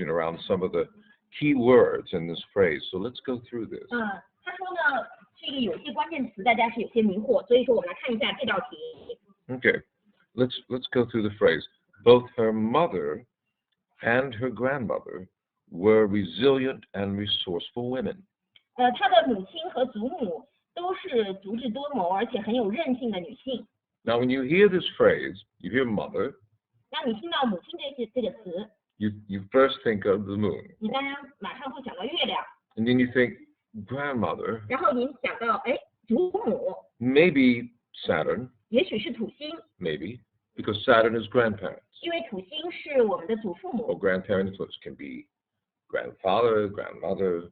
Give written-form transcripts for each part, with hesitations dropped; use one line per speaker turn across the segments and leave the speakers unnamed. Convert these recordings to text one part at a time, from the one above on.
around some of the key words in this phrase. So let's go through this.
他说呢，这个有些关键词大家是有些迷惑，所以说我们来看一下这道题。
Okay, let's go through the phrase. Both her mother and her grandmother were resilient and resourceful women.
他的母亲和祖母都是足智多谋而且很有韧性的女性。
Now, when you hear this phrase, you hear mother.
那你听到母亲这个词，
You first think of the moon.
你当然马上会想到月亮，
And then you think grandmother.
然后您想到祖母，
Maybe Saturn.
也许是土星，
Maybe. Because Saturn is grandparents.
因为土星是我们的祖父
Or
母，
grandparents, which can be grandfather, grandmother.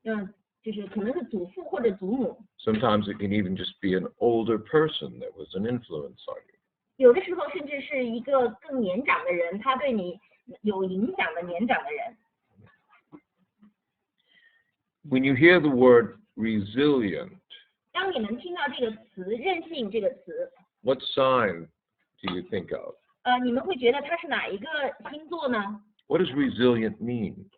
就是可能是祖父或者祖母，
Sometimes it can even just be an older person that was an influence on you.
有的时候甚至是一个更年长的人，他对你有影响的年长的人。
When you hear the word resilient,
当你们听到这个词“韧性”这个词，
what sign do you think of?
你们会觉得它是哪一个星座呢？
What does resilient mean?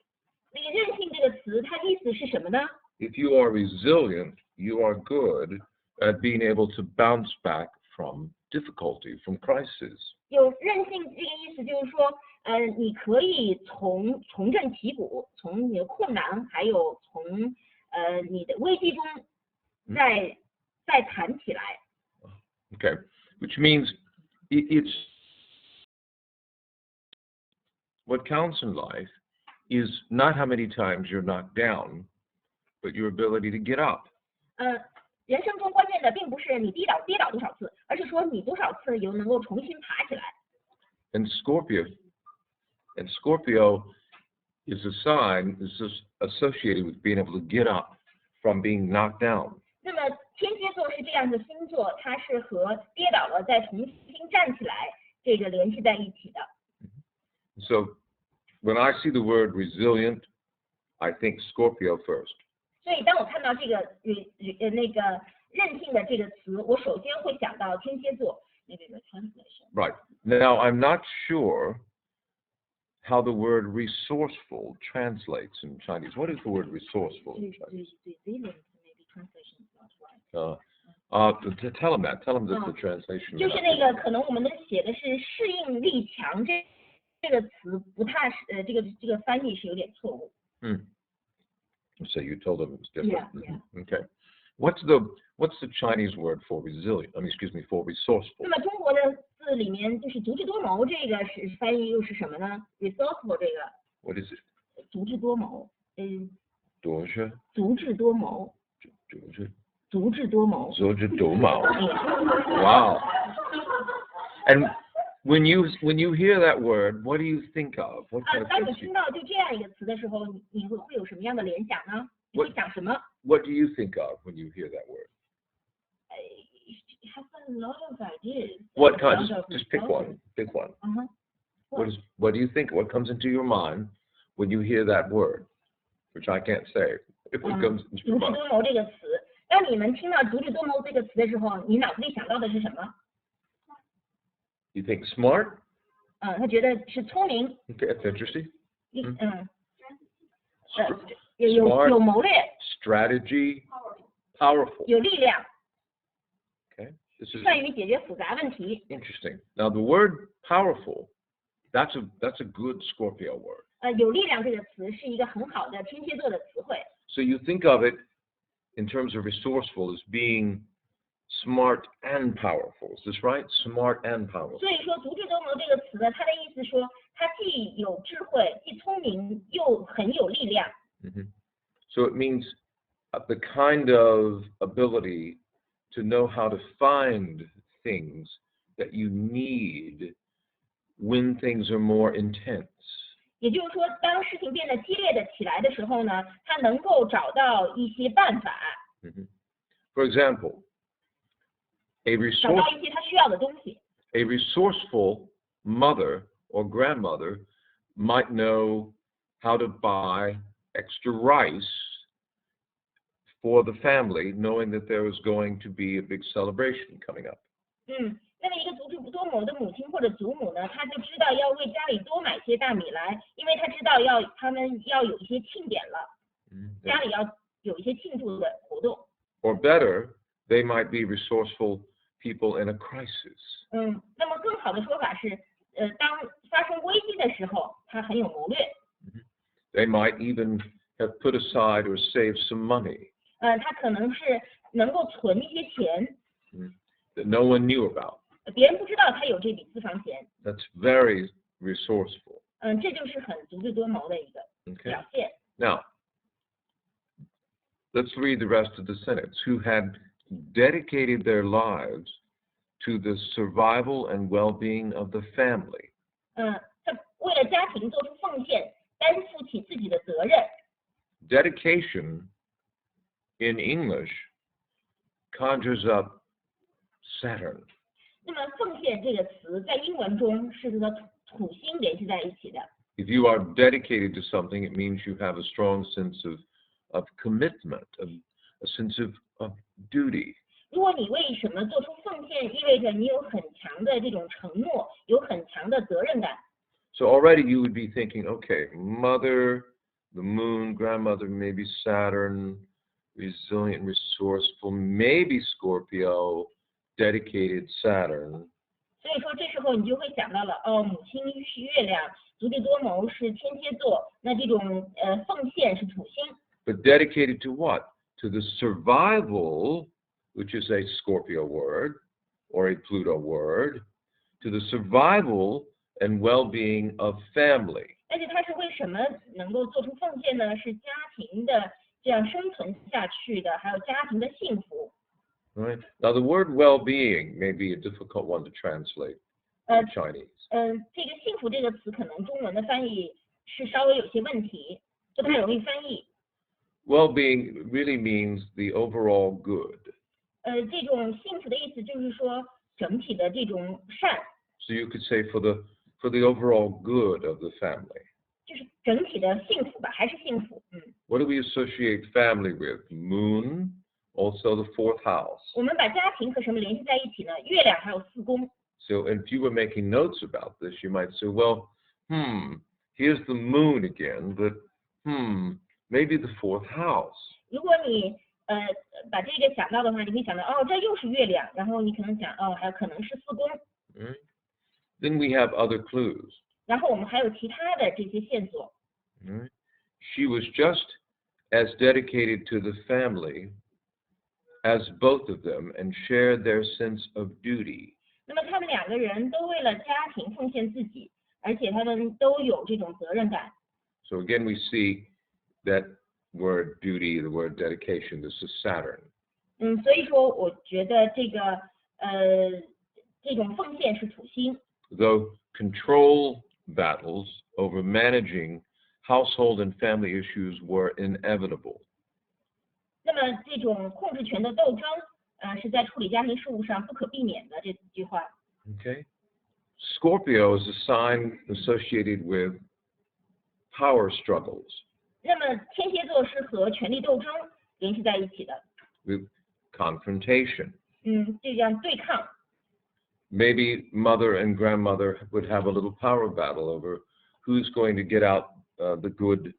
那个“韧性”这个词，它意思是什么呢？
If you are resilient, you are good at being able to bounce back from difficulty, from crisis.
有韧性这个意思就是说，你可以重振旗鼓，从你的困难，还有从你的危机中再弹起来。
Okay, which means it's what counts in life is not how many times you're knocked down, but your ability to get up.
人生中关键的并不是你跌倒多少次，而是说你多少次又能够重新爬起来。
And Scorpio is a sign is associated with being able to get up from being knocked down.
那么天蝎座是这样的星座，它是和跌倒了再重新站起来这个联系在一起的。
So when I see the word resilient, I think Scorpio first.
所以当我看到这个那个韧性的这个词，我首先会想到天蝎座那个 translation。
Right. Now, I'm not sure how the word resourceful translates in Chinese. What is the word resourceful in Chinese?
Resilient maybe translation is not right.
Tell them that. Tell them that the translation.
就是那个可能我们的写的是适应力强这个词不太这个翻译是有点错误。
So you told them it's different.
Yeah.
Okay. What's the Chinese word for resilient? Excuse me, for resourceful.
那么中国的字里面就是足智多谋这个是翻译又是什么呢 ？resourceful 这个
What is it?
足智多谋，
多是
足智多谋，
足
智多谋。
Wow. And when you hear that word, what do you think of? What kind of
当你
things
听到就这样一个词的时候，你会有什么样的联想呢？你会想什么
What do you think of when you hear that word?
It has a lot of ideas.
What kind? Just pick one. Pick one.
Uh-huh.
What do you think? What comes into your mind when you hear that word? Which I can't say. If it comes into
足
your
智
mind.
多谋这个词，当你们听到足智多谋这个词的时候，你脑子里想到的是什么？
You think smart?
他觉得是聪明，
Okay, that's interesting.
有谋略，
Strategy, powerful.
有力量，
Okay, this is
善于解决复杂问题。
interesting. Now the word powerful, that's a good Scorpio word.
有力量这个词是一个很好的天蝎座的词汇。
So you think of it in terms of resourceful as being smart and powerful. Is this right? Smart and powerful.
所以说足智多谋这个词呢，它的意思说，它既有智慧，既聪明，又很有力量。
So it means the kind of ability to know how to find things that you need when things are more intense.
也就是说，当事情变得激烈的起来的时候呢，它能够找到一些办法，
For example, a
找到一些他需要的东西。
resourceful mother or grandmother might know how to buy extra rice for the family, knowing that there was going to be a big celebration coming up.
那么一个足智多谋的母亲或者祖母呢，她就知道要为家里多买些大米来，因为她知道他们要有一些庆典了，家里要有一些庆祝的活动。
Or better, they might be resourceful people in a crisis.
那么更好的说法是，当发生危机的时候，他很有谋略。
They might even have put aside or saved some money.
他可能是能够存一些钱
that no one knew about.
别人不知道他有这笔私房钱。
That's very resourceful.
这就是很足智多谋的一个表现。
Now, let's read the rest of the sentence. Who had dedicated their lives to the survival and well-being of the family.
他为了家庭做出奉献，担负起自己的责任。
Dedication in English conjures up Saturn.
那么奉献这个词在英文中是和土星联系在一起的。
If you are dedicated to something, it means you have a strong sense of commitment, a sense of duty.
如果你为什么做出奉献，意味着你有很强的这种承诺，有很强的责任感。
So already you would be thinking, okay, mother, the moon, grandmother, maybe Saturn, resilient, resourceful, maybe Scorpio, dedicated Saturn.
所以说这时候你就会想到了，母亲是月亮，足智多谋是天蝎座，那这种奉献是土星。
But dedicated to what? To the survival, which is a Scorpio word or a Pluto word, to the survival and well-being of family.
而且它是为什么能够做出奉献呢？是家庭的这样生存下去的，还有家庭的幸福。
Right. Now the word well-being may be a difficult one to translate in Chinese.
这个幸福这个词可能中文的翻译是稍微有些问题，不太容易翻译。
Well-being really means the overall good.
这种幸福的意思就是说整体的这种善。
So you could say for the overall good of the family.
就是整体的幸福吧，还是幸福。
What do we associate family with? Moon, also the fourth house.
我们把家庭和什么联系在一起呢？月亮还有四宫。
So if you were making notes about this, you might say, well, here's the moon again, but maybe the fourth house.
如果你把这个想到的话，你会想到这又是月亮，然后你可能想还有可能是四宫。
Then we have other clues.
然后我们还有其他的这些线索。
She was just as dedicated to the family as both of them and shared their sense of duty.
那么他们两个人都为了家庭奉献自己，而且他们都有这种责任感。
So again, we see that word duty, the word dedication. This is Saturn.
所以说我觉得这个这种奉献是土星。
Though control battles over managing household and family issues were inevitable.
那么这种控制权的斗争，是在处理家庭事务上不可避免的。这句话。
Okay. Scorpio is a sign associated with power struggles.
那么天蝎座是和权力斗争联系在一起的。
With confrontation.
这样对抗。
Maybe mother and grandmother would have a little power battle over who's going to get out the good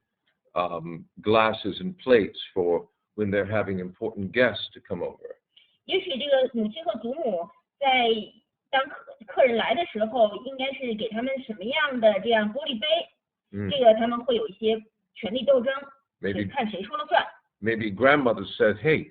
glasses and plates for when they're having important guests to come over.
也许这个母亲和祖母在当客人来的时候，应该是给他们什么样的这样玻璃杯？这个他们会有一些权力斗争，看谁说了算。
Maybe grandmother said, "Hey,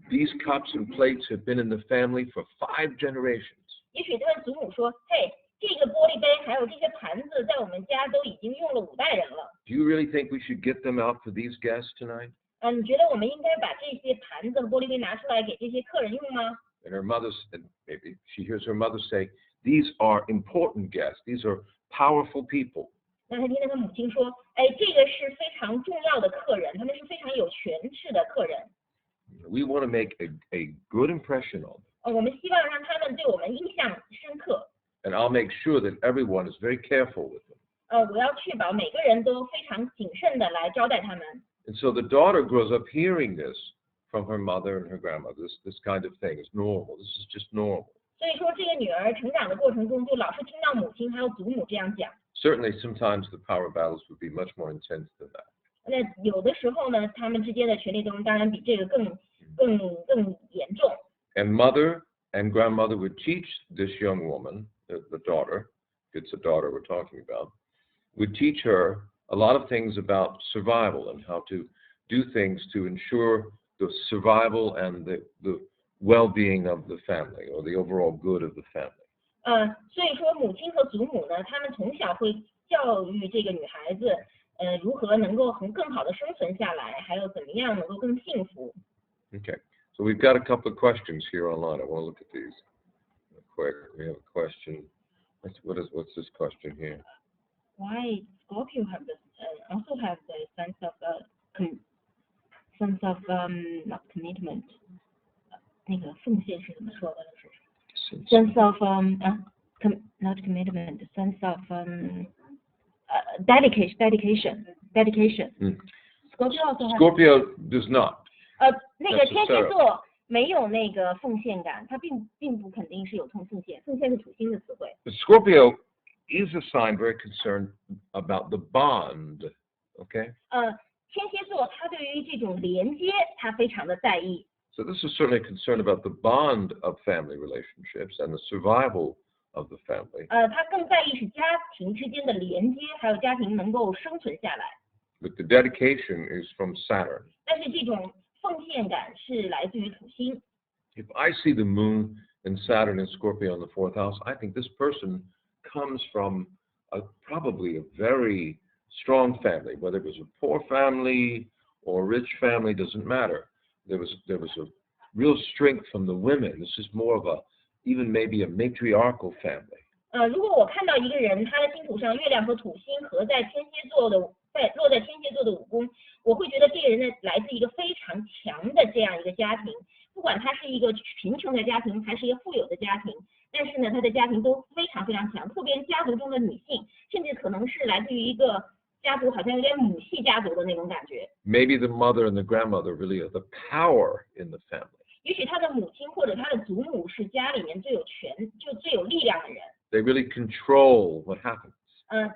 these cups and plates have been in the family for 5 generations."
也许他的祖母说：“嘿，这个玻璃杯还有这些盘子，在我们家都已经用了5代人了。”
Do you really think we should get them out for these guests tonight?
你觉得我们应该把这些盘子和玻璃杯拿出来给这些客人用吗？
And her mother said, maybe she hears her mother say, "These are important guests. These are powerful people."
那他听到他母亲说：“这个是非常重要的客人，他们是非常有权势的客人。”
We want to make a good impression on them.
我们希望让他们对我们印象深刻。
And I'll make sure that everyone is very careful with them.
我要确保每个人都非常谨慎的来招待他们。
And so the daughter grows up hearing this from her mother and her grandmother. This kind of thing is normal. This is just normal.
所以说这个女儿成长的过程中，就老是听到母亲还有祖母这样讲。
Certainly, sometimes the power battles would be much more intense than that.
那有的时候呢，他们之间的权力斗争当然比这个更严重。
And mother and grandmother would teach this young woman, the daughter, it's a daughter we're talking about, would teach her a lot of things about survival and how to do things to ensure the survival and the well-being of the family or the overall good of the family.
所以说母亲和祖母呢，他们从小会教育这个女孩子，如何能够更好的生存下来，还有怎么样能够更幸福。
Okay, so we've got a couple of questions here online. I want to look at these quick. We have a question. What's this question here?
Why Scorpio have this, also have the sense of not commitment? 那个奉献是怎么说的？是 sense of not commitment, sense of dedication.
Scorpio does not.
那个天蝎座没有那个奉献感，它并不肯定是有奉献，奉献是土星的词汇。
But Scorpio is a sign very concerned about the bond. Okay.
天蝎座他对于这种连接，他非常的在意。
So this is certainly a concern about the bond of family relationships and the survival of the family.
他更在意是家庭之间的连接，还有家庭能够生存下来。
But the dedication is from Saturn.
但是这种奉献感是来自于土星。
If I see the moon and Saturn and Scorpio in the 4th house, I think this person comes from probably a very strong family, whether it was a poor family or a rich family, doesn't matter. There was a real strength from the women. This is more of even maybe a matriarchal family.
如果我看到一个人，他的星图上月亮和土星合在天蝎座的，落在天蝎座的五宫，我会觉得这个人呢来自一个非常强的这样一个家庭，不管他是一个贫穷的家庭还是一个富有的家庭，但是呢他的家庭都非常非常强，特别是家族中的女性，甚至可能是来自于一个家族好像有点母系家族的那种感觉。
Maybe the mother and the grandmother really are the power in the family.
也许他的母亲或者他的祖母是家里面最有力量的人。
They really control what happens.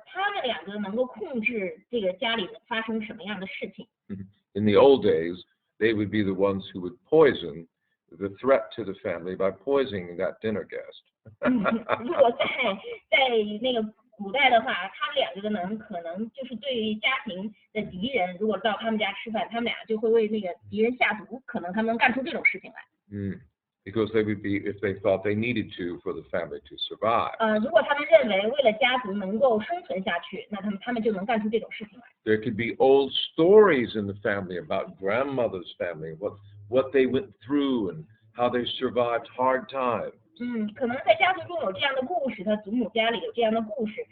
他们两个能够控制这个家里发生什么样的事情。
In the old days, they would be the ones who would poison the threat to the family by poisoning that dinner guest.
如果在那个古代的话，他们两个呢可能就是对于家庭的敌人，如果到他们家吃饭，他们俩就会为那个敌人下毒，可能他们能干出这种事情来。
Because they would be, if they thought they needed to for the family to survive.
如果他们认为为了家族能够生存下去，那他们就能干出这种事情来。
There could be old stories in the family about grandmother's family, what they went through and how they survived hard times.
可能在家族中有这样的故事，他祖母家里有这样的故事，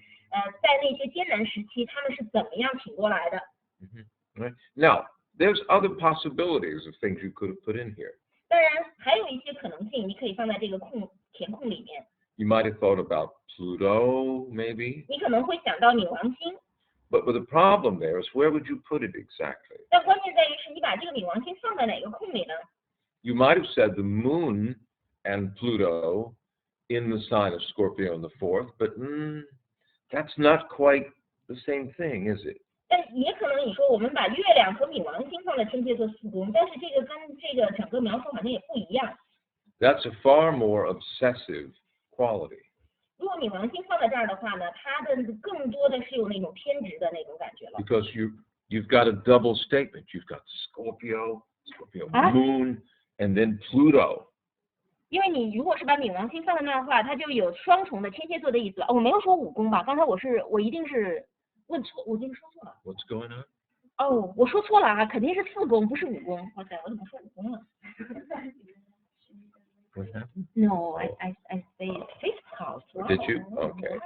在那些艰难时期，他们是怎么样挺过来的。
Right. Now, there's other possibilities of things you could have put in here.
当然，还有一些可能性，你可以放在这个填空里面。
You might have thought about Pluto, maybe.
你可能会想到冥王星。
But the problem there is, where would you put it exactly?
但关键在于是你把这个冥王星放在哪个空里呢？
You might have said the moon and Pluto in the sign of Scorpio in the 4th, but that's not quite the same thing, is it?
但也可能你说我们把月亮和冥王星放在天蝎座4宫，但是这个跟这个整个描述好像也不一样。
That's a far more obsessive quality.
如果冥王星放在这儿的话呢，它的更多的是有那种偏执的那种感觉了。
Because you've got a double statement. You've got Scorpio moon, and then Pluto.
因为你如果是把冥王星放在那儿的话，它就有双重的天蝎座的意思了。我没有说5宫吧？刚才我一定是问错，我一定是说错了。
What's going on?
我说错了啊，肯定是4宫，不是5宫。哇塞，我怎么说5宫了
What happened?
No, I say 5th house.
Did you? Okay,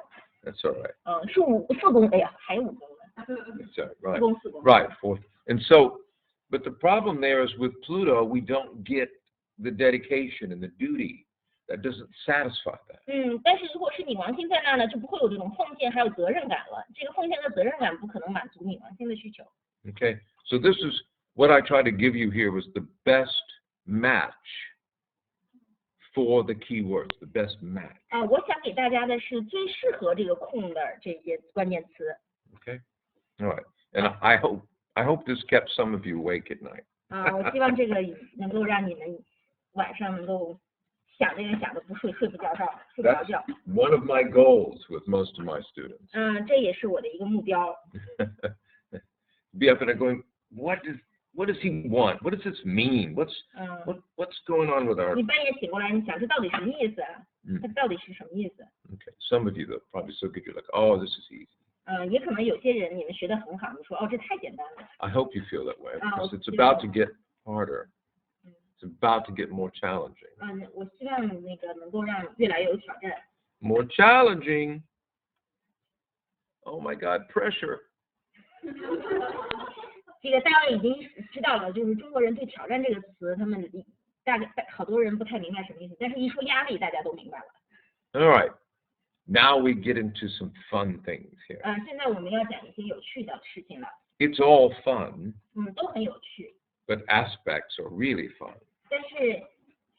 that's all right.
是4宫，哎呀，还有5宫呢。
That's all right.
4宫4宫。
Right, 4th. And so, but the problem there is with Pluto, we don't get the dedication and the duty. That doesn't satisfy that.
但是如果是冥王星在那儿呢，就不会有这种奉献还有责任感了。这个奉献和责任感不可能满足冥王星的需求。
Okay, so this is what I tried to give you here was the best match for the keywords, the best match.
我想给大家的是最适合这个空的这些关键词。
Okay, all right, and I hope this kept some of you awake at night.
我希望这个能够让你们晚上能够想这个想的不睡不着觉，睡不着觉。
One of my goals with most of my students.
这也是我的一个目标。
Be up and going, what does he want? What does this mean? What's going on with our?
你半夜醒过来，你想这到底什么意思啊？它到底是什么意思
Okay, some of you though probably so good you're like, oh, this is easy.
也可能有些人你们学得很好，你说这太简单了。
I hope you feel that way because it's about to get harder. It's about to get more challenging.
我希望那个能够让越来越有挑战。
More challenging. Oh my God, pressure.
这个大家已经知道了，就是中国人对挑战这个词，他们大概好多人不太明白什么意思，但是一说压力，大家都明白了。
All right. Now we get into some fun things here.
现在我们要讲一些有趣的事情了。
It's all fun.
都很有趣。
But aspects are really fun.
但是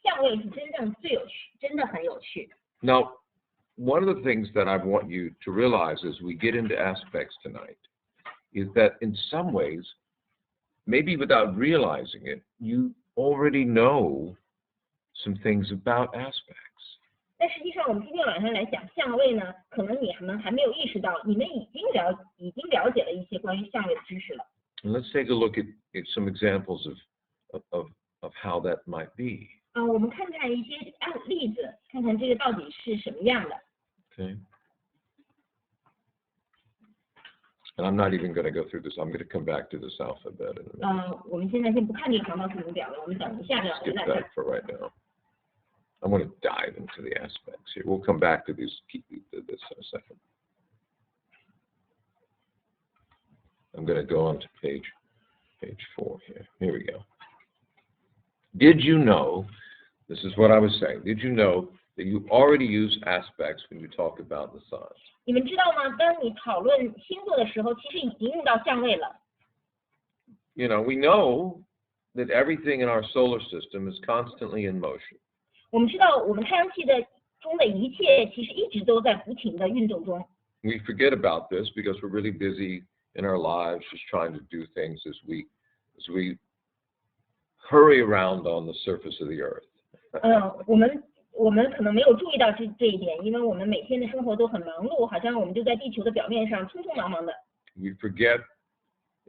相位是真正最有趣，真的很有趣。
Now, one of the things that I want you to realize as we get into aspects tonight is that in some ways, maybe without realizing it, you already know some things about aspects.
但实际上，我们今天晚上来讲相位呢，可能你们还没有意识到，你们已经了解了一些关于相位的知识了。
And let's take a look at some examples of how that might be.
我们看看一些例子，看看这个到底是什么样的。
Okay. And I'm not even going to go through this. I'm going to come back to this alphabet in a minute.
我们现在先不看这个黄道字母表了，我们等一下就
Skip that for right now. I want to dive into the aspects here. We'll come back to this in a second. I'm going to go on to page 4 here. Here we go. Did you know, this is what I was saying, did you know that you already use aspects when you talk about the signs?
你们知道吗？当你讨论星座的时候，其实已经用到相位了。
You know, we know that everything in our solar system is constantly in motion.
我们知道，我们太阳系中的一切其实一直都在不停的运动中。
We forget about this because we're really busy in our lives just trying to do things as we hurry around on the surface of the earth.
我们可能没有注意到这一点，因为我们每天的生活都很忙碌，好像我们就在地球的表面上匆匆忙忙的。
We forget,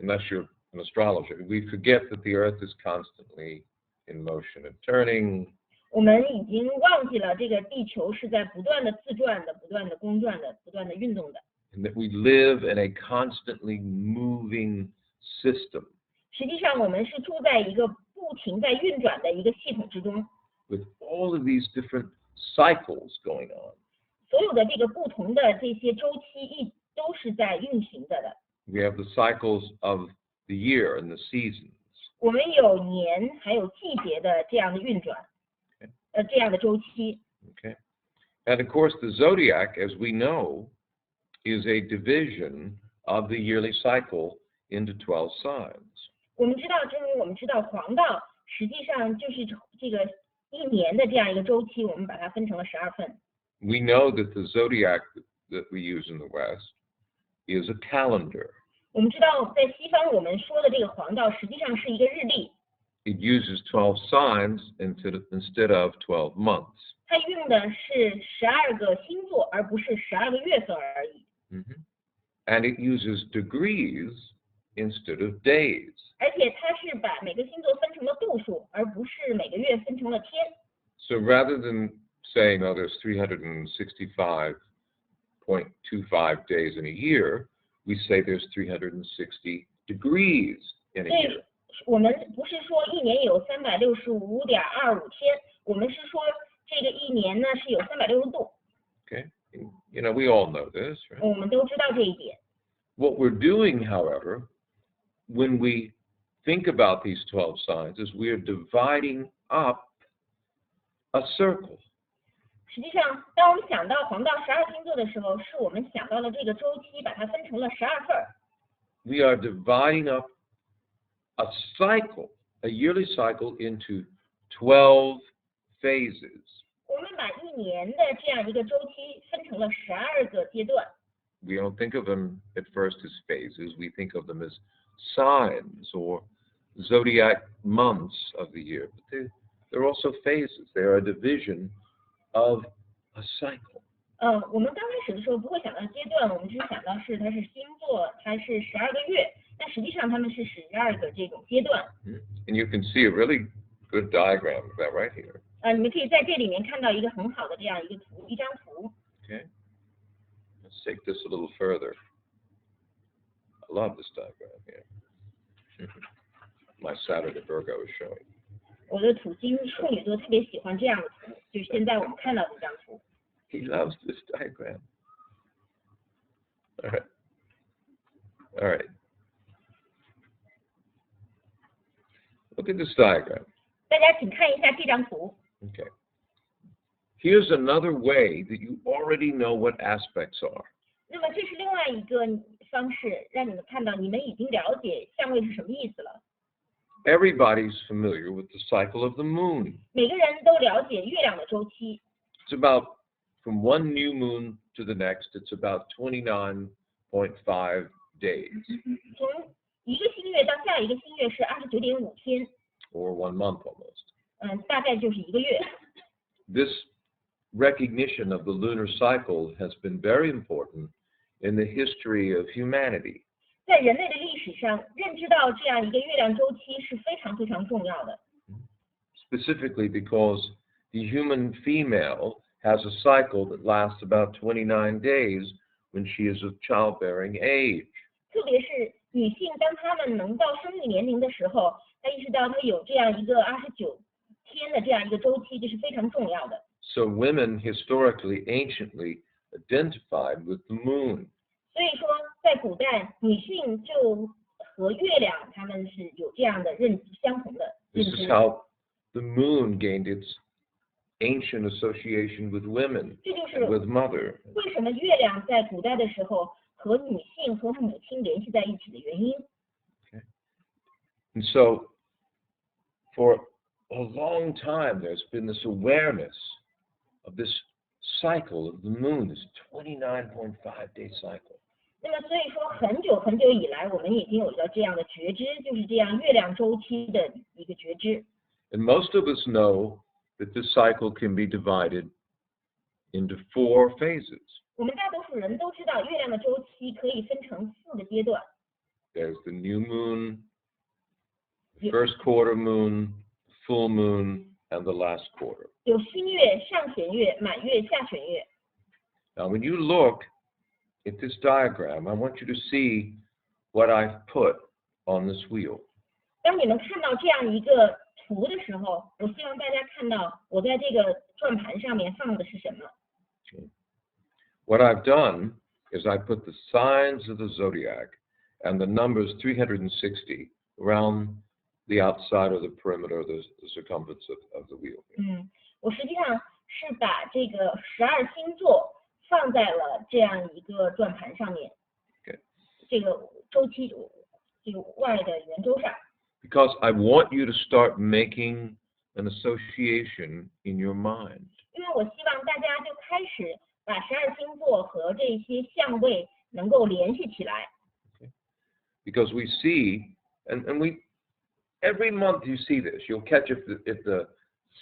unless you're an astrologer, we forget that the earth is constantly in motion and turning.
我们已经忘记了这个地球是在不断的自转的、不断的公转的、不断的运动的。
And that we live in a constantly moving system.
实际上，我们是住在一个不停在运转的一个系统之中。
With all of these different cycles going on.
所有的这个不同的这些周期都是在运行着的。
We have the cycles of the year and the seasons.
我们有年还有季节的这样的运转，这样的周期。
Okay. And of course, the zodiac, as we know, is a division of the yearly cycle into 12 signs.
我们知道，正如我们知道，黄道实际上就是这个一年的这样一个周期，我们把它分成了12份。
We know that the zodiac that we use in the West is a calendar.
我们知道，在西方我们说的这个黄道实际上是一个日历。
It uses 12 signs instead of 12 months.
它用的是12个星座，而不是12个月份而已。
And it uses degrees instead of days.
而且它是把每个星座分成了度数，而不是每个月分成了天。
So rather than saying, oh, there's 365.25 days in a year, we say there's 360 degrees in a year.
我们不是说一年有365.25天，我们是说这个一年呢是有360度。
Okay, you know, we all know this, right?
我们都知道这一点。
What we're doing, however, when we think about these 12 signs, is we are dividing up a circle.
实际上，当我们想到黄道12星座的时候，是我们想到了这个周期，把它分成了12份。
We are dividing up a cycle, a yearly cycle, into 12 phases.
我们把一年的这样一个周期分成了12个阶段。
We don't think of them at first as phases. We think of them as signs or zodiac months of the year. But they're also phases. They're a division of a cycle.
我们刚开始的时候不会想到阶段，我们只是想到它是星座，它是12个月，但实际上它们是12个这种阶段。
And you can see a really good diagram of that right here.
你们可以在这里面看到一个很好的这样一张图。
Okay. Let's take this a little further. I love this diagram here. My Saturn Virgo is showing.
我的土星处女座特别喜欢这样的图，就是现在我们看到这张图。
He loves this diagram. All right. All right. Look at this diagram.
大家请看一下这张图。
Okay. Here's another way that you already know what aspects are.
那么这是另外一个方式，让你们看到你们已经了解相位是什么意思了。
Everybody's familiar with the cycle of the moon.
每个人都了解月亮的周期。
It's about from one new moon to the next. It's about 29.5 days.
从一个新月到下一个新月是29.5天。
Or 1 month almost.
大概就是一个月。
This recognition of the lunar cycle has been very important in the history of humanity.
在人类的历史上，认知到这样一个月亮周期是非常非常重要的。
Specifically because the human female has a cycle that lasts about 29 days when she is of childbearing age.
特别是女性，当她们能到生育年龄的时候，她意识到她有这样一个29天的这样一个周期，这是非常重要的。
So women historically, anciently identified with the moon.
所以说，在古代，女性就和月亮她们是有这样的相同的认
This
知。
is how the moon gained its ancient association with women
这就是
and with mother.
为什么月亮在古代的时候和女性和母亲联系在一起的原因。
Okay. And so, for a long time, there's been this awareness of this cycle of the moon, this 29.5-day cycle.
那么所以说，很久很久以来，我们已经有了这样的觉知，就是这样月亮周期的一个觉知。
And most of us know that this cycle can be divided into 4 phases.
我们大多数人都知道，月亮的周期可以分成4个阶段。
There's the new moon, the first quarter moon, full moon, and the last quarter.
有新月、上弦月、满月、下弦月。
Now, when you look at this diagram, I want you to see what I've put on this wheel.
当你们看到这样一个图的时候，我希望大家看到我在这个转盘上面放的是什么。
What I've done is I put the signs of the zodiac and the numbers 360 around the outside of the perimeter, the circumference of the wheel.
我实际上是把这个12星座放在了这样一个转盘上面，
Okay.
这个周期这个外的圆周上。
Because I want you to start making an association in your mind.
因为我希望大家就开始把12星座和这些相位能够联系起来。
Okay. Because we see, and we every month you see this. You'll catch if the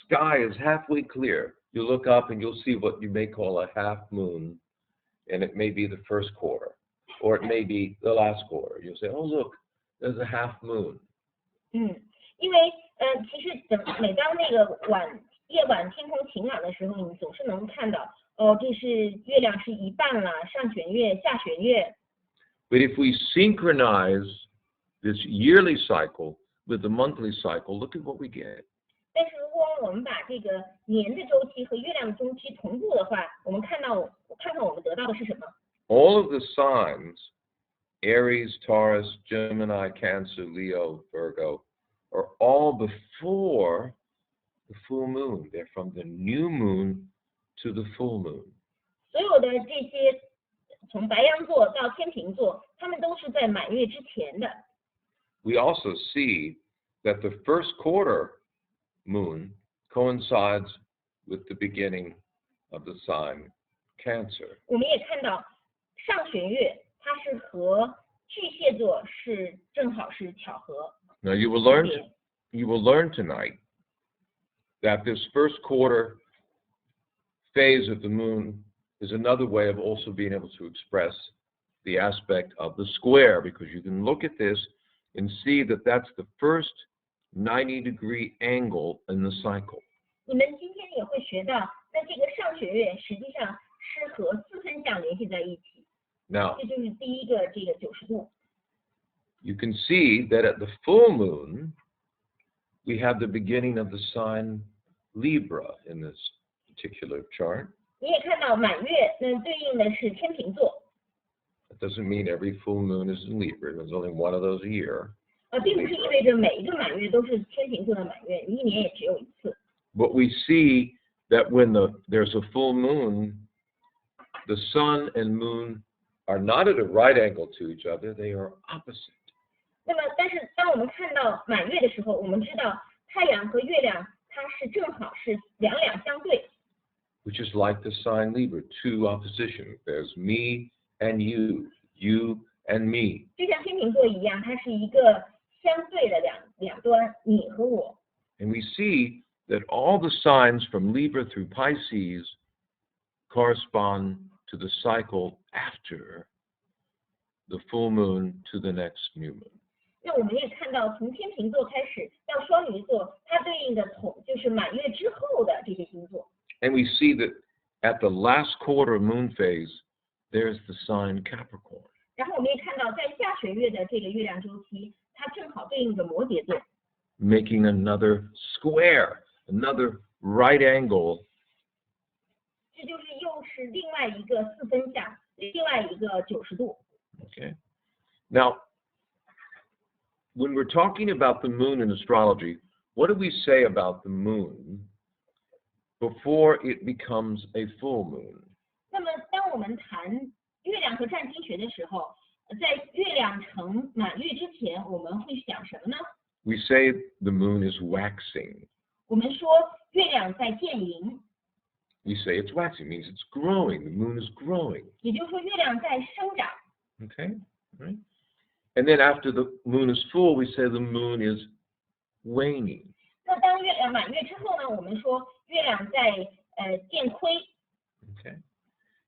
sky is halfway clear, you look up and you'll see what you may call a half moon, and it may be the first quarter, or it may be the last quarter. You'll say, oh look, there's a half moon.
因为其实每当那个夜晚天空晴朗的时候，你总是能看到，这是月亮是一半了，上弦月、下弦月。
But if we synchronize this yearly cycle with the monthly cycle, look at what we get.
但是如果我们把这个年的周期和月亮的周期同步的话，我们看看我们得到的是什么。
All of the signs, Aries, Taurus, Gemini, Cancer, Leo, Virgo, are all before the full moon. They're from the new moon to the full moon.
所有的这些从白羊座到天秤座，他们都是在满月之前的。
We also see that the first quarter moon coincides with the beginning of the sign Cancer.
我们也看到上弦月它是和巨蟹座是正好是巧合。
Now you will learn tonight that this first quarter phase of the moon is another way of also being able to express the aspect of the square, because you can look at this and see that that's the first 90-degree angle in the cycle.
你们今天也会学到，那这个上弦月实际上是和四分相联系在一起，
Now
这就是第一个这个90度。
you can see that at the full moon we have the beginning of the sign Libra in this particular chart.
你也看到满月那对应的是天秤座，
That doesn't mean every full moon is in Libra. There's only one of those a year.
并不是意味着每一个满月都是天秤座的满月，一年也只有一次。
But we see that when there's a full moon, the sun and moon are not at a right angle to each other, they are opposite.
那么，但是当我们看到满月的时候，我们知道太阳和月亮它是正好是两相对，
Which is like the sign Libra, two opposition. There's me and you, you and me.
就像天秤座一样，它是一个相对的两端，你和我。
And we see that all the signs from Libra through Pisces correspond to the cycle after the full moon to the next new moon.
那我们也看到，从天秤座开始到双鱼座，它对应的就是满月之后的这些星座。
And we see that at the last quarter moon phase, there's the sign Capricorn.
然后我们也看到，在下弦月的这个月亮周期，它正好对应着摩羯座，
Making another square, another right angle.
这就是又是另外一个四分相，另外一个90度。
Okay. Now, when we're talking about the moon in astrology, what do we say about the moon before it becomes a full moon?
那么，当我们谈月亮和占星学的时候，在月亮成满月之前，我们会想什么呢？
We say the moon is waxing.
我们说月亮在渐盈，
We say it's waxing, means it's growing. The moon is growing.
也就是说月亮在生长。
Okay? Right? And then after the moon is full, we say the moon is waning.
那当月亮满月之后呢，我们说月亮在渐亏。
Okay?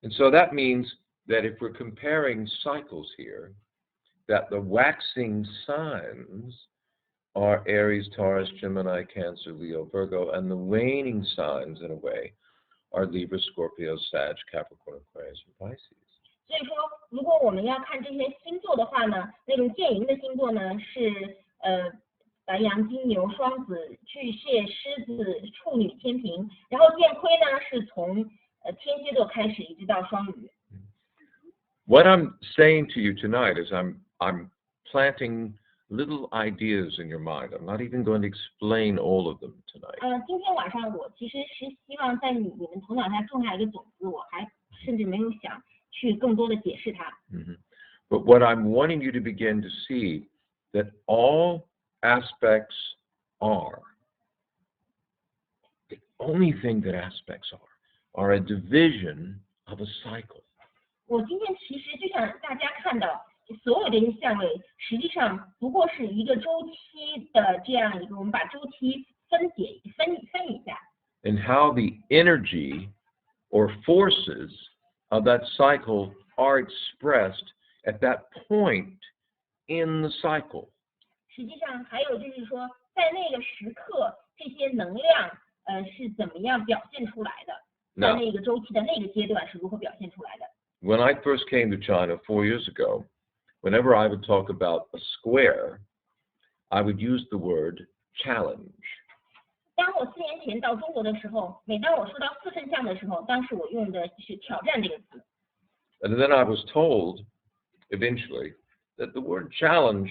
And so that means that if we're comparing cycles here, that the waxing signs are Aries, Taurus, Gemini, Cancer, Leo, Virgo, and the waning signs, in a way, are Libra, Scorpio, Sag, Capricorn, Aquarius, and Pisces.
所以说，如果我们要看这些星座的话呢，那种渐盈的星座呢是白羊、金牛、双子、巨蟹、狮子、处女、天平，然后渐亏呢是从天蝎座开始一直到双鱼。
What I'm saying to you tonight is I'm planting little ideas in your mind. I'm not even going to explain all of them tonight.
今天晚上我其实是希望在你们头脑下种下一个种子，我还甚至没有想去更多的解释它。
But what I'm wanting you to begin to see that all aspects are, the only thing that aspects are a division of a cycle.
我今天其实就想大家看到，所有这些相位实际上不过是一个周期的这样一个，我们把周期分一下。
And how the energy or forces of that cycle are expressed at that point in the cycle.
实际上还有就是说，在那个时刻，这些能量是怎么样表现出来的？在那个周期的那个阶段是如何表现出来的？
When I first came to China 4 years ago, whenever I would talk about a square, I would use the word challenge.
当我4年前到中国的时候，每当我说到四分相的时候，当时我用的是挑战这个词。
And then I was told eventually that the word challenge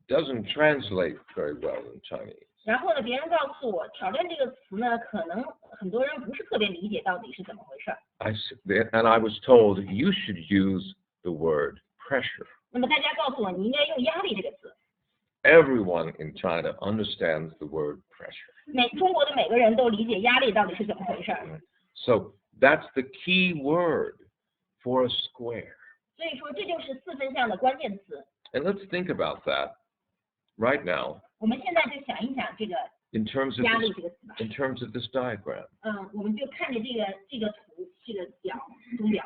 doesn't translate very well in Chinese.
然后呢，别人告诉我，挑战这个词呢，可能很多人不是特别理解到底是怎么回事。
And I was told you should use the word pressure.
那么大家告诉我，你应该用压力这个词。
Everyone in China understands the word pressure.
中国的每个人都理解压力到底是怎么回事儿。
So that's the key word for a square.
所以说这就是四分相的关键词。
And let's think about that right now.
我们现在就想一想这个
In terms of
压
this,
力这个词吧。
in terms of this diagram.
我们就看着这个图这个图表。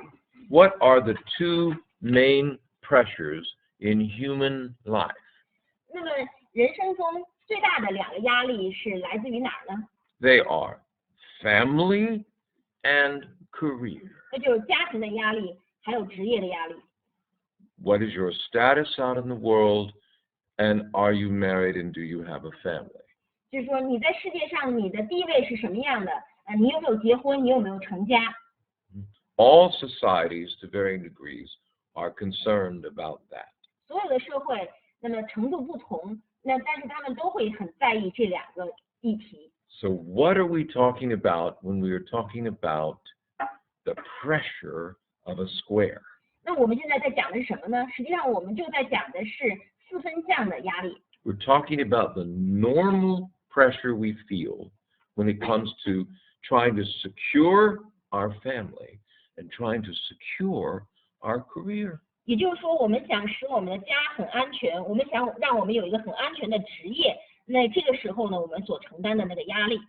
What are the two main pressures in human life?
那么人生中最大的两个压力是来自于哪儿呢？
They are family and career.
那就是家庭的压力，还有职业的压力。
What is your status out in the world, and are you married and do you have a family?
就是说你在世界上你的地位是什么样的？你有没有结婚？你有没有成家？
All societies, to varying degrees, are concerned about that.
所有的社会，那么程度不同，但是他们都会很在意这两个议题。
So what are we talking about when we are talking about the pressure of a square?
那我们现在在讲的是什么呢？实际上我们就在讲的是四分相的压力。
We're talking about the normal pressure we feel when it comes to trying to secure our family and trying to secure our career.
也就是说，我们想使我们的家很安全，我们想让我们有一个很安全的职业。那这个时候呢，我们所承担的那个压力。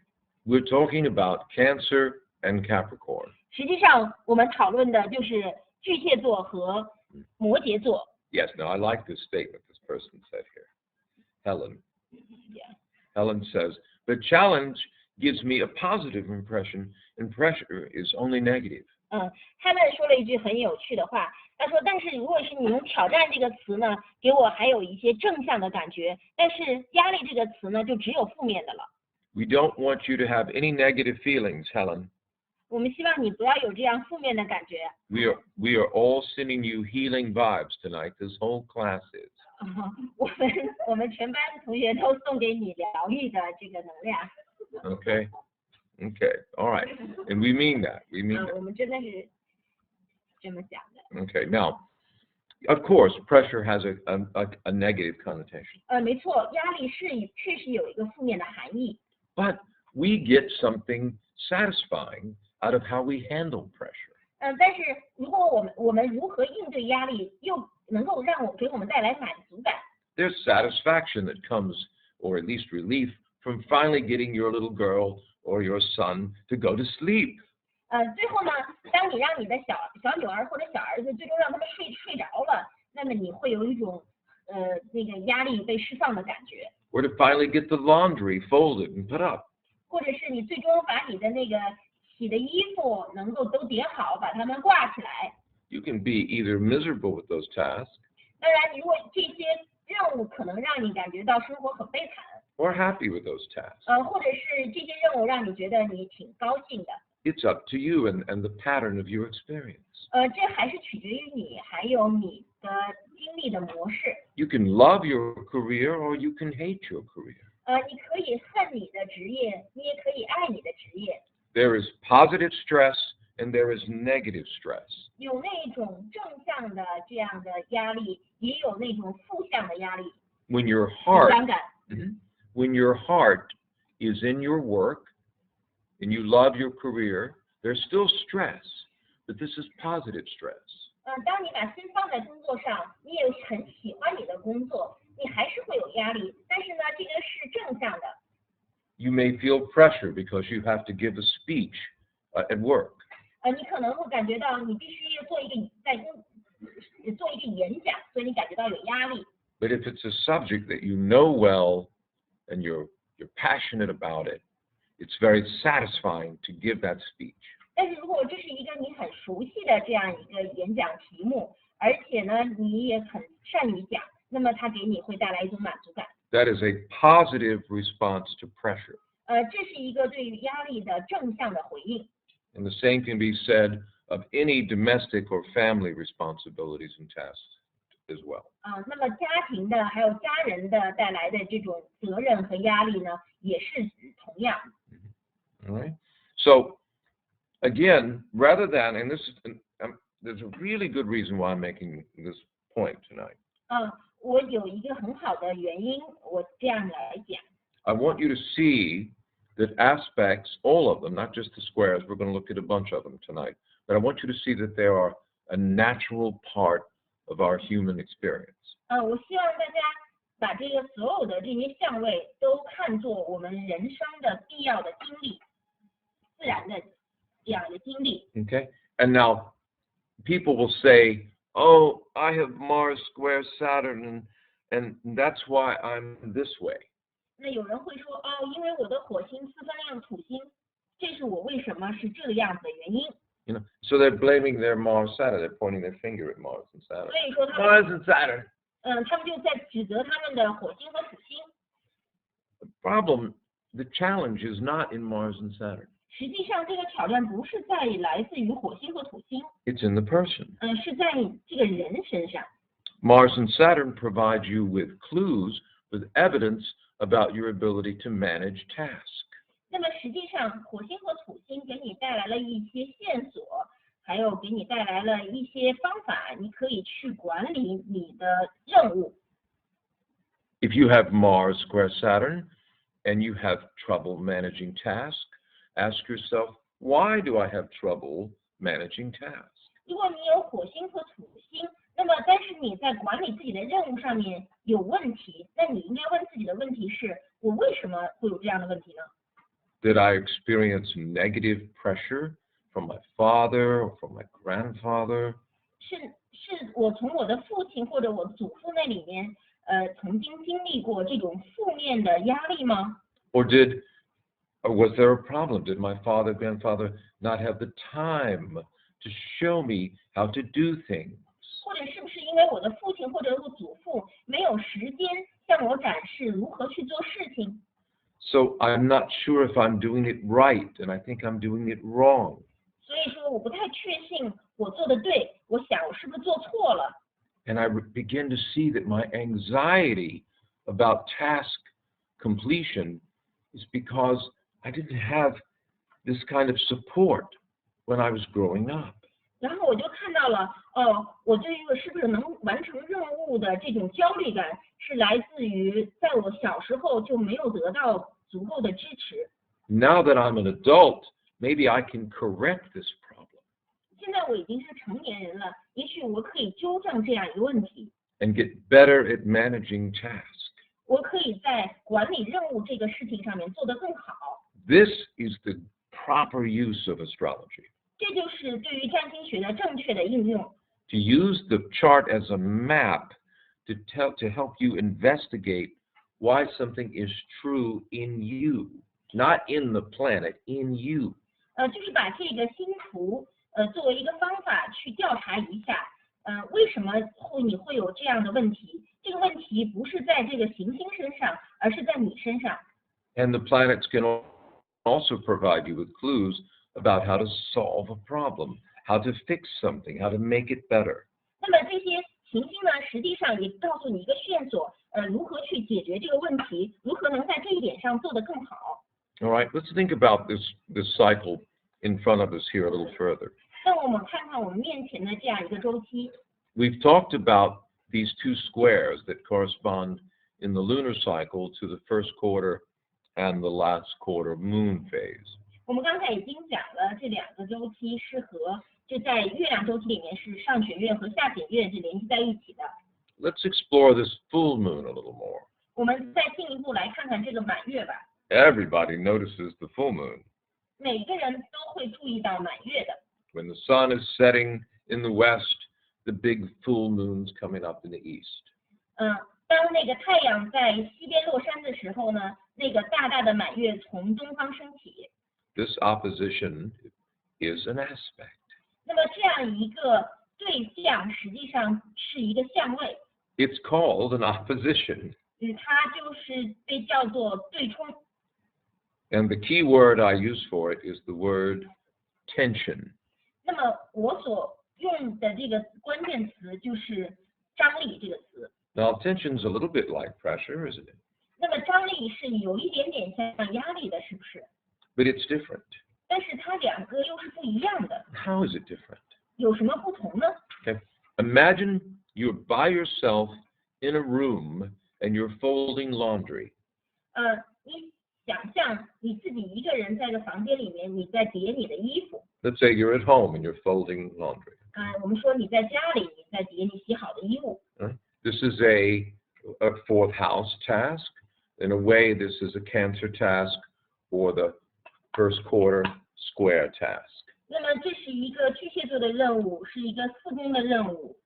We're talking about Cancer and Capricorn.
实际上，我们讨论的就是巨蟹座和摩羯座。
Yes, now I like this statement this person said here. Helen.
Yeah.
Helen says, the challenge gives me a positive impression and pressure is only negative.
他们说了一句很有趣的话，他说：“但是如果是你用挑战这个词呢，给我还有一些正向的感觉，但是压力这个词呢，就只有负面的了。
We don't want you to have any negative feelings, Helen.
我们希望你不要有这样负面的感觉。
We are all sending you healing vibes tonight. This whole class is.
我们全班的同学都送给你疗愈的这个能量。
Okay? Okay. All right. And we mean that. We mean that.
我们真的是这么想的。
Okay. Now, of course, pressure has a negative connotation.
没错，压力确实有一个负面的含义。
But we get something satisfying out of how we handle pressure.
但是如果我们如何应对压力，又能够给我们带来满足感。
There's satisfaction that comes, or at least relief, from finally getting your little girl or your son to go to sleep.
最后呢，当你让你的小女儿或者小儿子最终让他们睡着了，那么你会有一种那个压力被释放的感觉。
Or to finally get the laundry folded and put up.
或者是你最终把你的那个洗的衣服能够都叠好，把它们挂起来。
You can be either miserable with those tasks
当然，如果这些任务可能让你感觉到生活很悲惨，
or happy with those tasks.
或者是这些任务让你觉得你挺高兴的，
It's up to you and the pattern of your experience.
这还是取决于你还有你的经历的模式。
You can love your career or you can hate your career.
你可以恨你的职业，你也可以爱你的职业。
There is positive stress and there is negative stress.
有那种正向的这样的压力，也有那种负向的压力，
When your
紧
heart
张感。
when your heart is in your work and you love your career, there's still stress, but this is positive stress.
当你把心放在工作上，你也很喜欢你的工作，你还是会有压力，但是呢，这个是正向的。
You may feel pressure because you have to give a speech at work.
你可能会感觉到你必须要做一个演讲，所以你感觉到有压力。
But if it's a subject that you know well and you're passionate about it, it's very satisfying to give that speech.
但是如果这是一个你很熟悉的这样一个演讲题目，而且呢你也很善于讲，那么它给你会带来一种满足感。
That is a positive response to pressure.
这是一个对于压力的正向的回应。
And the same can be said of any domestic or family responsibilities and tasks as well.
那么家庭的还有家人的带来的这种责任和压力呢，也是同样。
All right. So again, rather than, and this is, there's a really good reason why I'm making this point tonight.
我有一个很好的原因，我这样来讲。
I want you to see that aspects, all of them, not just the squares, we're going to look at a bunch of them tonight, but I want you to see that they are a natural part of our human experience.
我希望大家把这个所有的这些相位都看作我们人生的必要的经历，自然的这样一个经历。
Okay? And now, people will say, oh, I have Mars square Saturn, and that's why I'm this way.
那有人会说，哦，因为我的火星四分亮土星，这是我为什么是这个样子的原因。
You know, so they're blaming their Mars Saturn. They're pointing their finger at Mars and Saturn.
所以说他们
Mars and Saturn.
他们就在指责他们的火星和土星。
The problem, the challenge is not in Mars and Saturn.
实际上，这个挑战不是在来自于火星和土星，
It's in the person.
是在这个人身上。
Mars and Saturn provide you with clues, with evidence about your ability to manage tasks.
那么实际上，火星和土星给你带来了一些线索，还有给你带来了一些方法，你可以去管理你的任务。
If you have Mars square Saturn and you have trouble managing tasks, ask yourself, why do I have trouble managing tasks?
如果你有火星和土星，那么但是你在管理自己的任务上面有问题，那你应该问自己的问题是：我为什么会有这样的问题呢？
Did I experience negative pressure from my father or from my grandfather?
是我从我的父亲或者我祖父那里面，曾经经历过这种负面的压力吗？
Or was there a problem? Did my father, grandfather not have the time to show me how to do things?
或者是不是因为我的父亲或者我祖父没有时间向我展示如何去做事情？
So I'm not sure if I'm doing it right, and I think I'm doing it wrong.
所以说我不太确信我做的对，我想我是不是做错了？
And I begin to see that my anxiety about task completion is because I didn't have this kind of support when I was growing up.
然后我就看到了，哦，我对于是不是能完成任务的这种焦虑感，是来自于在我小时候就没有得到足够的支持。
Now that I'm an adult, maybe I can correct this problem
现在我已经是成年人了，也许我可以纠正这样一个问题，
and get better at managing tasks.
我可以在管理任务这个事情上面做得更好。
This is the proper use of astrology.
这就是对于占星学的正确的应用。
To use the chart as a map to help you investigate why something is true in you, not in the planet, in you.
就是把这个星图作为一个方法去调查一下，为什么你会有这样的问题？这个问题不是在这个行星身上，而是在你身上。
And the planets can also provide you with clues about how to solve a problem, how to fix something, how to make it better.
那么这些行星呢，实际上也告诉你一个线索，如何去解决这个问题，如何能在这一点上做得更好。
All right, let's think about this cycle in front of us here a little further.
让我们看看我们面前的这样一个周期。
We've talked about these two squares that correspond in the lunar cycle to the first quarter and the last quarter moon phase.
我们刚才已经讲了这两个周期是和就在月亮周期里面是上弦月和下弦月是联系在一起的。
Let's explore this full moon a little more.
我们再进一步来看看这个满月吧。
Everybody notices the full moon.
每个人都会注意到满月的。
When the sun is setting in the west, the big full moon's coming up in the east.
当那个太阳在西边落山的时候呢，那个大大的满月从东方升起。
This opposition is an aspect.
那么这样一个对象实际上是一个相位，
It's called an opposition.
它就是被叫做对冲。
And the key word I use for it is the word tension.
那么我所用的这个关键词就是张力这个词。
Now, tension's a little bit like pressure, isn't it?
那么张力是有一点点像压力的，是不是？
But it's different.
但是它两个又是不一样的，
How is it different?
有什么不同呢？
Okay. Imagine you're by yourself in a room and you're folding laundry.
你想象你自己一个人在这房间里面，你在叠你的衣服。
Let's say you're at home and you're folding laundry.
我们说你在家里，你在叠你洗好的衣物。
This is a fourth house task. In a way, this is a Cancer task or the first quarter square task.
那么这是一个巨蟹座的任务，是一个4宫的任务。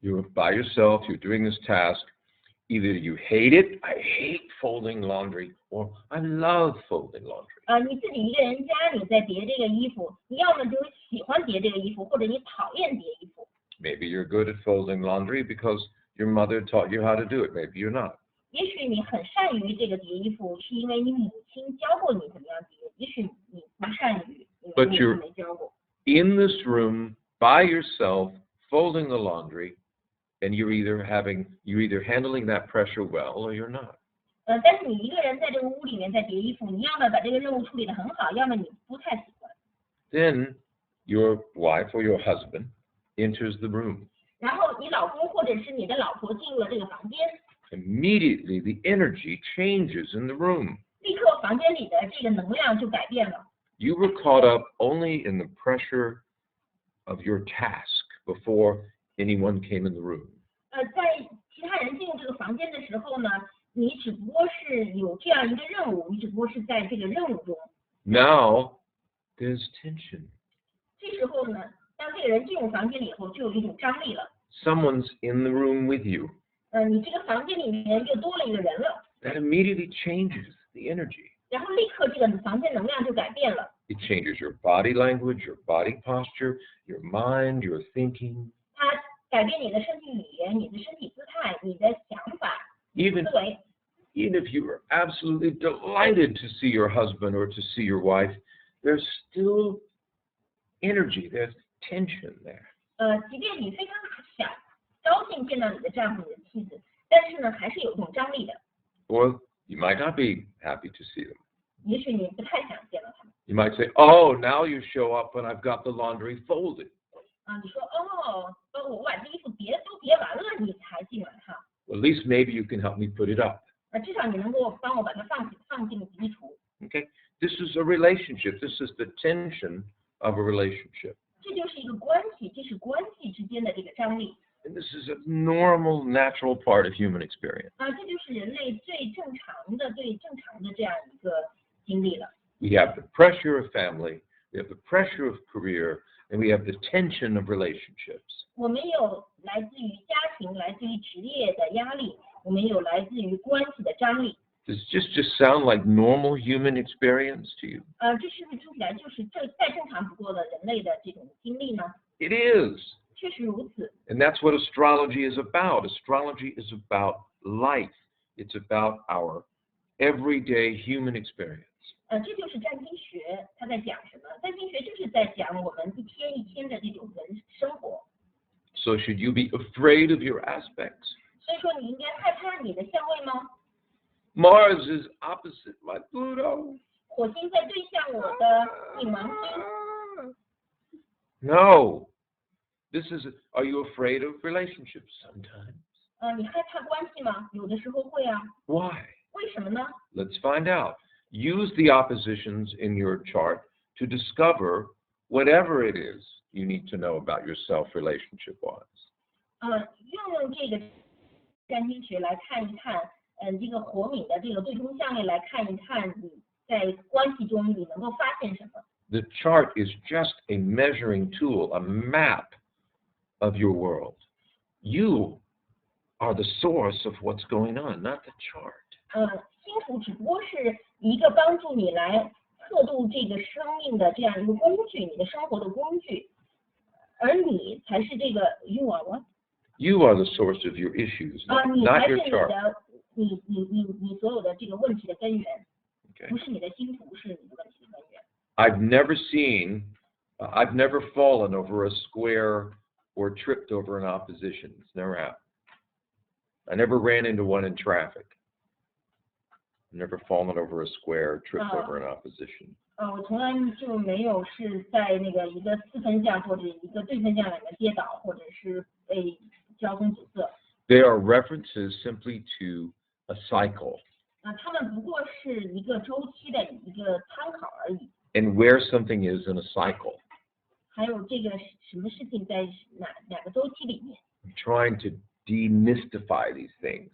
You're by yourself, you're doing this task. Either you hate it, I hate folding laundry, or I love folding laundry.
你自己一个人家，你在叠这个衣服，你要么就喜欢叠这个衣服，或者你讨厌叠衣服。
Maybe you're good at folding laundry because your mother taught you how to do it. Maybe you're not.
也许你很善于这个叠衣服，是因为你母亲教过你怎么样叠。也许你不善于，因为你没教过。
In this room by yourself, folding the laundry, and you're either handling that pressure well or you're not.
但是你一个人在这个屋里面在叠衣服，你要么把这个任务处理得很好，要么你不太喜欢。
Then your wife or your husband enters the room.
然后你老公或者是你的老婆进入了这个房间。
Immediately the energy changes in the room.
立刻房间里的这个能量就改变了。
You were caught up only in the pressure of your task before anyone came in the room.
在其他人进入这个房间的时候呢，你只不过是有这样一个任务，你只不过是在这个任务中。
Now there's tension.
这时候呢，当这个人进入房间里以后，就有一种张力了。
Someone's in the room with you.
你这个房间里面又多了一个人了。
That immediately changes the energy.
然后立刻这个房间能量就改变了。
It changes your body language, your body posture, your mind, your thinking.
它改变你的身体语言、你的身体姿态、你的想法、
Even
思维。
Even if you are absolutely delighted to see your husband or to see your wife, there's still energy, there's tension there.
即便你非常想高兴见到你的丈夫、你的妻子，但是呢，还是有一种张力的。
Or you might not be happy to see them.
也许你不太想见到他们。
You might say, "Oh, now you show up when I've got the laundry folded."
你说我把这衣服都叠完了，你才进来哈。
Well, at least maybe you can help me put it up.
至少你能够帮我把它放进衣橱。
Okay? This is a relationship. This is the tension of a relationship.
这就是一个关系，这是关系之间的这个张力。
And this is a normal, natural part of human experience.
这就是人类最正常的这样一个经历了。
We have the pressure of family, we have the pressure of career, and we have the tension of relationships.
我们有来自于家庭、来自于职业的压力，我们有来自于关系的张力。
Does just sound like normal human experience to you?
这是不是听起来就是再正常不过的人类的这种经历呢？
It is.
确实如此。
And that's what astrology is about. Astrology is about life. It's about our everyday human experience.
这就是占星学，它在讲什么？占星学就是在讲我们一天一天的这种人生活。
So should you be afraid of your aspects?
所以说，你应该害怕你的相位吗？
Mars is opposite my Pluto.
火星在对向我的冥王星。
No. Are you afraid of relationships sometimes?
你害怕关系吗？有的时候会啊。
Why?
为什么呢？
Let's find out. Use the oppositions in your chart to discover whatever it is you need to know about yourself relationship-wise.
用这个占星学来看一看，这个火冥的这个对冲相位来看一看你在关系中你能够发现什么。
The chart is just a measuring tool, a map of your world. You are the source of what's going on, not the chart.
星图只不过是一个帮助你来测度这个生命的这样一个工具，你的生活的工具，而你才是这个 you are what?
You are the source of your issues,
你
not
才是
your
你
chart.
的你所有的这个问题的根源，
Okay.
不是你的星图是你的问题的根源。
I've never fallen over a square or tripped over an opposition. It's never happened. I never ran into one in traffic. Never fallen over a square, tripped over an opposition.
我从来就没有是在那个一个四分相或者一个对分相里面跌倒，或者是被交通阻塞。
They are references simply to a cycle.
它们不过是一个周期的一个参考而已。
And where something is in a cycle.
还有这个什么事情在哪个周期里面。
I'm trying to demystify these things.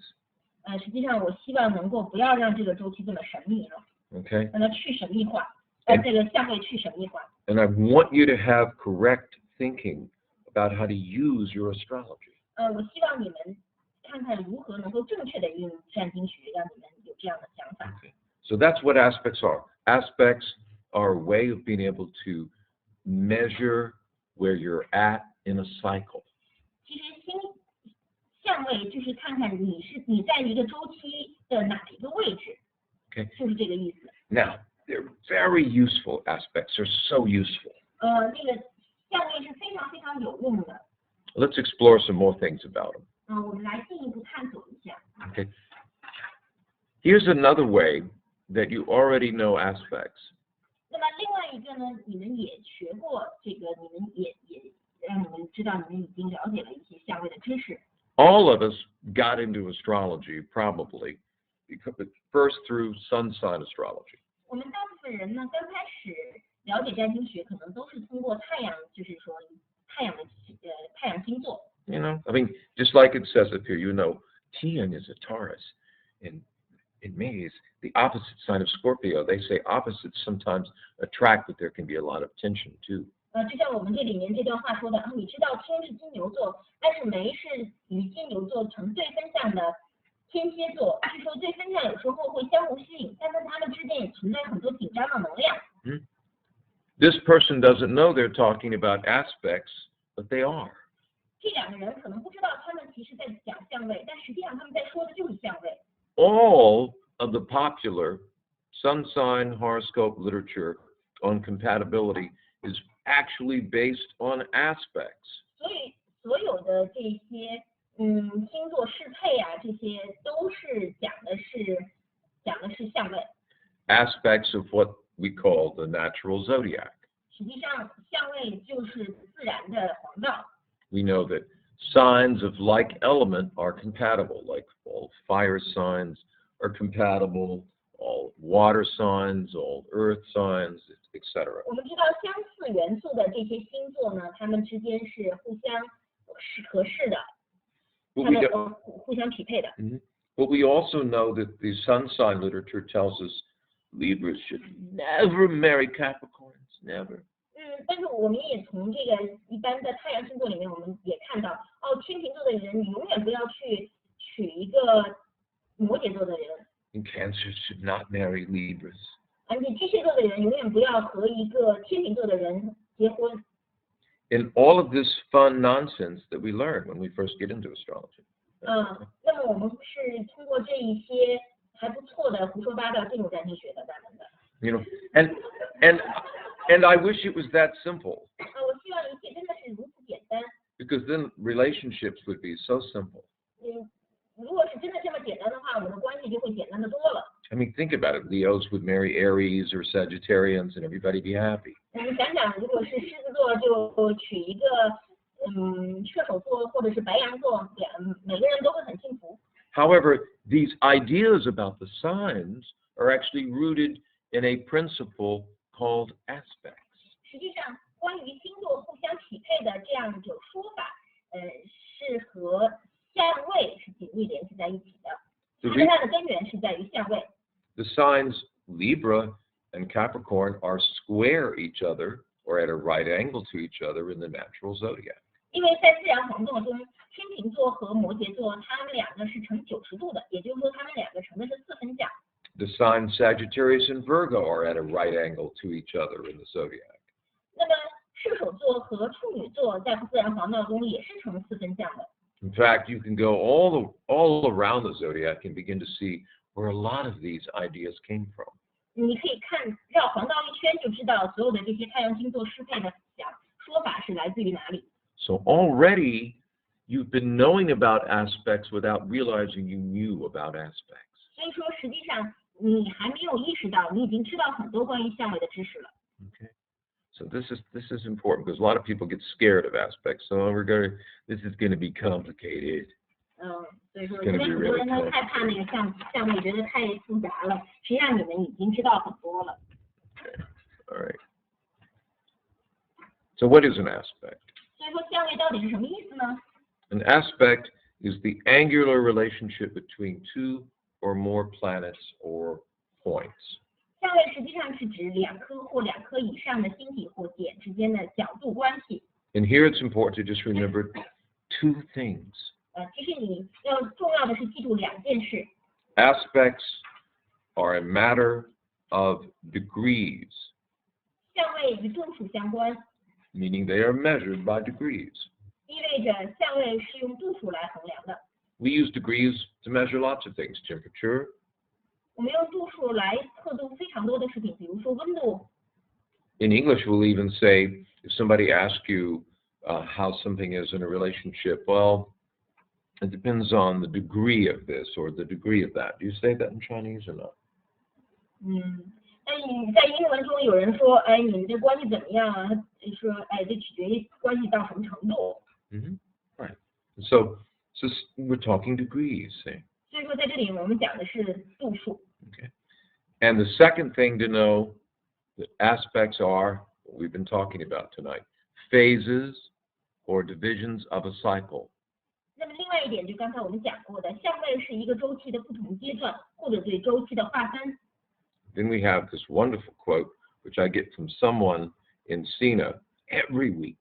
实际上我希望能够不要让这个周期这么神秘了。
Okay.
让它去神秘化，这个相位去神秘化。
And I want you to have correct thinking about how to use your astrology.
我希望你们看看如何能够正确的运用占星学，让你们有这样的想法。
Okay. So that's what aspects are. Aspects are a way of being able to measure where you're at in a cycle.
其实相位就是看看你在一个周期的哪一个位置。
Okay.
就是这个意思。
Now, they're very useful aspects. They're so useful.
这个相位是非常非常有用的。
Let's explore some more things about them.
我们来进一步探索一下。
Okay. Here's another way that you already know aspects.
那么另外一个呢，你们也学过这个，你们也让你们知道你们已经了解了一些相位的知识。
All of us got into astrology probably because first through sun sign astrology.
我们大部分人呢，刚开始了解占星学，可能都是通过太阳，就是说太阳的太阳星座。
You know, I mean, just like it says up here, you know, Tian is a Taurus, and in May is the opposite sign of Scorpio. They say opposites sometimes attract, but there can be a lot of tension too.
就像我们这里面这段话说的，你知道天是金牛座，但是梅是与金牛座成对分相的天蝎座，是说对分相有时候会相互吸引，但是它们之间也存在很多紧张的能量。
This person doesn't know they're talking about aspects, but they are.
这两个人可能不知道他们其实在讲相位，但实际上他们在说的就是相位。
All of the popular sun sign horoscope literature on compatibility is actually based on aspects.
所以所有的这些星座适配啊，这些都是讲的是相位。
Aspects of what we call the natural zodiac.
实际上相位就是自然的黄道。
We know that signs of like element are compatible, like all fire signs are compatible, all water signs, all earth signs, etc.
我们知道相似元素的这些星座呢，它们之间是互相合适的，它们互相匹配的。
But we also know that the sun sign literature tells us Libras should never marry Capricorns, never.
但是我们也从这个一般的太阳星座里面，我们也看到，天秤座的人永远不要去娶一个摩羯座的人。
And Cancer should not marry Libras.
而且巨蟹座的人永远不要和一个天秤座的人结婚。
In all of this fun nonsense that we learn when we first get into astrology.
那么我们是通过这一些还不错的胡说八道进入占星学的咱们的。
You know, and I wish it was that simple.
我希望一切真的是如此简单。
Because then relationships would be so simple.
如果是真的这么简单的话，我们的关系就会简单的多了。
I mean, think about it. Leos would marry Aries or Sagittarians, and everybody be happy.
你想想，如果是狮子座，就娶一个射手座或者是白羊座，每个人都会很幸福。
However, these ideas about the signs are actually rooted in a principle called aspects.
实际上，关于星座互相匹配的这样一种说法，是和相位是紧密联系在一起的。它的根源是在于相位。
The signs Libra and Capricorn are square each other or at a right angle to each other in the natural zodiac.
因为在自然黄道中，天秤座和摩羯座，它们两个是成90度的，也就是说，它们两个成的是四分相。
The signs Sagittarius and Virgo are at a right angle to each other in the zodiac.
那么射手座和处女座在自然黄道中也是成四分相的。
In fact, you can go all around the zodiac and begin to see where a lot of these ideas came from.
你可以看绕黄道一圈，就知道所有的这些太阳星座适配的说法是来自于哪里。
So already you've been knowing about aspects without realizing you knew about aspects.
所以说，实际上你还没有意识到，你已经知道很多关于相位的知识了。
Okay. So this is important because a lot of people get scared of aspects. So this is going to be complicated.
所以说因为很多人他害怕那个项目觉得太复杂了，实际上你们已经知道很多了。
All right. So what is an aspect?
所以说相位到底是什么意思呢？
An aspect is the angular relationship between two or more planets or points.
相位实际上是指两颗或两颗以上的星体或点之间的角度关系。
And here it's important to just remember two things.
其实你重要的是记住两件事。
Aspects are a matter of degrees.
相位与度数相关。
Meaning they are measured by degrees.
意味着相位是用度数来衡量的。
We use degrees to measure lots of things. Temperature.
我们用度数来测度非常多的事情，比如说温度。
In English, we'll even say, if somebody asks you how something is in a relationship, well, it depends on the degree of this or the degree of that. Do you say that in Chinese or not?
那你在英文中有人说，你们这关系怎么样啊？说，这取决于关系到什么程度。
Right. So we're talking degrees, see?
所以说在这里我们讲的是度数。
Okay. And the second thing to know that aspects are what we've been talking about tonight, phases or divisions of a cycle.
那么另外一点就刚才我们讲过的，相位是一个周期的不同阶段，或者对周期的划分。
Then we have this wonderful quote, which I get from someone in Sina every week.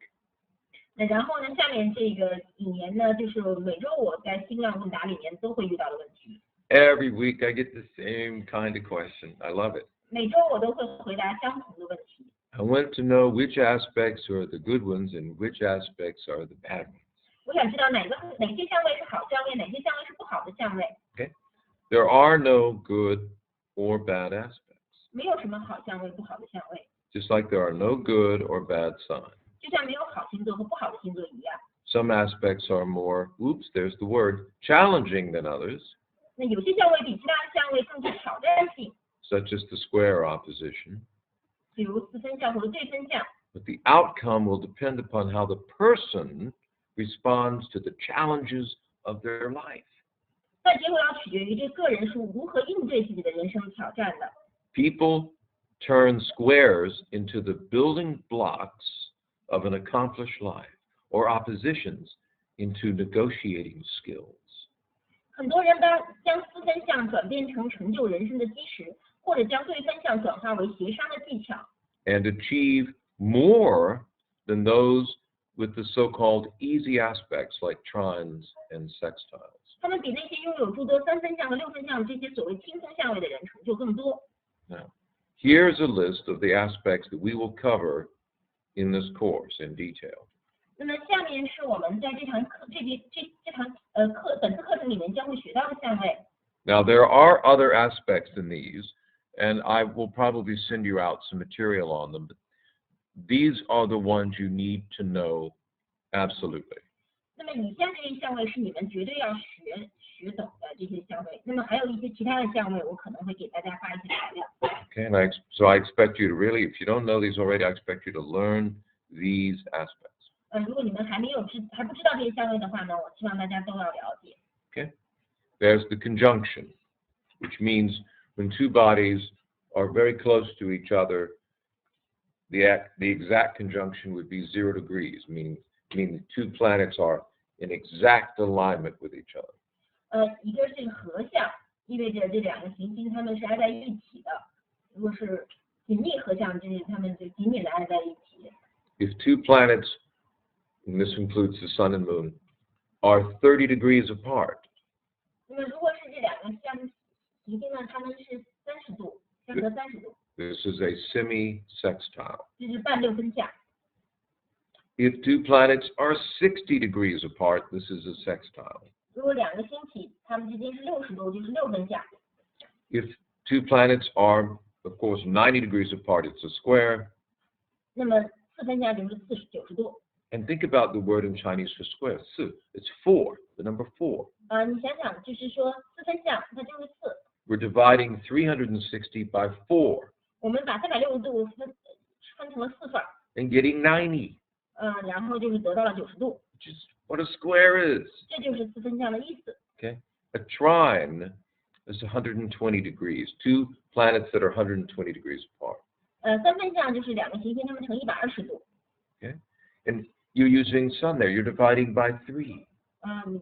那然后呢，下面这个引言呢，就是每周我在新浪问答里面都会遇到的问题。
Every week I get the same kind of question. I love it.
每周我都会回答相同的问题。
I want to know which aspects are the good ones and which aspects are the bad ones.
我想知道哪些相位是好相位，哪些相位是不好的相位。
Okay. There are no good or bad aspects.
没有什么好相位、不好的相位。
Just like there are no good or bad signs.
就像没有好星座和不好的星座一样。
Some aspects are more, oops, there's the word, challenging than others.
那有些相位比其他的相位更具挑战性。
Such as the square opposition.
比如四分相或者对分相。
But the outcome will depend upon how the person responds to the challenges of their life.
但结果要取决于这个人是如何应对自己的人生挑战的。
People turn squares into the building blocks of an accomplished life, or oppositions into negotiating skills.
很多人将四分相转变成成就人生的基石，或者将对分相转化为协商的技巧。
And achieve more than those with the so-called easy aspects like trines and sextiles.
他们比那些拥有诸多三分相和六分相这些所谓轻松相位的人成就更多。
Now, here's a list of the aspects that we will cover in this course in detail.
那么下面是我们在这堂本次课程里面将会学到的相位。
Now, there are other aspects than these, and I will probably send you out some material on them. But these are the ones you need to know absolutely.
那么以下这些相位是你们绝对要学懂的这些相位。那么还有一些其他的相位，我可能会给大家发一些材料。
Okay, and so I expect you to really, if you don't know these already, I expect you to learn these aspects.
如果你们还不知道这些相位的话呢，我希望大家都要了解。
Okay, there's the conjunction, which means when two bodies are very close to each other, the exact conjunction would be 0 degrees, meaning two planets are in exact alignment with each other.
一个是合相，意味着这两个行星它们是挨在一起的。如果是紧密合相，就是它们就紧紧的挨在一起。
If two planets, and this includes the sun and moon, are 30 degrees apart.
那么如果是这两个行星呢，它们是30度，相隔30度。
This is a semi-sextile.
这是半六分相。
If two planets are 60 degrees apart, this is a sextile.
如果两个星体它们之间是60度，就是六分相。
If two planets are, of course, 90 degrees apart, it's a square.
那么四分相就是90度。
And think about the word in Chinese for square. It's 4, the number 4.
你想想，就是说四分相它就是4。
We're dividing 360 by 4.
我们把360度分成了4份。
And getting 90.
然后就是得到了90度。
Which is what a square is.
这就是四分相的意思。
a trine is 120 degrees. Two planets that are 120 degrees apart.
三分相就是两个行星它们成120度。
Okay, and you're using sun there. You're dividing by 3.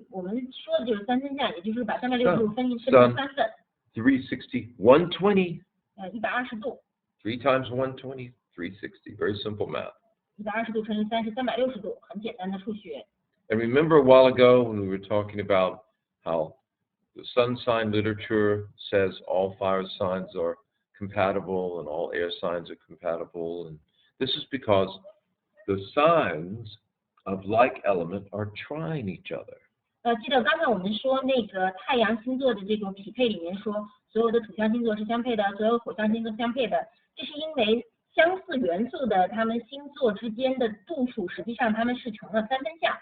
我们说的就是三分相，也就是把360度分成3份。
360, 120.
120度。
3 times 120, 360. Very simple math.
120度乘以3是360度，很简单的数学。
And remember a while ago when we were talking about how the sun sign literature says all fire signs are compatible and all air signs are compatible, and this is because the signs of like element are trying each other.
记得刚才我们说那个太阳星座的这种匹配里面说，所有的土象星座是相配的，所有火象星座相配的，这是因为相似元素的它们星座之间的度数，实际上它们是成了三分相。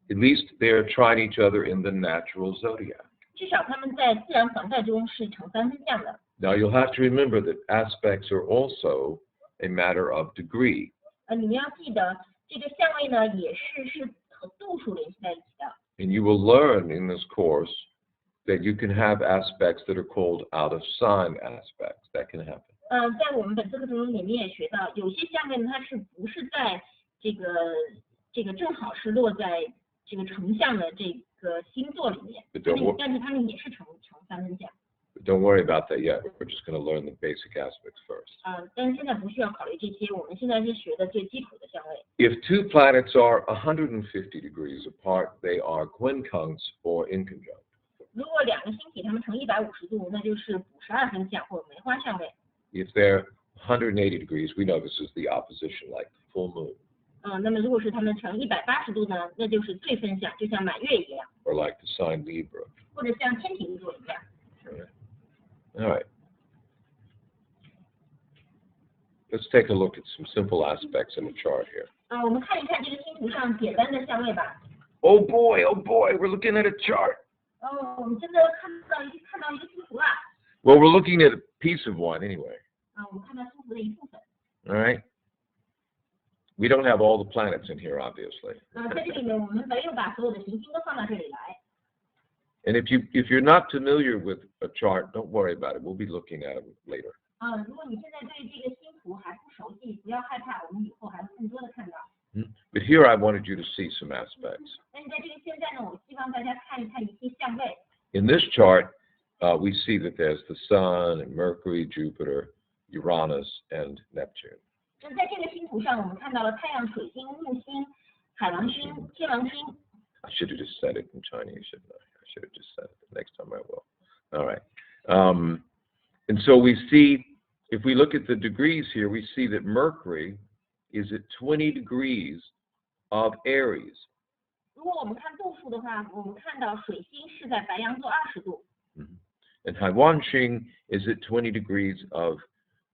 At least they are trying each other in the natural zodiac.
至少它们在自然防晒中是成三分相的。
Now you'll have to remember that aspects are also a matter of degree.
你们要记得，这个相位呢也是和度数联系在一起的。
And you will learn in this course that you can have aspects that are called out of sign aspects. That can happen.
在我们本次课程中，你们也学到，有些相位呢，它是不是在这个正好是落在这个成像的这个星座里面，但是它们也是成三分相。
But don't worry about that yet. We're just going to learn the basic aspects first.
但是现在不需要考虑这些，我们现在是学的最基础的相位。
If two planets are 150 degrees apart, they are quincunx or inconjunct.
如果两个星体它们成150度，那就是52分相或者梅花相位。
If they're 180 degrees, we know this is the opposition, like full moon.
那么如果是它们成180度呢，那就是对分相，就像满月一样。
Or like the sign Libra.
或者像天秤座一样。
All right. Let's take a look at some simple aspects in the chart here.
我们看一看这个星图上简单的相位吧。
Oh boy, we're looking at a chart.
我们真的看到一个星图啦。
Well, we're looking at a piece of one anyway.
我们看到星图的一部分。
All right. We don't have all the planets in here, obviously.
在这里面，我们没有把所有的行星都放到这里来。
And if you're not familiar with a chart, don't worry about it. We'll be looking at them later.
如果你现在对这个星图还不熟悉，不要害怕，我们以后还会更多的看到。
But here I wanted you to see some aspects.
但是在这个现在呢，我希望大家看一看一些相位。
In this chart, we see that there's the Sun and Mercury, Jupiter, Uranus, and Neptune.
那在这个星图上，我们看到了太阳、水星、木星、海王星、天王星。
I should have just said it in Chinese, shouldn't I? I should have just said it. Next time I will. All right. And so we see, if we look at the degrees here, we see that Mercury is at 20 degrees of Aries.
如果我们看度数的话，我们看到水星是在白羊座20度。
And Haiwanxing is at 20 degrees of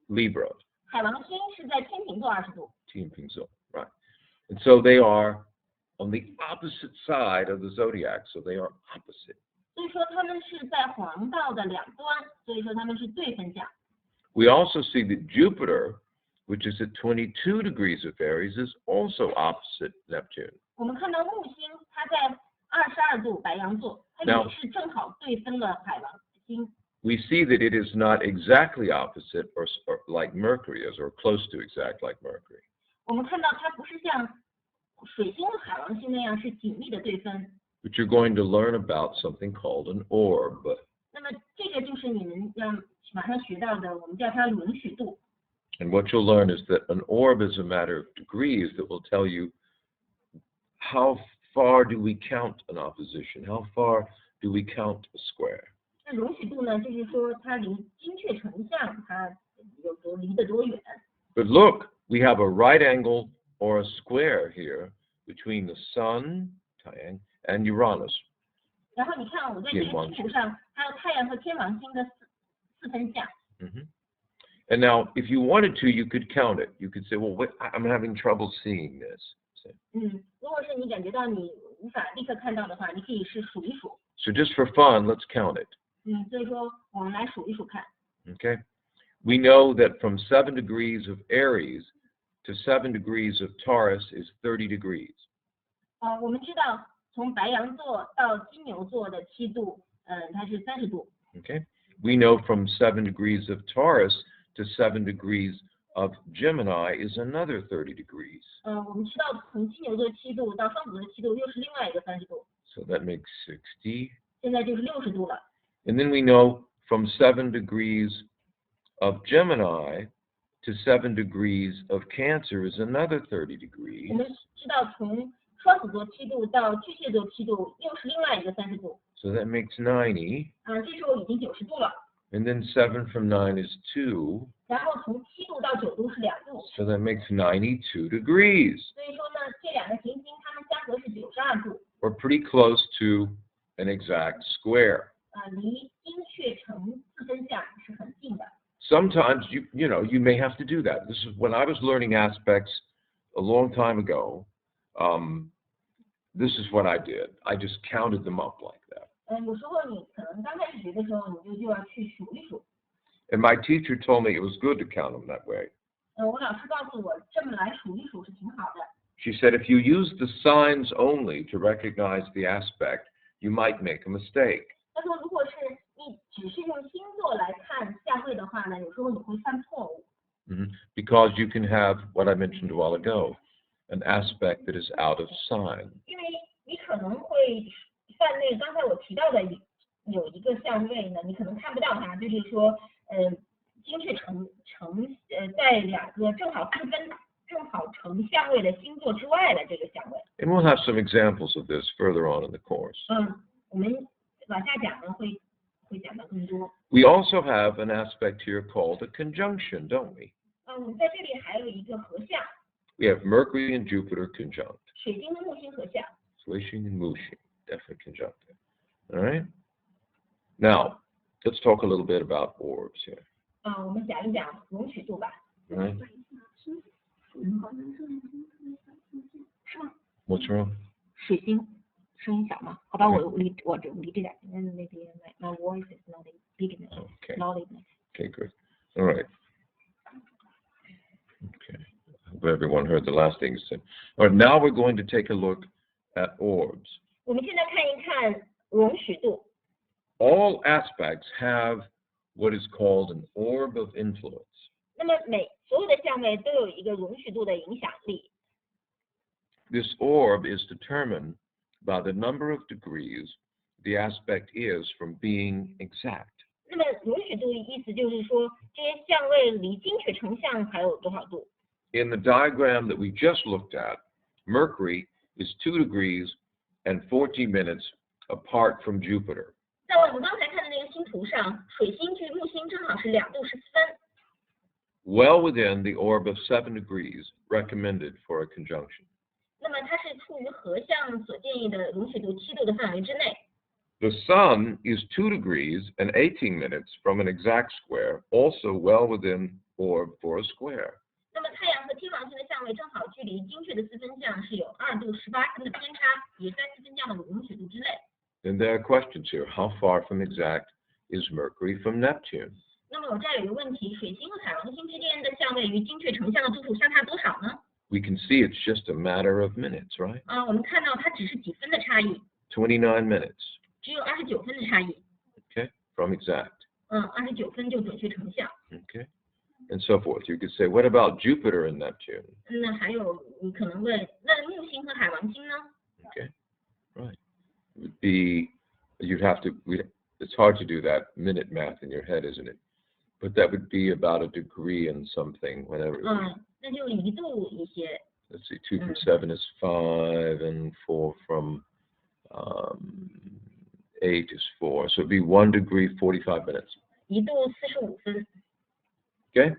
Libra.
海王星是在天秤座20度。
天秤座, right. And so they are on the opposite side of the zodiac, so they are opposite.
所以说他们是在黄道的两端，所以说他们是对分相。
We also see that Jupiter, which is at 22 degrees of Aries, is also opposite Neptune.
我们看到木星，它在22度白羊座，它也是正好对分了海王星。
We see that it is not exactly opposite or like Mercury is, or close to exact like Mercury.
我们看到它不是像水星和海王星那样是紧密的对分。
But you're going to learn about something called an orb.
那么这个就是你们要马上学到的，我们叫它轮许度。
And what you'll learn is that an orb is a matter of degrees that will tell you how far do we count an opposition, how far do we count a square.
那轮许度呢，就是说它离精确成像它离得多远。
But look, we have a right angle or a square here between the Sun, Taiyang, and Uranus.
然后你看我在这个星图上，还有太阳和天王星的四分相。
And now, if you wanted to, you could count it. You could say, well, wait, I'm having trouble seeing this.
如果是你感觉到你无法立刻看到的话，你可以是数一数。
So just for fun, let's count it.
所以说我们来数一数看。
Okay. We know that from 7 degrees of Aries to 7 degrees of Taurus is 30 degrees.
我们知道从白羊座到金牛座的7度它是30度。
Okay. We know from 7 degrees of Taurus to 7 degrees of Gemini is another 30 degrees.
我们知道从金牛座7度到双子座7度又是另外一个30度。
So that makes 60.
现在就是60度了。
And then we know from 7 degrees of Gemini to 7 degrees of Cancer is another 30 degrees.
我们知道从双子座7度到巨蟹座7度又是另外一个30度。
So that makes 90.
这时候已经90度了。
And then 7 from 9 is 2.
然后从7度到9度是2度。
So that makes 92 degrees.
所以说呢，这两个行星它们相隔是92度。
We're pretty close to an exact square.
离精确成四分相是很近的。
Sometimes you know you may have to do that. This is when I was learning aspects a long time ago. This is what I did. I just counted them up like that.
有时候你可能刚开始学的时候，你就要去数一数。
And my teacher told me it was good to count them that way.
我老师告诉我，这么来数一数是挺好的。
She said if you use the signs only to recognize the aspect, you might make a mistake.
他说，如果是你只是用星座来看相位的话呢，有时候你会犯错误。
Because you can have what I mentioned a while ago, an aspect that is out of sign.
因为你可能会犯那刚才我提到的有一个相位呢，你可能看不到它，就是说精确成在两个正好四分正好成相位的星座之外的这个相位。
And we'll have some examples of this further on in the course.
我们往下讲呢会讲到更多。
We also have an aspect here called a conjunction, don't we?
我们在这里还有一个合相。
We have Mercury and Jupiter conjunct.
水星和木星合相。
水星 and 木星 definitely conjunct. All right. Now, let's talk a little bit about orbs here.
我们讲一讲容许度吧。
Right.
是吗
What's wrong?
水星声音小吗？好吧，我离这点。Maybe my voice is not big enough.
Okay.
Loud enough.
Okay, good. All right. Okay. I hope everyone heard the last thing you said. All right, now we're going to take a look at orbs.
我们现在看一看容许度。
All aspects have what is called an orb of influence.
那么所有的相位都有一个容许度的影响力。
This orb is determined by the number of degrees the aspect is from being exact.
那么容许度意思就是说，这些相位离精确成像还有多少度？
In the diagram that we just looked at, Mercury is 2 degrees and 40 minutes apart from Jupiter.
在我们刚才看的那个星图上，水星距木星正好是2度14分。
Well within the orb of 7 degrees recommended for a conjunction.
那么它是处于合相所建议的容许度7度的范围之内。
The Sun is 2 degrees and 18 minutes from an exact square, also well within orb for a square.
那么太阳和天王星的相位正好距离精确的四分相是有2度18分的偏差，也在四分相的容许度之内。
And there are questions here. How far from exact is Mercury from Neptune?
那么我这儿有一个问题，水星和海王星之间的相位与精确成像的度数相差多少呢？
We can see it's just a matter of minutes, right?
我们看到它只是几分的差异。
29 minutes.
只有29分的差异。
Okay, from exact.
29分就准确成像。
Okay, and so forth. You could say, what about Jupiter and Neptune?
那还有你可能问，那木星和海王星呢？
Okay, right. It would be, it's hard to do that minute math in your head, isn't it? But that would be about a degree and something, whatever.
那就1度一些。
Let's see, 2 from 7 is 5, and 4 from 8 is 4. So it'd be 1 degree, 45 minutes.
1度45分。
Okay?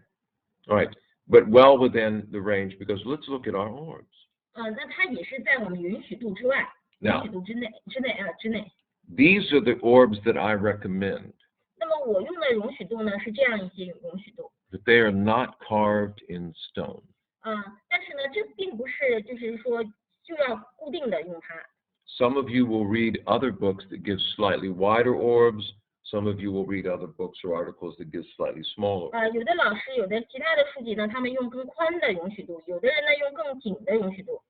All right. But well within the range, because let's look at our orbs.
那它也是在我们允许度之外，允许度之内。
These are the orbs that I recommend.
那么我用的容许度呢是这样一些容许度。
But they are not carved in stone.
但是呢，这并不是就是说就要固定的用它。
Some of you will read other books that give slightly wider orbs. Some of you will read other books or articles that give slightly smaller.
有的老师，有的其他的书籍呢，他们用更宽的容许度，有的人呢用更紧的容许度。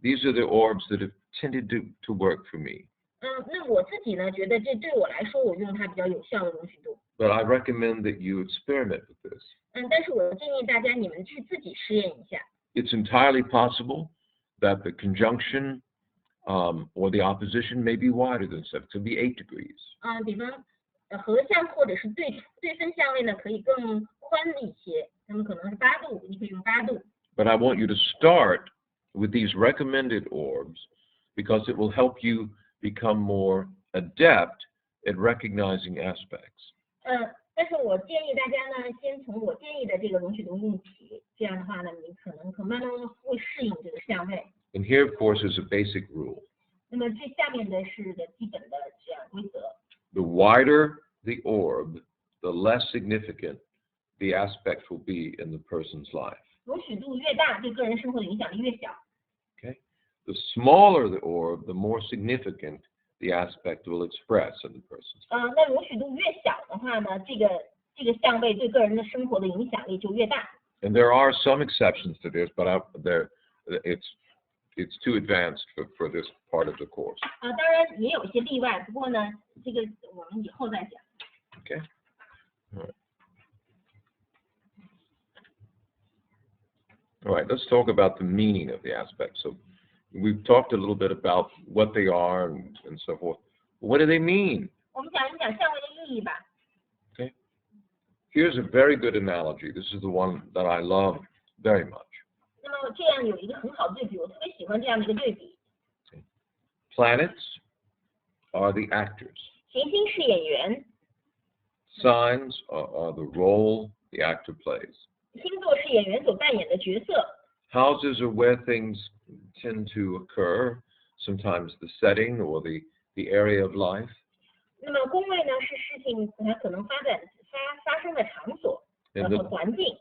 These are the orbs that have tended to work for me.
那我自己呢，觉得这对我来说，我用它比较有效的容许度。
But I recommend that you experiment with this.
但是我建议大家你们去自己试验一下。
It's entirely possible that the conjunction or the opposition may be wider than 7. It could be 8 degrees.
比方合相或者是对分相位呢，可以更宽一些，那么可能是8度，你可以用8度。
But I want you to start with these recommended orbs because it will help you become more adept at recognizing aspects.
但是我建议大家呢，先从我建议的这个容许度用起，这样的话呢，你可慢慢会适应这个相位。
And here, of course, is a basic rule.
那么这下面的是个基本的这样规则。
The wider the orb, the less significant the aspects will be in the person's life.
容许度越大，对个人生活的影响力越小。
Okay? The smaller the orb, the more significant the aspect will express in the person's life.
那容许度越小的话呢，这个相位对个人的生活的影响力就越大。
And there are some exceptions to this, but it's too advanced for this part of the course.
当然也有一些例外，不过呢，这个我们以后再讲。
Okay? All right. All right, let's talk about the meaning of the aspects. So we've talked a little bit about what they are and so forth. What do they mean?
我们讲一讲相位的意义吧。
Okay. Here's a very good analogy. This is the one that I love very much.
那么这样有一个很好的对比，我特别喜欢这样的一个对比。
Okay. Planets are the actors.
行星是演员。
Signs are the role the actor plays.
星座是演员所扮演的角色。
Houses are where things tend to occur, sometimes the setting or the area of life.
那么宫位呢，是事情它可能发生的场所和环境。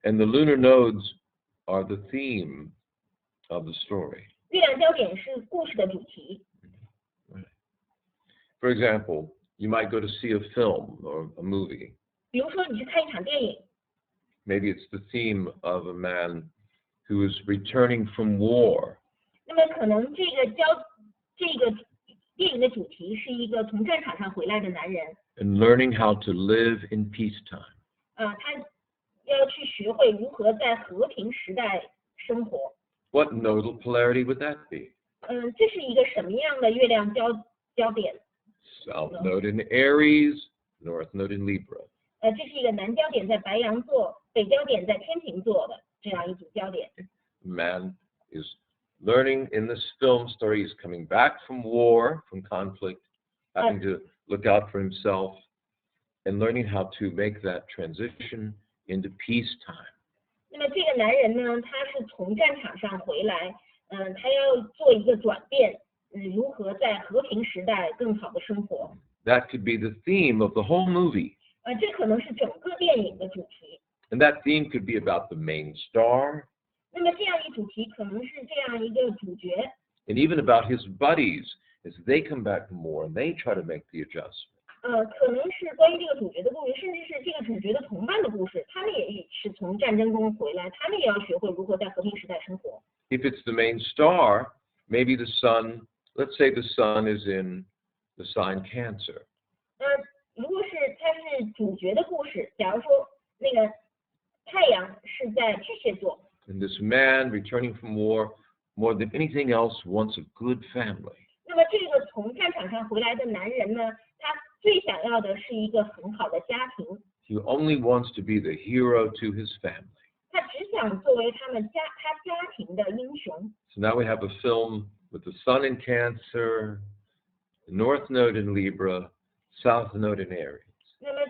And the lunar nodes are the theme of the story.
月亮焦点是故事的主题。
For example, you might go to see a film or a movie.
比如说，你去看一场电影。
Maybe it's the theme of a man who is returning from war.
那么可能这个电影的主题是一个从战场上回来的男人。
And learning how to live in peacetime.
他要去学会如何在和平时代生活。
What nodal polarity would that be?
这是一个什么样的月亮焦点？
South node in Aries, North node in Libra.
这是一个南焦点在白羊座，北焦点在天秤座的这样一组焦点。
Man is learning in this film story. He's coming back from war, from conflict, having to look out for himself, and learning how to make that transition into peacetime.
那么这个男人呢，他是从战场上回来，他要做一个转变，如何在和平时代更好的生活。
That could be the theme of the whole movie.
这可能是整个电影的主题。
And that theme could be about the main star.
那么这样一主题可能是这样一个主角。
And even about his buddies as they come back from war and they try to make the adjustment.
可能是关于这个主角的故事，甚至是这个主角的同伴的故事，他们也是从战争中回来，他们也要学会如何在和平时代生活。
If it's the main star, maybe the sun, let's say the sun is in the sign Cancer.
如果是他是主角的故事，假如说那个太阳是在巨蟹座。
And this man returning from war, more than anything else, wants a good family.
那么这个从战场上回来的男人呢，他最想要的是一个很好的家庭。
He only wants to be the hero to his family.
他只想作为他家庭的英雄。
So now we have a film with the sun in Cancer, the North Node in Libra, South Node in Aries.
那么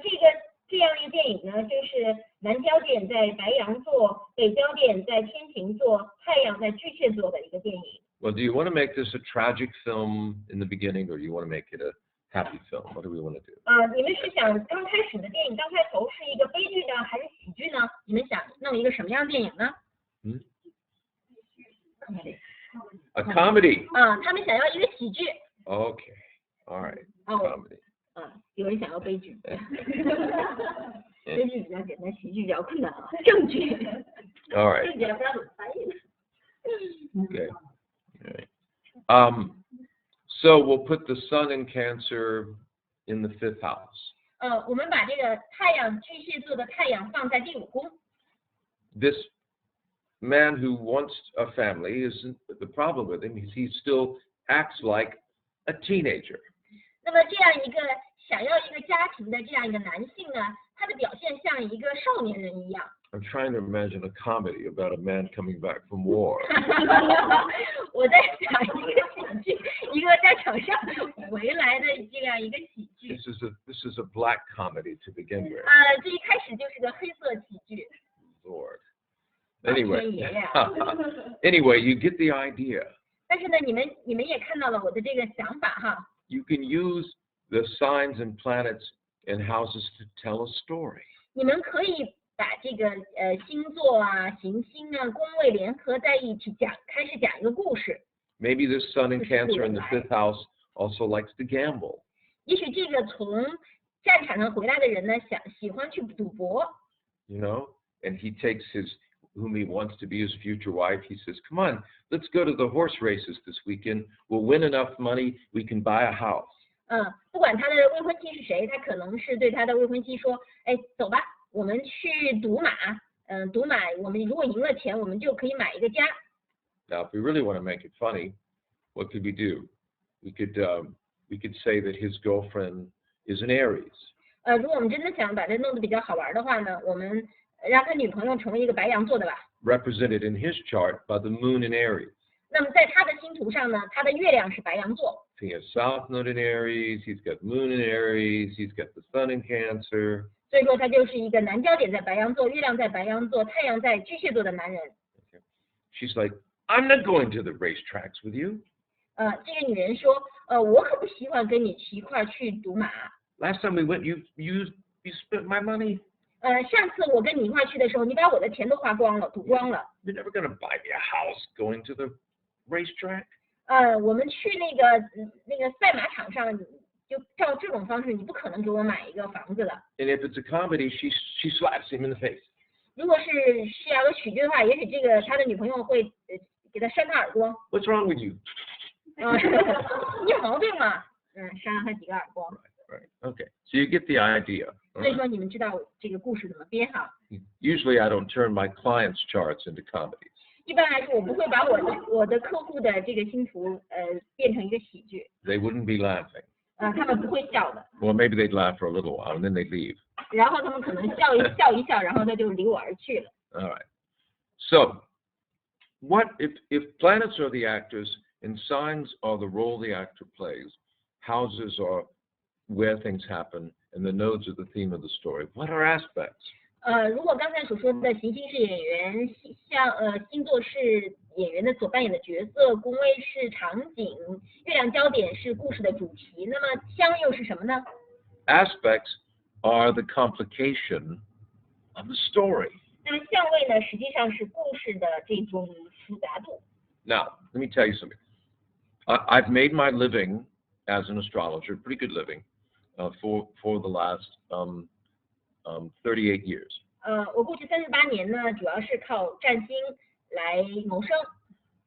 这样一个电影呢，就是南焦点在白羊座，北焦点在天秤座，太阳在巨蟹座的一个电影。
Well, do you want to make this a tragic film in the beginning, or do you want to make it a happy film? What do we want to do?
你们是想刚开始的电影刚开头是一个悲剧呢，还是喜剧呢？你们想弄一个什么样的电影呢
？A comedy.
他们想要一个喜剧。
Okay. All right. Comedy.
有人想要悲剧。悲剧比较简单，喜剧比较困难啊。正剧。
All right.
正剧不知道怎么翻译。
Okay. All right. So we'll put the sun in Cancer in the 5th house.
我们把这个太阳巨蟹座的太阳放在第5宫。
This man who wants a family isn't the problem with him. He still acts like a teenager.
那么这样一个想要一个家庭的这样一个男性呢，他的表现像一个少年人一样。
I'm trying to imagine a comedy about a man coming back from war.
我在想一个喜剧，一个在场上回来的这样一个喜剧。
This is a black comedy to begin with.
这一开始就是个黑色喜剧。
Lord. Anyway, you get the idea.
但是呢，你们也看到了我的这个想法哈。
You can use the signs and planets and houses to tell a story.
你们可以把这个星座啊、行星啊、宫位联合在一起开始讲一个故事。
Maybe this sun in Cancer in the 5th house also likes to gamble.
也许这个从战场上回来的人呢，喜欢去赌博。
You know, and he takes whom he wants to be his future wife. He says, "Come on, let's go to the horse races this weekend. We'll win enough money, we can buy a house."
不管他的未婚妻是谁，他可能是对他的未婚妻说：“哎，走吧，我们去赌马。赌马，我们如果赢了钱，我们就可以买一个家。”
Now, if we really want to make it funny, what could we do? We could say that his girlfriend is an Aries.
如果我们真的想把这弄得比较好玩的话呢，我们让他女朋友成为一个白羊座的吧。
Represented in his chart by the moon in Aries.
那么在他的星图上呢，他的月亮是白羊座。
He has South Node in Aries. He's got Moon in Aries. He's got the Sun in Cancer.
所以说他就是一个南焦点在白羊座，月亮在白羊座，太阳在巨蟹座的男人。
She's like, "I'm not going to the racetracks with you."
这个女人说，我可不希望跟你一块去赌马。
Last time we went, you spent my money.
上次我跟你一块去的时候，你把我的钱都花光了，赌光了。
You're never going to buy me a house going to the racetrack.
我们去那个赛马场上，就照这种方式，你不可能给我买一个房子了。
And if it's a comedy, she slaps him in the face.
如果是要有喜剧的话，也许这个他的女朋友会给他扇他耳光。
What's wrong with you?
你有毛病吗？扇他几个耳光。
Right. Okay. So you get the idea.
所以说你们知道这个故事怎么编哈。
Usually I don't turn my clients' charts into comedies.
一般来说，我不会把我的客户的这个星图变成一个喜剧。
They wouldn't be laughing.
他们不会笑的。
Well, maybe they'd laugh for a little while and then they'd leave.
然后他们可能笑一笑，然后他就离我而去了。
All right. So, what if planets are the actors and signs are the role the actor plays, houses are where things happen, and the nodes are the theme of the story? What are aspects?
如果刚才所说的行星是演员，星座是演员的所扮演的角色，宫位是场景，月亮焦点是故事的主题，那么相又是什么呢？
Aspects are the complication of the story.
那么相位呢，实际上是故事的这种复杂度。
Now, let me tell you something. I've made my living as an astrologer, pretty good living, for the last 38 years.
我过去38年呢，主要是靠占星来谋生。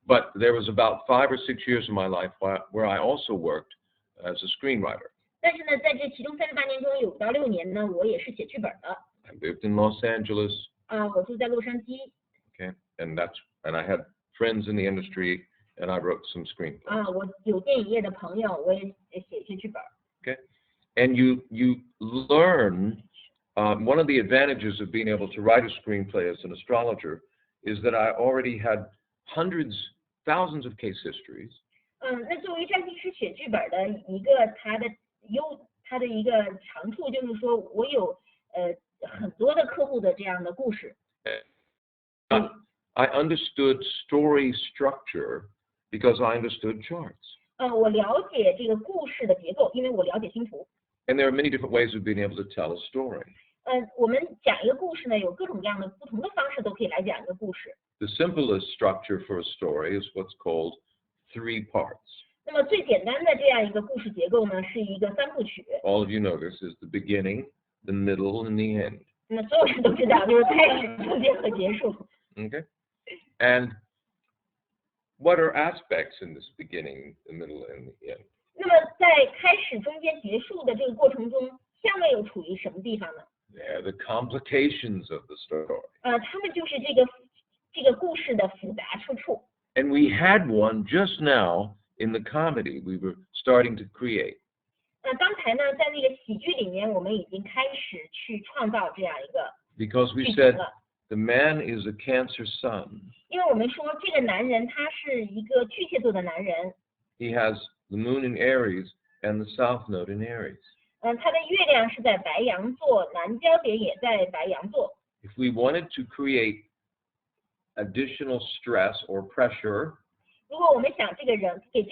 But there was about 5 or 6 years of my life where I also worked as a screenwriter.
但是呢，在这其中38年中有5到6年呢，我也是写剧本的。
I lived in Los Angeles.
我住在洛杉矶。
Okay, and I had friends in the industry, and I wrote some screenplays.
我有电影业的朋友，我也写一些剧本。
Okay, and you learn. One of the advantages of being able to write a screenplay as an astrologer is that I already had hundreds, thousands of case histories.
那作为占星师写剧本的一个它的一个长处就是说，我有很多的客户的这样的故事。
I understood story structure because I understood charts.
我了解这个故事的结构，因为我了解星图。
And there are many different ways of being able to tell a story.
我们讲一个故事呢，有各种各样的不同的方式都可以来讲一个故事。
The simplest structure for a story is what's called 3 parts.
那么最简单的这样一个故事结构呢，是一个3部曲。
All of you know this is the beginning, the middle, and the end.
那所有人都知道，就是开始、中间和结束。
Okay. And what are aspects in this beginning, the middle, and the end?
那么在开始、中间、结束的这个过程中，相位又处于什么地方呢？
They're the complications of the story.
他们就是这个故事的复杂之处。
And we had one just now in the comedy we were starting to create.
刚才呢，在那个喜剧里面，我们已经开始去创造这样一个
Because we
剧
said
情了。
the man is a Cancer sun.
因为我们说这个男人他是一个巨蟹座的男人，
He has the moon in Aries and the south node in Aries.
他的月亮是在白羊座，南焦点也在白羊座。
If we wanted to create additional stress or pressure,
如果我们想给这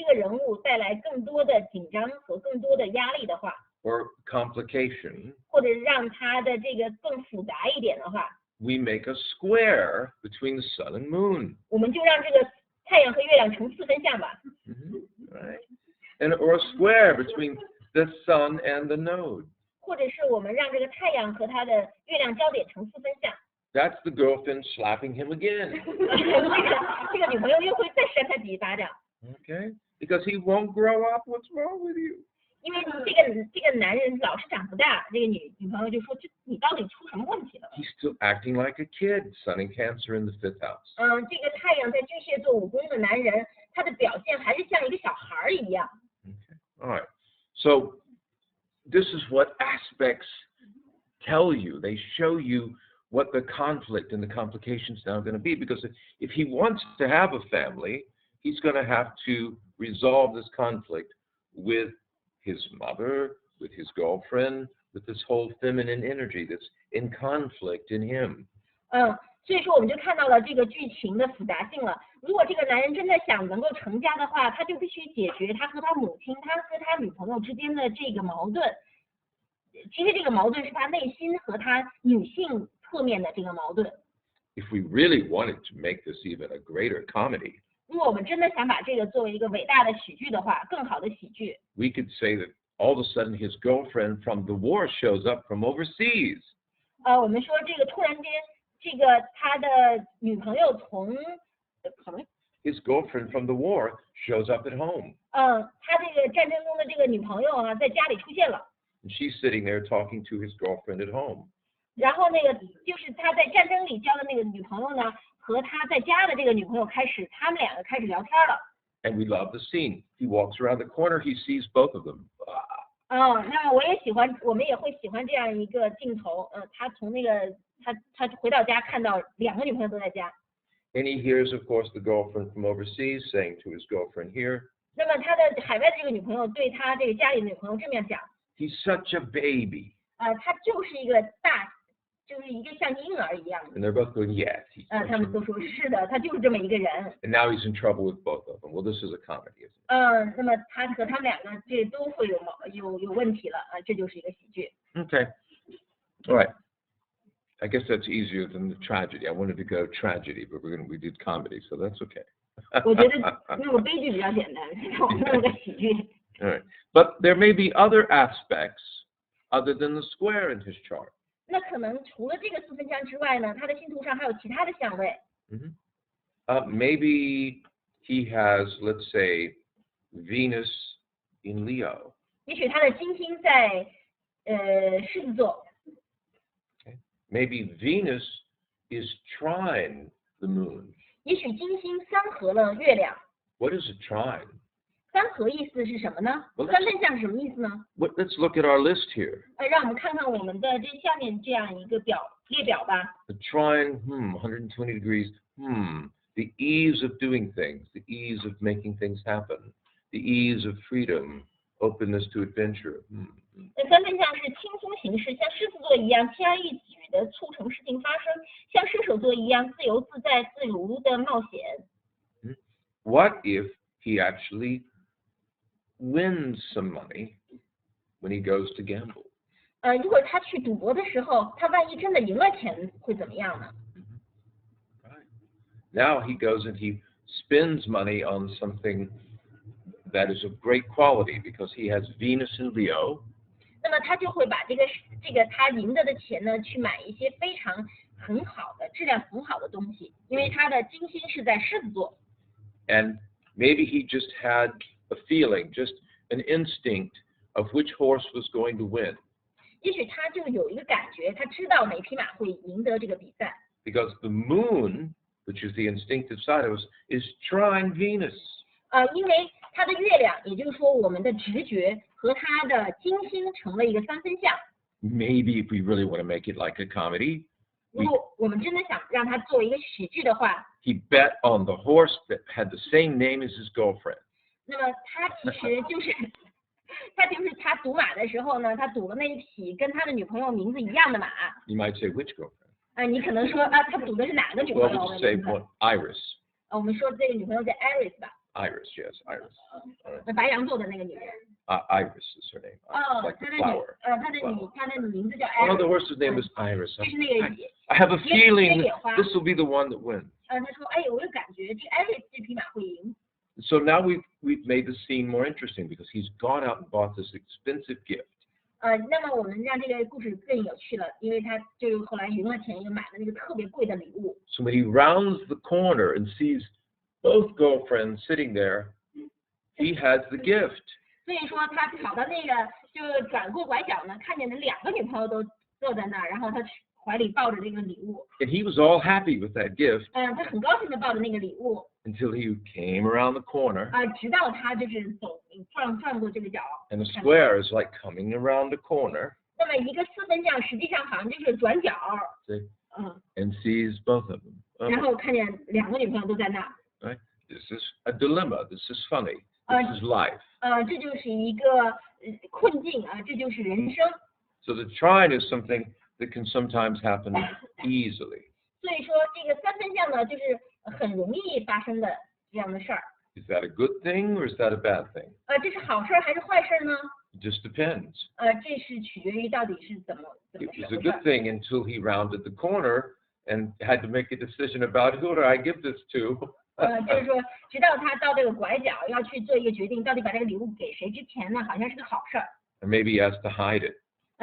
个人物带来更多的紧张和更多的压力的话，
or complication,
或者让他的这个更复杂一点的话，
we make a square between the sun and moon.
我们就让这个太阳和月亮成四分相吧。
Right? And or a square between the sun and the node.
或者是我们让这个太阳和它的月亮焦点成四分相。
That's the girlfriend slapping him again.
这个女朋友又会再扇他几巴掌。
Okay? Because he won't grow up. What's wrong with you?
因为这个男人老是长不大，这个女朋友就说：“你到底出什么问题了？”
He's still acting like a kid. Sun in Cancer in the 5th house.
这个太阳在巨蟹座5宫的男人，他的表现还是像一个小孩一样。
Okay. All right. So this is what aspects tell you. They show you what the conflict and the complications now are going to be. Because if he wants to have a family, he's going to have to resolve this conflict with his mother, with his girlfriend, with this whole feminine energy that's in conflict in him.
所以说我们就看到了这个剧情的复杂性了。如果这个男人真的想能够成家的话，他就必须解决他和他母亲、他和他女朋友之间的这个矛盾。其实这个矛盾是他内心和他女性侧面的这个矛盾。
If we really wanted to make this even a greater comedy,
如果我们真的想把这个作为一个伟大的喜剧的话，更好的喜剧，
we could say that all of a sudden his girlfriend from the war shows up from overseas.
我们说这个突然间，这个他的女朋友从
His girlfriend from the war shows up at home.
他这个战争中的这个女朋友啊，在家里出现了。
And she's sitting there talking to his girlfriend at home.
然后那个就是他在战争里交的那个女朋友呢，和他在家的这个女朋友他们两个开始聊天了。
And we love the scene. He walks around the corner, he sees both of them.
那么我们也会喜欢这样一个镜头。他从那个他回到家看到两个女朋友都在家。
And he hears, of course, the girlfriend from overseas saying to his girlfriend here,
那么他的海外的这个女朋友对他这个家里的女朋友这么样讲。
he's such a baby.
他就是一个就是一个像婴儿一样的。
And they're both going, yes. He's
他们都说是的，他就是这么一个人。
And now he's in trouble with both of them. Well, this is a comedy, isn't it?
那么他和他们两个这都会有问题了这就是一个喜剧。
Okay. All right. I guess that's easier than the tragedy. I wanted to go tragedy, but we did comedy, so that's okay.
我觉得那个悲剧比较简单，我们弄个喜剧。
All right. But there may be other aspects other than the square in his chart.
那可能除了这个四分相之外呢，他的星图上还有其他的相位。
Maybe he has, let's say, Venus in Leo.
也许他的金星在狮子座。
Maybe Venus is trine the moon.
也许金星三合了月亮。
What is a trine?
三合意思是什么呢？三分相是什么意思呢？
Let's look at our list here.
让我们看看我们的这下面这样一个列表吧。
The trine, 120 degrees, the ease of doing things, the ease of making things happen, the ease of freedom, openness to adventure.
三分相是轻松行事，像狮子座一样轻而易举的促成事情发生，像射手座一样自由自在、自如的冒险。
What if he actually wins some money when he goes to gamble?
如果他去赌博的时候，他万一真的赢了钱，会怎么样呢？
Now he goes and he spends money on something that is of great quality because he has Venus in Leo.
那么他就会把这个他赢得的钱呢，去买一些非常很好的、质量很好的东西，因为他的金星是在狮子座。
And maybe he just had a feeling, just an instinct of which horse was going to win.
也许他就有一个感觉，他知道哪匹马会赢得这个比赛。
Because the moon, which is the instinctive side of us, is trine Venus.
因为他的月亮，也就是说我们的直觉和他的金星成了一个三分相。
Maybe if we really want to make it like a comedy,
如果我们真的想让他做一个喜剧的话，
he bet on the horse that had the same name as his girlfriend.
那么他其实就是他赌马的时候呢，他赌了那一匹跟他的女朋友名字一样的马。
You might say, which girlfriend?
你可能说他赌的是哪个女朋
Well,
友
we'll
的
just say
名字？
one, Iris.
我们说这个女朋友叫 Iris 吧。
Iris, yes, Iris.
那白羊座的那个女人。
Iris is her name.
哦，
Like
她
the
的
flower.
她的名字叫
Oh, the
Iris。
horse's name is Iris.
就是那个
I have a feeling
野花。
this will be the one that wins.
他说，哎，我有感觉这 Iris 这匹马会赢。
So now we've made the scene more interesting because he's gone out and bought this expensive gift.
那么我们让这个故事更有趣了，因为他就后来赢了钱，又买了那个特别贵的礼物。
So when he rounds the corner and sees both girlfriends sitting there, he has the gift.
所以说他跑到那个就转过拐角呢，看见那两个女朋友都坐在那儿，然后他怀里抱着这个礼物。
And he was all happy with that gift
他很高兴的抱着那个礼物。
until he came around the corner.
直到他就是转过这个角。
And the square is like coming around the corner.
那么一个四分相实际上好像就是转角。
See? And sees both of them.
然后看见两个女朋友都在那儿。
Right? This is a dilemma. This is funny. This is life.
这就是一个困境啊，这就是人生。
So the trine is something that can sometimes happen easily.
所以说这个三分相呢，就是很容易发生的这样的事儿。
Is that a good thing or is that a bad thing?
这是好事儿还是坏事儿呢？
It just depends.
这是取决于到底是怎么
It
是
was
回
a
事
good thing until he rounded the corner and had to make a decision about who do I give this to.
就是说，直到他到这个拐角要去做一个决定，到底把这个礼物给谁之前呢，好像是个好事儿。
And maybe he has to hide it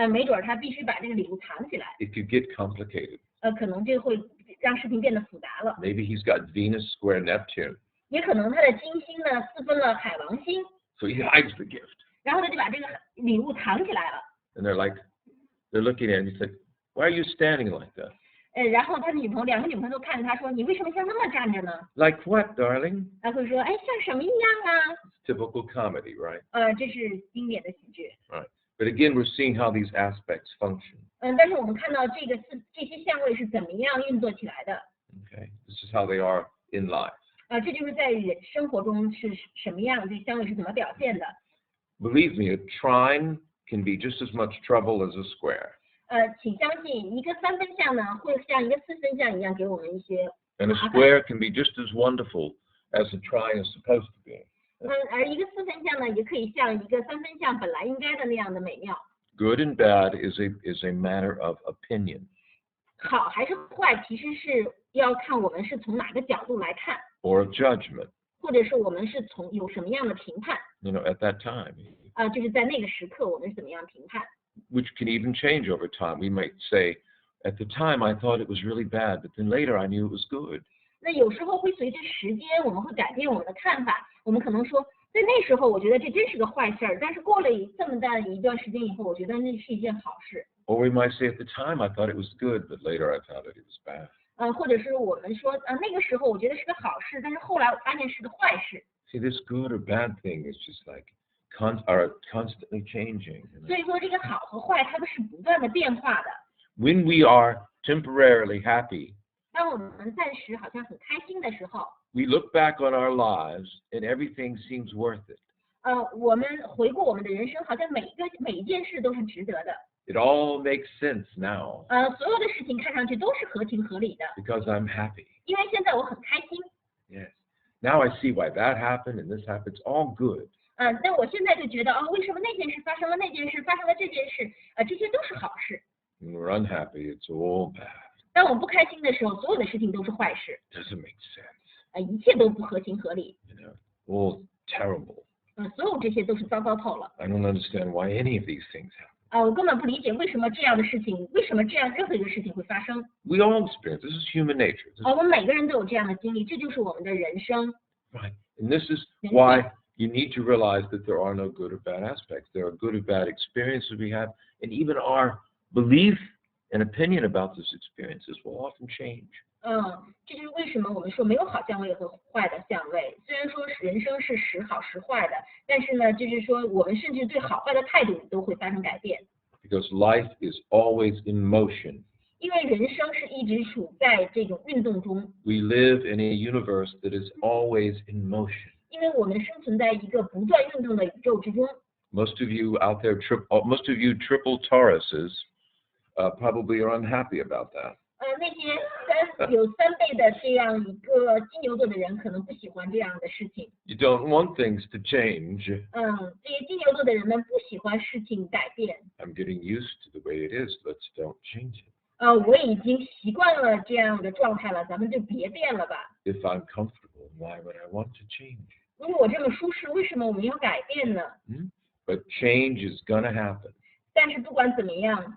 没准儿他必须把这个礼物藏起来。
if you get complicated.
可能这会让事情变得复杂了。
Maybe he's got Venus square Neptune.
也可能他的金星呢四分了海王星，
So he hides the gift.
然后他就把这个礼物藏起来了。
And they're looking at him. He's like, why are you standing like that?
然后他的两个女朋友都看着他说：“你为什么像那么站着呢
Like what, darling?？”
他会说：“哎，像什么一样啊
Typical comedy, right?？”
这是经典的喜剧。
Right. But again, we're seeing how these aspects function.
但是我们看到这些相位是怎么样运作起来的。
Okay. This is how they are in life.
这就是在生活中是什么样，这相位是怎么表现的。
Believe me, a trine can be just as much trouble as a square.
请相信一个三分相呢，会像一个四分相一样给我们一些
And a square can be just as wonderful as a trine is supposed to be.
而一个四分相呢，也可以像一个三分相本来应该的那样的美妙。
Good and bad is a matter of opinion.
好还是坏，其实是要看我们是从哪个角度来看，
Or a judgment,
或者是我们是从有什么样的评判。
at that time,
就是在那个时刻我们是怎么样评判。
which can even change over time. We might say, at the time I thought it was really bad, but then later I knew it was good.
那有时候会随着时间，我们会改变我们的看法。我们可能说，在那时候我觉得这真是个坏事儿，但是过了这么大一段时间以后，我觉得那是一件好事。
Or we might say, at the time I thought it was good, but later I found that it was bad.
或者是我们说，那个时候我觉得是个好事，但是后来我发现是个坏事。
See, this good or bad thing is just like are constantly changing.
所以说，这个好和坏，它们是不断的变化的。
When we are temporarily happy,
当我们暂时好像很开心的时候，
we look back on our lives and everything seems worth it.
我们回顾我们的人生，好像每一件事都是值得的。
It all makes sense now
所有的事情看上去都是合情合理的，
because I'm happy.
因为现在我很开心。
Yes. Now I see why that happened and this happened. It's all good.
但我现在就觉得为什么那件事发生了，那件事发生了这件事，这些都是好事。
When we're unhappy, it's all bad.
当我们不开心的时候，所有的事情都是坏事，
Doesn't make sense.
一切都不合情合理，
All terrible.
所有这些都是糟糕透了。
I don't understand why any of these things happen.
我根本不理解为什么这样的事情，为什么这样任何一个事情会发生。
We all experience. This is human nature.
我们每个人都有这样的经历，这就是我们的人生。
Right. And this is why You need to realize that there are no good or bad aspects. There are good or bad experiences we have, and even our belief and opinion about those experiences will often change.
这就是为什么我们说没有好相位和坏的相位。虽然说人生是时好时坏的，但是呢，就是说我们甚至对好坏的态度都会发生改变。
Because life is always in motion.
因为人生是一直处在这种运动中。
We live in a universe that is always in motion.
因为我们生存在一个不断运动的宇宙之中。
Most of you out there, most of you triple Tauruses, probably are unhappy about that.
那些有3倍的这样一个金牛座的人，可能不喜欢这样的事情。
You don't want things to change.
这些金牛座的人们不喜欢事情改变。
I'm getting used to the way it is. Let's don't change it.
我已经习惯了这样的状态了，咱们就别变了吧。
If I'm comfortable, why would I want to change?
如果我这么舒适，为什么我们要改变呢
？But change is gonna happen.
但是不管怎么样，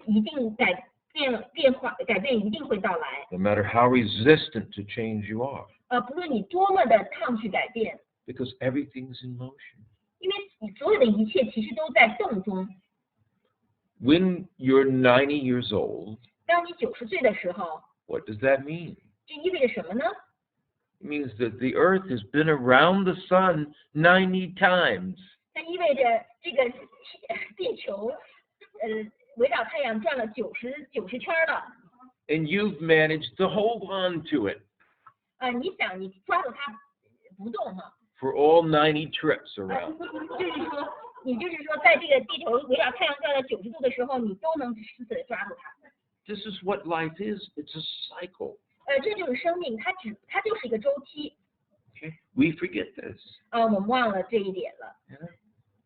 一定改变一定会到来。
No matter how resistant to change you are.
不论你多么的抗拒改变。
Because everything's in motion.
因为你所有的一切其实都在动中。
When you're 90 years old,
当你90岁的时候
what does that mean?
这意味着什么呢？
It means that the Earth has been around the sun 90 times.
它意味着这个地球围绕太阳转了90圈了。
And you've managed to hold on to it.
你想你抓住它不动哈。
For all 90 trips around.
就是说，在这个地球围绕太阳转了90度的时候，你都能死死的抓住它。
This is what life is. It's a cycle.
这就是生命，它就是一个周期。
Okay, we forget this.
我们忘了这一点了。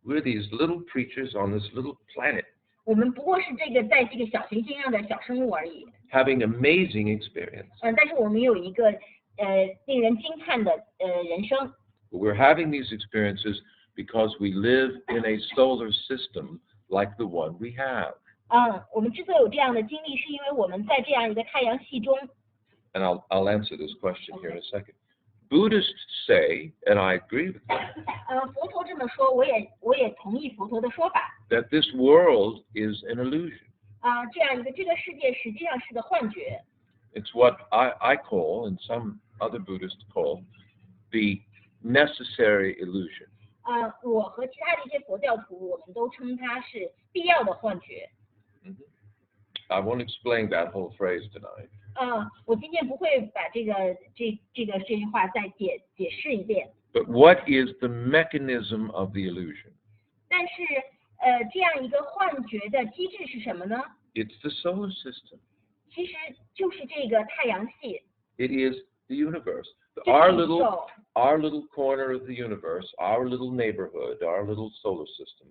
We're these little creatures on this little planet.
我们不过是这个在这个小行星上的小生物而已。
Having amazing experience.
但是我们有一个令人惊叹的人生。
We're having these experiences because we live in a solar system like the one we have.
我们之所以有这样的经历，是因为我们在这样一个太阳系中。
And I'll answer this question here in a second. Buddhists say, and I agree with them.
佛陀这么说，我也同意佛陀的说法。
That this world is an illusion.
这个世界实际上是个幻觉。
It's what I call, and some other Buddhists call, the necessary illusion.
我和其他的一些佛教徒，我们都称它是必要的幻觉。
I won't explain that whole phrase tonight.
我今天不会把这句话再解释一遍。
But what is the mechanism of the illusion?
但是这样一个幻觉的机制是什么呢？
It's the solar system.
其实就是这个太阳系。
It is the universe. Our little corner of the universe, our little neighborhood, our little solar system.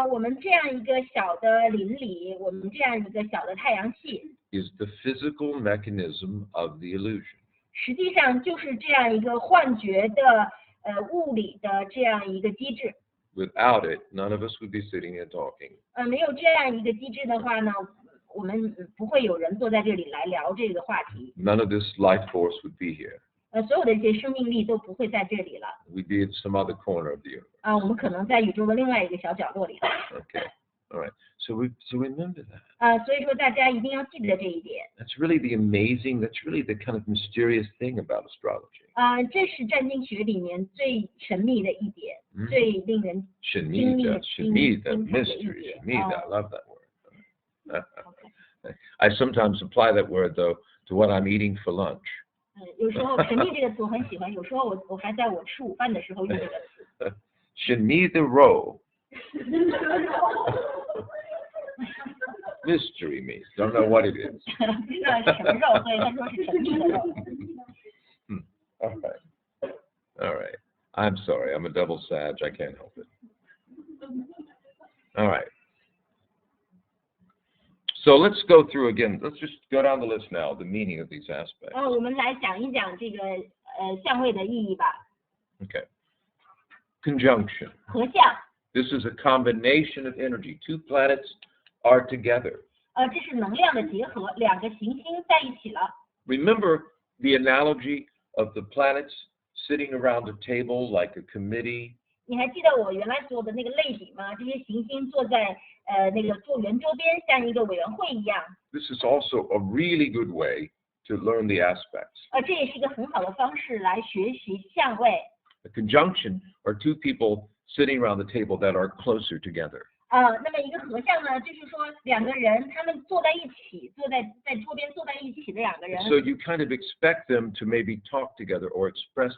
我们这样一个小的邻里，我们这样一个小的太阳系
is the physical mechanism of the illusion.
实际上就是这样一个幻觉的物理的这样一个机制。
Without it, none of us would be sitting here talking.
没有这样一个机制的话呢，我们不会有人坐在这里来聊这个话题。
None of this life force would be here.
所有的这些生命力都不会在这里了。
We'd be in some other corner of the universe.
我们可能在宇宙的另外一个小角落里。
Okay. All right. So remember that.
所以说大家一定要记得这一点。
That's really the kind of mysterious thing about astrology.
这是占星学里面最神秘的一点，最令人惊历的
mystery. I love that word. I sometimes apply that word though to what I'm eating for lunch.
有时候神秘这个词我很喜欢，有时候我还在我吃午饭的时候用这个词。
Shani the row. Mystery meat. Don't know what it is.
不知道是什么肉，所以他说是神秘的肉。
All right. I'm sorry. I'm a double Sag. I can't help it. All right. So let's go through again. Let's just go down the list now, the meaning of these aspects.
我们来讲一讲这个相位的意义吧。
Okay. Conjunction.
合相。
This is a combination of energy. Two planets are together.
这是能量的结合，两个行星在一起了。
Remember the analogy of the planets sitting around a table like a committee
你还记得我原来做的那个类比吗？这些行星坐在那个坐圆周边，像一个委员会一样。
This is also a really good way to learn the aspects.
这也是一个很好的方式来学习相位。
A conjunction are two people sitting around the table that are closer together.
那么一个合相呢，就是说两个人他们坐在一起，在桌边坐在一起的两个人。
So you kind of expect them to maybe talk together or express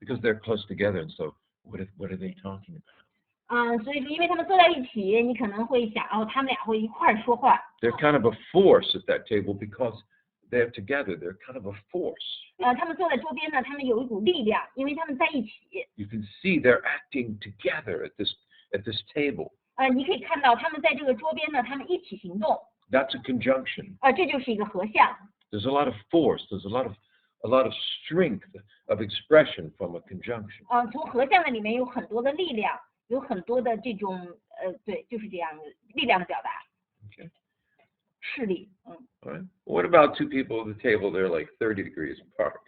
because they're close together, and so what are they talking about?
所以说因为他们坐在一起，你可能会想，他们俩会一块儿说话。
They're kind of a force at that table because they're together. They're kind of a force.
他们坐在桌边呢，他们有一股力量，因为他们在一起。
You can see they're acting together at this table.
你可以看到他们在这个桌边呢，他们一起行动。
That's a conjunction.
这就是一个合相。
There's a lot of force. There's a lot of strength of expression from a conjunction.
从合相的里面有很多的力量，有很多的这种对，就是这样的力量的表达。
Okay.
势力。
All right. What about two people at the table? They're like 30 degrees apart.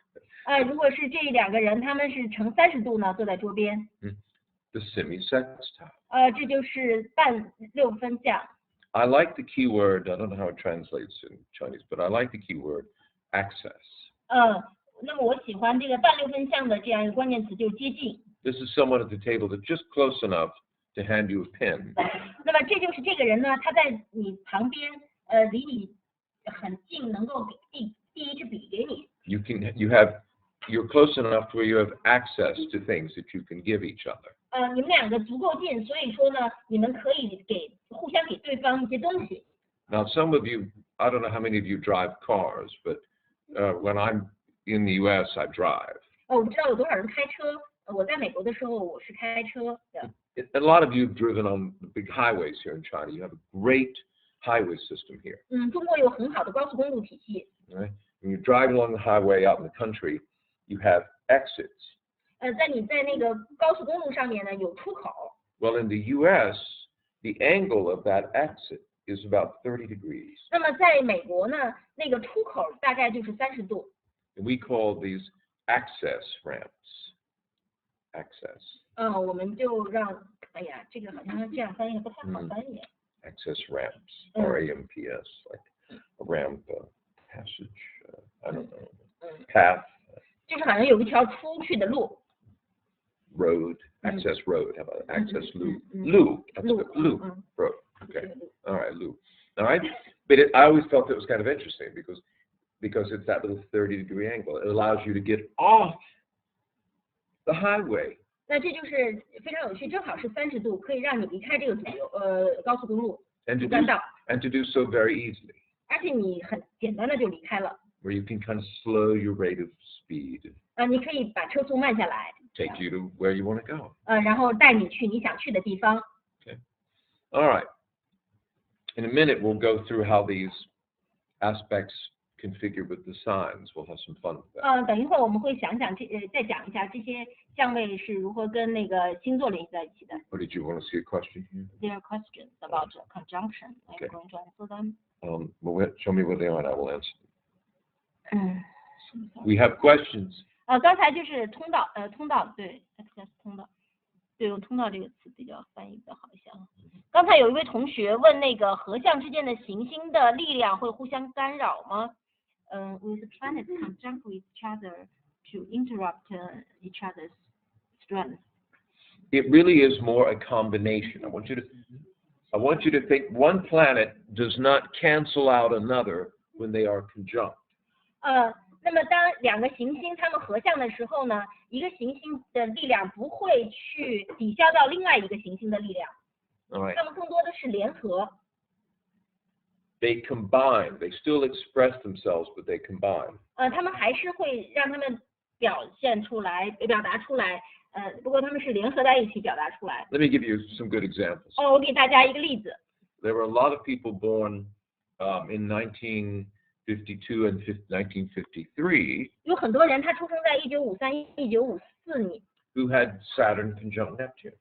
如果是这两个人，他们是呈30度呢，坐在桌边。
The semisextile.
这就是半六分相。
I like the key word. I don't know how it translates in Chinese, but I like the key word access.
那么我喜欢这个半六分相的这样一个关键词，就是接近。
This is someone at the table that's just close enough to hand you a pen.
那么这就是这个人呢，他在你旁边，离你很近，能够递一支笔给你。
You're close enough where you have access to things that you can give each other.
你们两个足够近，所以说呢，你们可以互相给对方一些东西。
Now, some of you, I don't know how many of you drive cars, but when I'm in the U.S., I drive.
我不知道有多少人开车。我在美国的时候，我是开车的。
A lot of you have driven on the big highways here in China. You have a great highway system here.
中国有很好的高速公路体系。
Right? When you drive along the highway out in the country, you have exits.
你在那个高速公路上面呢，有出口。
Well, in the U.S., the angle of that exit is about 30 degrees.
那么在美国呢，那个出口大概就是30度。
And we call these access ramps. Access.
我们就让，这个好像这样翻译不太好翻译。
Access ramps, R-A-M-P-S, like a ramp, passage, I don't know, path.
就是好像有一条出去的路。
Road, access road. How about access loop? Loop. That's good. Loop. Road. Okay. All right, loop. All right. But I always felt it was kind of interesting because it's that little 30-degree angle. It allows you to get off the highway.
那这就是非常有趣，正好是30度，可以让你离开这个高速公路主干道。
And to do so very easily.
而且你很简单的就离开了。
Where you can kind of slow your rate of speed.
你可以把车速慢下来。
Take you to where you want to go.
然后带你去你想去的地方。
Okay. All right. In a minute, we'll go through how these aspects configure with the signs. We'll have some fun with that.
等一会儿我们会再讲一下这些相位是如何跟那个星座联系在一起的。
Or did you want to see a question here?
There are questions about conjunction. I'm going to answer them.
Well, show me what they are and I will answer them. We have questions.
刚才就是通道，对 ，access 通道，对，用通道这个词比较翻译比较好一些啊。刚才有一位同学问那个合相之间的行星的力量会互相干扰吗？With planets conjunct with each other to interrupt each other's strength.
It really is more a combination. I want you to think one planet does not cancel out another when they are conjunct.
那么当两个行星它们合相的时候呢，一个行星的力量不会去抵消掉另外一个行星的力量。它们更多的是联合。
They combine. They still express themselves, but they combine.
他们还是会让他们表达出来。不过他们是联合在一起表达出来。
Let me give you some good examples.
我给大家一个例子。
There were a lot of people born in 1952 and 1953.
有很多人他出生在1953、1954年。
Who had Saturn conjunct Neptune?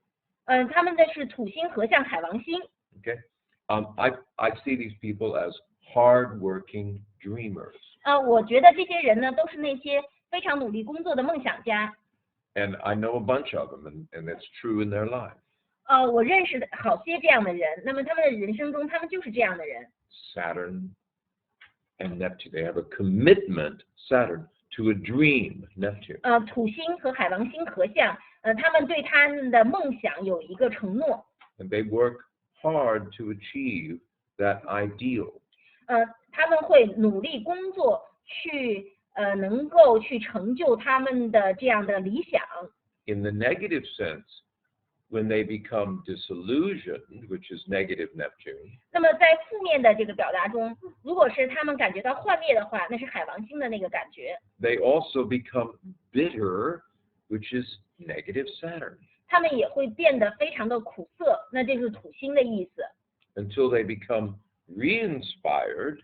他们的是土星合相海王星。
Okay. I see these people as hard-working dreamers.
我觉得这些人呢，都是那些非常努力工作的梦想家。
And I know a bunch of them, and that's true in their life.
我认识的好些这样的人，那么他们的人生中，他们就是这样的人。
Saturn and Neptune, they have a commitment, Saturn, to a dream, Neptune.
土星和海王星合相，他们对他们的梦想有一个承诺。
And they work hard to achieve that ideal.
他们会努力工作去能够去成就他们的这样的理想。
In the negative sense, when they become disillusioned, which is negative Neptune,
那么在负面的这个表达中，如果是他们感觉到幻灭的话，那是海王星的那个感觉。
they also become bitter, which is negative Saturn,
他们也会变得非常的苦涩，那这是土星的意思。
until they become re-inspired,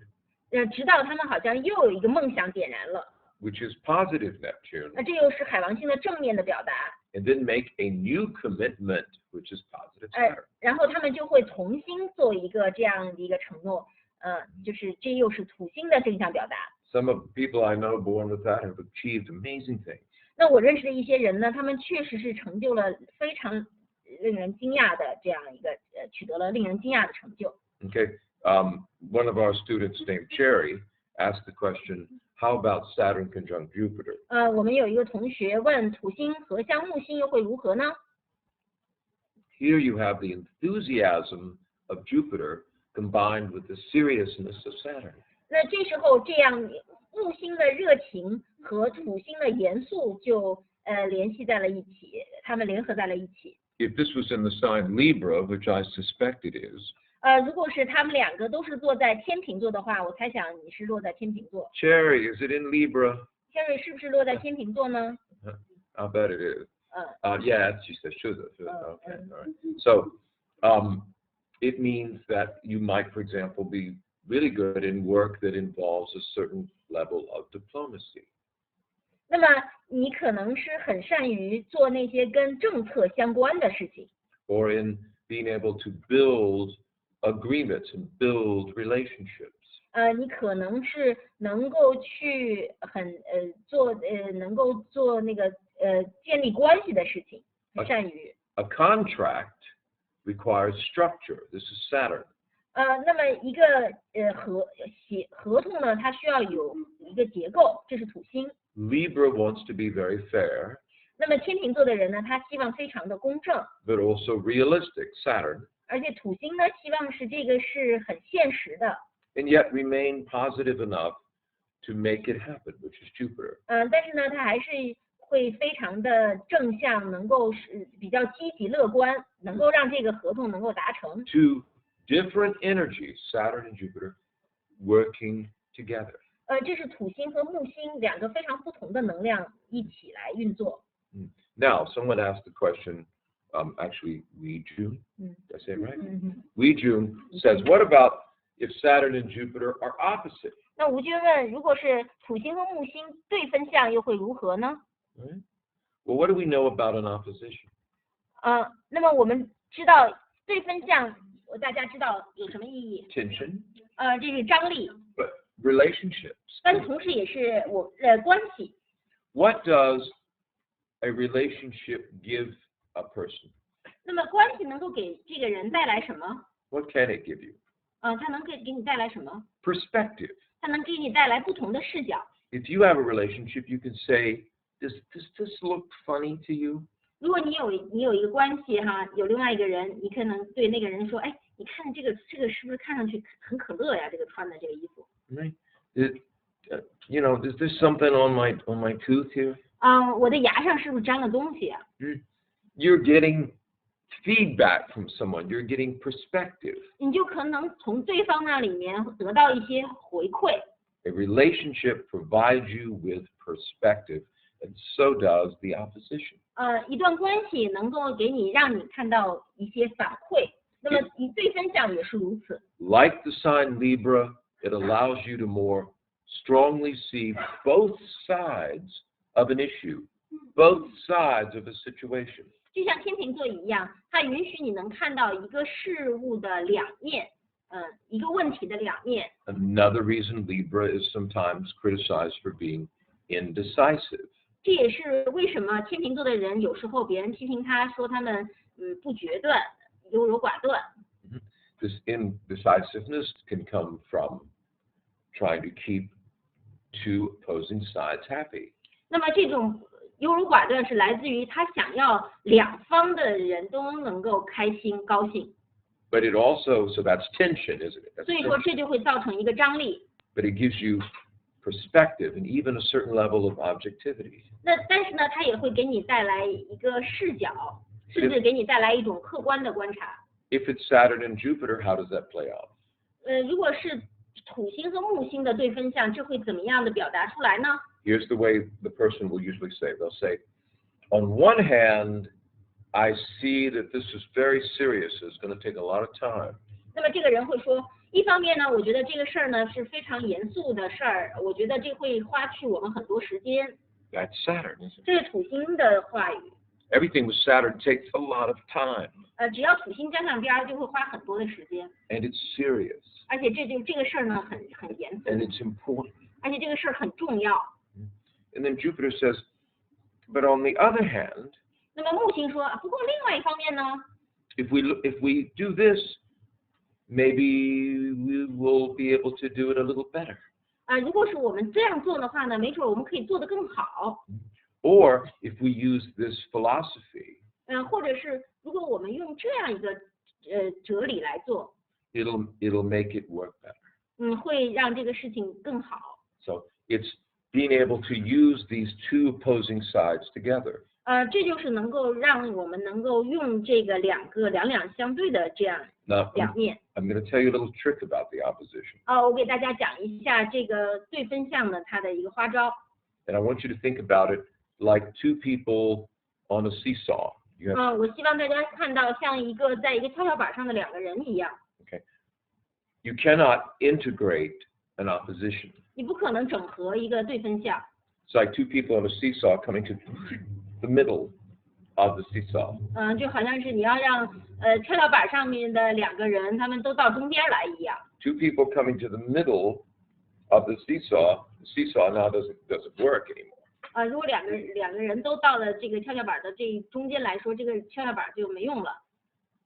直到他们好像又有一个梦想点燃了，
which is positive Neptune,
那这又是海王星的正面的表达。
and then make a new commitment, which is positive Saturn.
然后他们就会重新做一个这样的一个承诺，就是这又是土星的正向表达。
Some of the people I know born with that have achieved amazing things.
那我认识的一些人呢，他们确实是成就了非常令人惊讶的这样一个取得了令人惊讶的成就。
Okay, one of our students named Cherry asked the question, how about Saturn conjunct Jupiter?
我们有一个同学问土星合相木星又会如何呢？
Here you have the enthusiasm of Jupiter combined with the seriousness of Saturn.
那这时候这样木星的热情和土星的严肃就联系在了一起，他们联合在了一起。
If this was in the sign Libra, which I suspect it is,
如果是他们两个都是落在天秤座的话，我猜想你是落在天秤座。
Cherry, is it in Libra?
Cherry 是不是落在天秤座呢？
I bet it is. Yeah, she said, should have. Okay, all right. So it means that you might, for example, be really good in work that involves a certain level of diplomacy.
那么你可能是很善于做那些跟政策相关的事情，
Or in being able to build agreements and build relationships.
你可能是能够去能够做那个建立关系的事情，很善于。
A contract requires structure. This is Saturn.
那么一个合同呢，它需要有一个结构，这是土星。
Libra wants to be very fair,
那么天秤座的人呢，他希望非常的公正，
but also realistic, Saturn,
而且土星呢，希望是这个是很现实的。
and yet remain positive enough to make it happen, which is Jupiter.
但是呢，他还是会非常的正向，能够是比较积极乐观，能够让这个合同能够达成。
Two different energies, Saturn and Jupiter, working together.
这是土星和木星两个非常不同的能量一起来运作。
Now, someone asked the question, actually, Wee Jun, did I say it right?
嗯
Wee Jun says, what about if Saturn and Jupiter are opposite?
那吴军问，如果是土星和木星对分相又会如何呢？
Right? Well, what do we know about an opposition?
那么我们知道对分相，大家知道有什么意义？
Tension,
这是张力，
but relationships.
但同时也是关系。
What does a relationship give a person?
那么关系能够给这个人带来什么？
What can it give you?
它能给你带来什么？
Perspective.
它能给你带来不同的视角。
If you have a relationship, you can say, does this look funny to you?
如果你有一个关系哈，有另外一个人，你可能对那个人说，哎，你看这个是不是看上去很可乐呀？这个穿的这个衣服。
Right? Is there something on my tooth here?
我的牙上是不是沾了东西啊？
You're getting feedback from someone. You're getting perspective.
你就可能从对方那里面得到一些回馈。
A relationship provides you with perspective, and so does the opposition.
一段关系能够让你看到一些反馈，那么你对分相也是如此。
Like the sign Libra, it allows you to more strongly see both sides of an issue, both sides of a situation.
就像天秤座一样，它允许你能看到一个事物的两面，一个问题的两面。
Another reason Libra is sometimes criticized for being indecisive.
这也是为什么天秤座的人有时候别人批评他说他们不决断、优柔寡断。
This indecisiveness can come from trying to keep two opposing sides happy.
那么这种优柔寡断是来自于他想要两方的人都能够开心高兴。
But it also, so that's tension, isn't it? That's
所以说
tension.
这就会造成一个张力。
But it gives you perspective and even a certain level of objectivity.
那但是呢，它也会给你带来一个视角，甚至给你带来一种客观的观察。
If it's Saturn and Jupiter, how does that play out?
如果是土星和木星的对分相，这会怎么样的表达出来呢？
Here's the way the person will usually say. They'll say, on one hand, I see that this is very serious. It's going to take a lot of time.
那么这个人会说，一方面呢，我觉得这个事儿呢是非常严肃的事儿，我觉得这会花去我们很多时间。
That's Saturn, isn't it?
这是土星的话语。
Everything with Saturn takes a lot of time.
只要土星加上边儿，就会花很多的时间。
And it's serious.
而且这个事儿呢很严肃。
And it's important.
而且这个事儿很重要。
And then Jupiter says, but on the other hand,
那么木星说，不过另外一方面呢
if we do this, maybe we will be able to do it a little better.
如果是我们这样做的话呢，没准我们可以做得更好。
Or if we use this philosophy,
或者是如果我们用这样一个哲理来做，
it'll make it work better.
会让这个事情更好。
So it's being able to use these two opposing sides together.
这就是能够让我们能够用这个两相对的这样两面。
I'm going to tell you a little trick about the opposition.
我给大家讲一下这个对分相的它的一个花招。
And I want you to think about it like two people on a seesaw.
我希望大家看到像在一个跷跷板上的两个人一样。
Okay. You cannot integrate an opposition.
你不可能整合一个对分相。
It's like two people on a seesaw coming to the middle of the seesaw.
就好像是你要让跷跷板上面的两个人他们都到中间来一样。
Two people coming to the middle of the seesaw now doesn't work anymore.
如果两个人都到了这个跷跷板的这中间来说，这个跷跷板就没用了。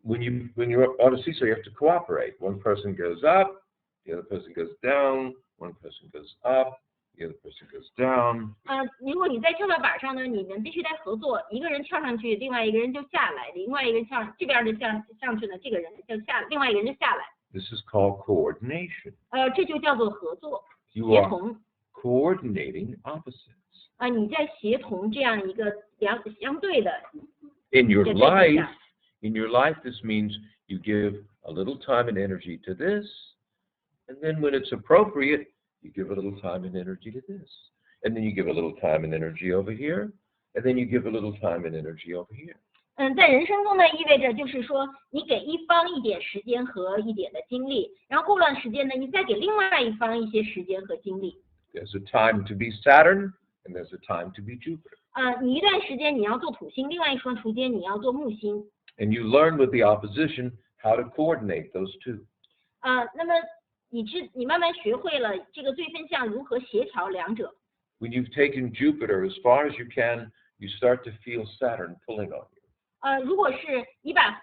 When you're on a seesaw, you have to cooperate. One person goes up, the other person goes down. One person goes up, the other person goes down.
如果你在跷跷板上呢，你们必须得合作，一个人跳上去，另外一个人就下来，另外一个人这边的上去呢，这个人就另外一个人就下来。
This is called coordination.
这就叫做合作，
You
协
are
同。
coordinating opposites.
你在协同这样一个相对的。
In your
这对分相。
life, this means you give a little time and energy to this, and then when it's appropriate, you give a little time and energy to this, and then you give a little time and energy over here, and then you give a little time and energy over here.
在人生中呢，意味着就是说，你给一方一点时间和一点的精力，然后过段时间呢，你再给另外一方一些时间和精力。
There's a time to be Saturn, and there's a time to be Jupiter.
你一段时间你要做土星，另外一段时间你要做木星。
And you learn with the opposition how to coordinate those two.
那么你慢慢学会了这个对分相如何协调两者。
When you've taken Jupiter as far as you can, you start to feel Saturn pulling on you.
如果是你把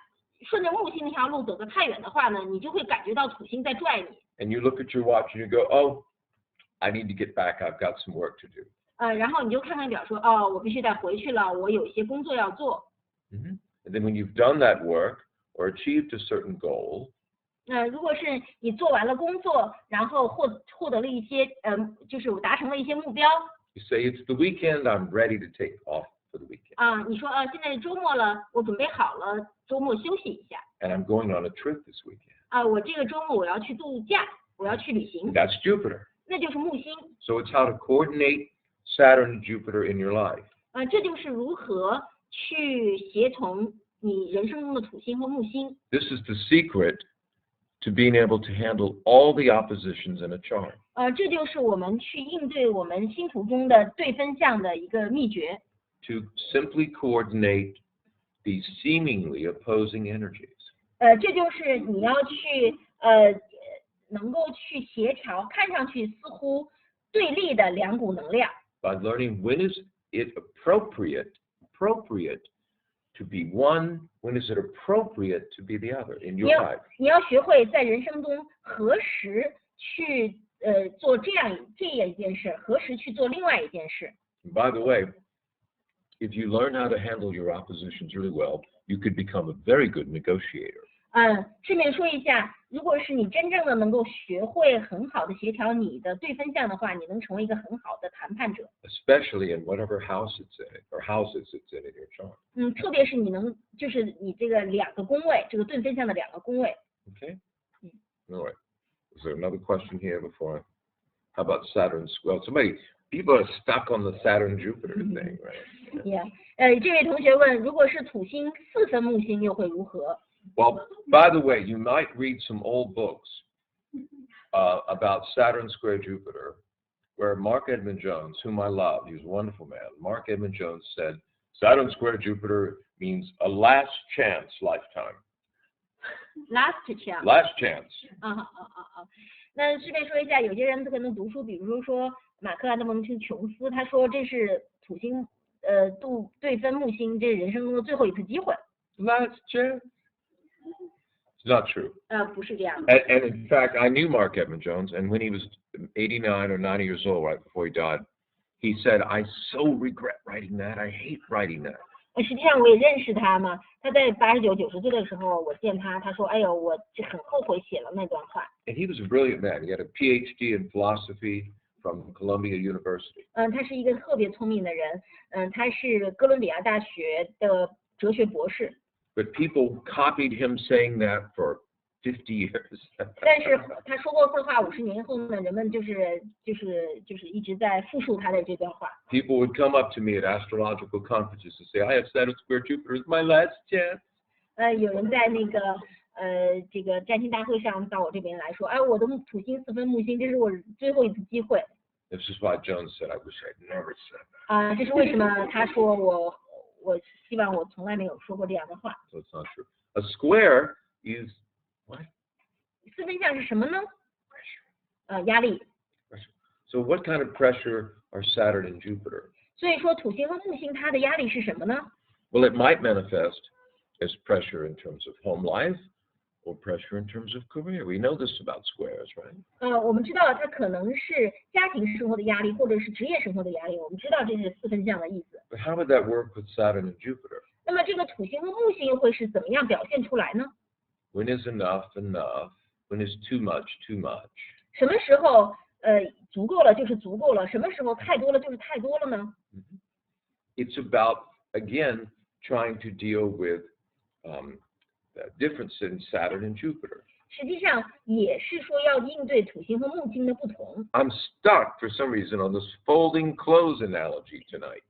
顺着木星那条路走得太远的话呢，你就会感觉到土星在拽你。
And you look at your watch and you go, oh, I need to get back. I've got some work to do.
然后你就看看表说，我必须得回去了，我有一些工作要做。
And then when you've done that work or achieved a certain goal,
如果是你做完了工作，然后获得了一些就是达成了一些目标。
you say, it's the weekend, I'm ready to take off for the weekend.
你说现在周末了，我准备好了周末休息一下。
And I'm going on a trip this weekend.
我这个周末我要去度假，我要去旅行。
That's Jupiter.
那就是木星。
So it's how to coordinate Saturn and Jupiter in your life.
这就是如何去协同你人生中的土星和木星。
This is the secret to being able to handle all the oppositions in a chart.
这就是我们去应对我们星图中的对分相的一个秘诀。
To simply coordinate these seemingly opposing energies.
这就是你要去能够去协调看上去似乎对立的两股能量。
By learning when is it appropriate to be one? When is it appropriate to be the other in your life?
你要学会在人生中何时去做这一件事，何时去做另外一件事。
And by the way, if you learn how to handle your oppositions really well, you could become a very good negotiator.
顺便说一下，如果是你真正的能够学会很好的协调你的对分项的话，你能成为一个很好的谈判者。
Especially in whatever house it's in, or houses it's in your chart.
特别是就是你这个2个宫位，这个对分项的2个宫位。
Okay. All right. Is there another question here before? How about Saturn? Well, people are stuck on the Saturn-Jupiter thing, right?
Yeah. 这位同学问，如果是土星4分木星又会如何？
Well, by the way, you might read some old books about Saturn square Jupiter, where Mark Edmund Jones, whom I love, he's a wonderful man. Mark Edmund Jones said, Saturn square Jupiter means a last chance lifetime.
Last chance.
Last chance.
那顺便说一下，有些人可能读书，比如说马克·安德蒙逊·琼斯，他说这是土星对分木星，这是人生中的最后一次机会。
Last chance. It's not true.
不是这样。
And in fact, I knew Mark Edmund Jones, and when he was 89 or 90 years old, right before he died, he said, I so regret writing that. I hate writing that.
实际上我也认识他嘛，他在89、90岁的时候，我见他，他说，哎呦，我很后悔写了那段话。
And he was a brilliant man. He had a PhD in philosophy from Columbia University.
他是一个特别聪明的人，他是哥伦比亚大学的哲学博士。
But people copied him saying that for 50 years.
但是他说过这话50年后呢，人们就是一直在复述他的这段话。
People would come up to me at astrological conferences and say, I have Saturn square Jupiter. It's my last chance.
有人在那个这个占星大会上到我这边来说，哎，我的土星4分木星，这是我最后一次机会。
This is why Jones said, I wish I'd never said that.
这是为什么他说我希望我从来没有说过这样的话。
So it's not true. A square is what?
4分项是什么呢？压力。
So what kind of pressure are Saturn and Jupiter?
所以说土星和木星它的压力是什么呢？
Well, it might manifest as pressure in terms of home life or pressure in terms of career. We know this about squares, right?
我们知道它可能是家庭生活的压力，或者是职业生活的压力。我们知道这是4分项的意思。
But how would that work with Saturn and Jupiter?
那么这个土星和木星又会是怎么样表现出来呢？
When is enough enough? When is too much too much?
什么时候足够了就是足够了？什么时候太多了就是太多了呢？
It's about, again, trying to deal with the difference in Saturn and Jupiter.
实际上也是说要应对土星和木星的不同。
I'm stuck for some reason on this folding clothes analogy tonight.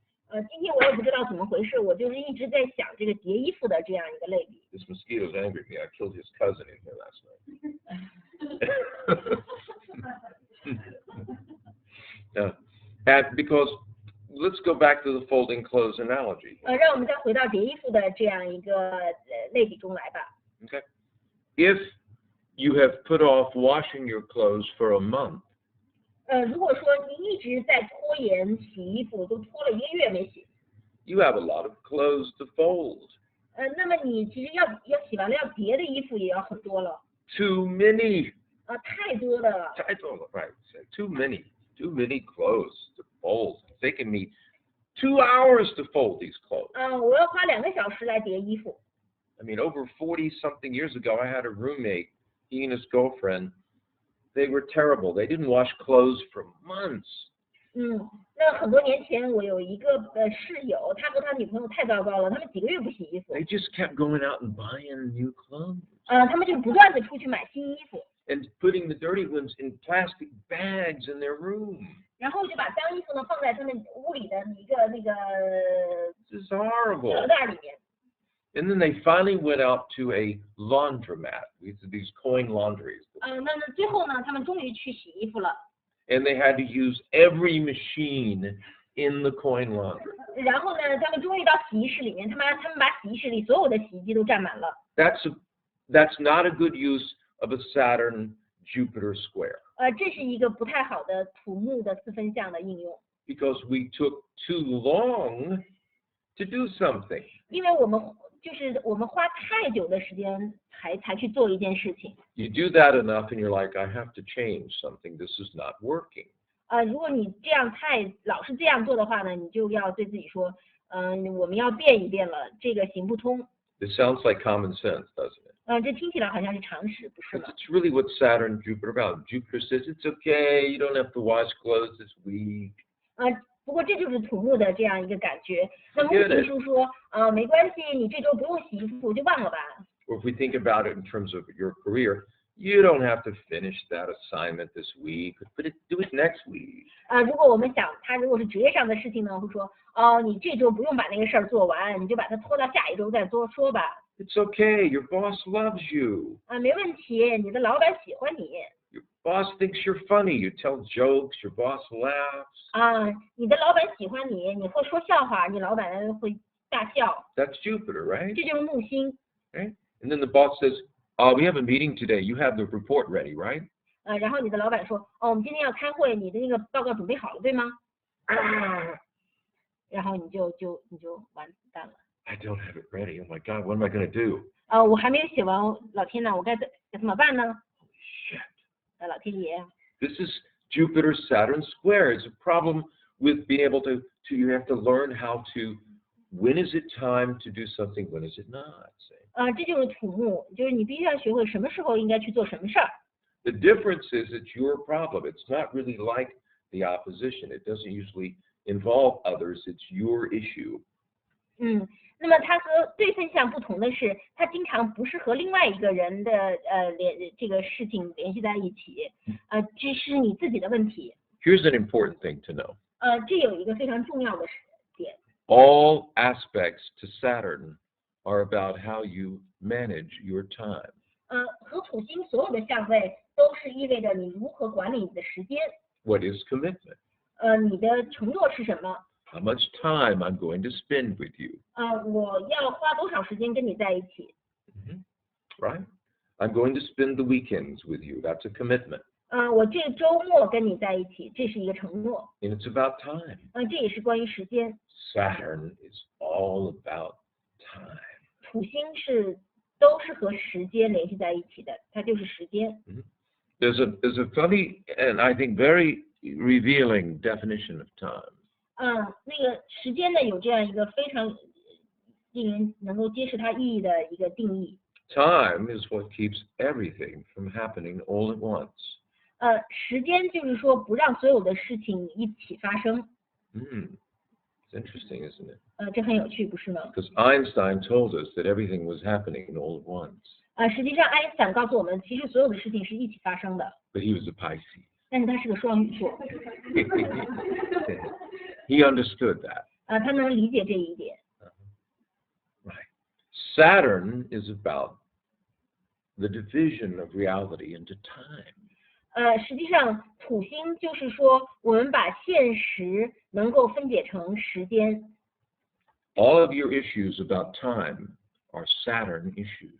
今天我也不知道怎么回事，我就是一直在想这个叠衣服的这样一个类比。
This mosquito's angry at me. I killed his cousin in here last night. And because let's go back to the folding clothes analogy.
让我们再回到叠衣服的这样一个类比中来吧。
Okay. If you have put off washing your clothes for a month,
如果说你一直在拖延洗衣服，都拖了1个月没洗，
you have a lot of clothes to fold.
那么你其实要洗完了要叠的衣服也要很多了。
Too many.
太多了。
Right. Too many clothes to fold. It's taken me 2 hours to fold these clothes.
我要花2个小时来叠衣服。
I mean, over 40-something years ago, I had a roommate, he and his girlfriend, they were terrible. They didn't wash clothes for months.
那很多年前我有一个室友，他和他女朋友太糟糕了，他们几个月不洗衣服。
They just kept going out and buying new clothes.
他们就不断的出去买新衣服。
And putting the dirty ones in plastic bags in their room.
然后就把脏衣服呢放在他们屋里的一个那个
This is horrible.
塑袋里面。
And then they finally went out to a laundromat. These coin laundries.
那最后呢，他们终于去洗衣服了。
And they had to use every machine in the coin laundry.
然后呢，他们终于到洗衣室里面，他们把洗衣室里所有的洗衣机都占满了。
That's not a good use of a Saturn-Jupiter square.
这是一个不太好的土木的4分项的应用。
because we took too long to do something.
因为我们花太久的时间才去做一件事情。
You do that enough and you're like, I have to change something. This is not working.
如果你这样老是这样做的话呢，你就要对自己说，我们要变一变了，这个行不通。
It sounds like common sense, doesn't it?
这听起来好像是常识，不是吗？
It's really what Saturn and Jupiter are about. Jupiter says it's okay, you don't have to wash clothes this week.
不过这就是土木的这样一个感觉。那木星叔说，没关系，你这周不用洗衣服，就忘了吧。
Or if we think about it in terms of your career, you don't have to finish that assignment this week, but do it next week.
如果我们想他如果是职业上的事情呢，会说，你这周不用把那个事儿做完，你就把它拖到下一周再说吧。
It's okay, your boss loves you.
没问题，你的老板喜欢你。
Your boss thinks you're funny, you tell jokes, your boss laughs.
你的老板喜欢你，你会说笑话，你老板会大笑。
That's Jupiter, right?
这就是木星。
Right? And then the boss says, we have a meeting today, you have the report ready, right?
然后你的老板说，我们今天要开会，你的那个报告准备好了，对吗？然后你就完蛋了。
I don't have it ready. Oh my God, what am I going to do?
我还没有写完，老天呐，我该怎么办呢？
Shit.
老天爷。
This is Jupiter-Saturn square. It's a problem with being able to you have to learn how to, when is it time to do something, when is it not?
这就是土木，就是你必须要学会什么时候应该去做什么事儿。
The difference is it's your problem. It's not really like the opposition. It doesn't usually involve others. It's your issue.
那么它和对分项不同的是，它经常不是和另外一个人的这个事情联系在一起，这是你自己的问题。
Here's an important thing to know.
这有一个非常重要的点。
All aspects to Saturn are about how you manage your time.
和土星所有的相位都是意味着你如何管理你的时间。
What is commitment?
你的承诺是什么？
How much time I'm going to spend with you.
我要花多少时间跟你在一起？
Right? I'm going to spend the weekends with you. That's a commitment.
我这周末跟你在一起，这是一个承诺。
And it's about time.
这也是关于时间。
Saturn is all about time.
土星都是和时间联系在一起的，它就是时间。
There's a funny and I think very revealing definition of time.
那个时间呢，有这样一个非常令人能够揭示它意义的一个定义。
Time is what keeps everything from happening all at once.
时间就是说不让所有的事情一起发生。
It's interesting, isn't it?
这很有趣，不是吗？
Because Einstein told us that everything was happening all at once.
实际上爱因斯坦告诉我们，其实所有的事情是一起发生的。
But he was a Pisces.
但是他是个双鱼座。
He understood that.
他能理解这一点。
Right. Saturn is about the division of reality into time.
实际上土星就是说，我们把现实能够分解成时间。
All of your issues about time are Saturn issues.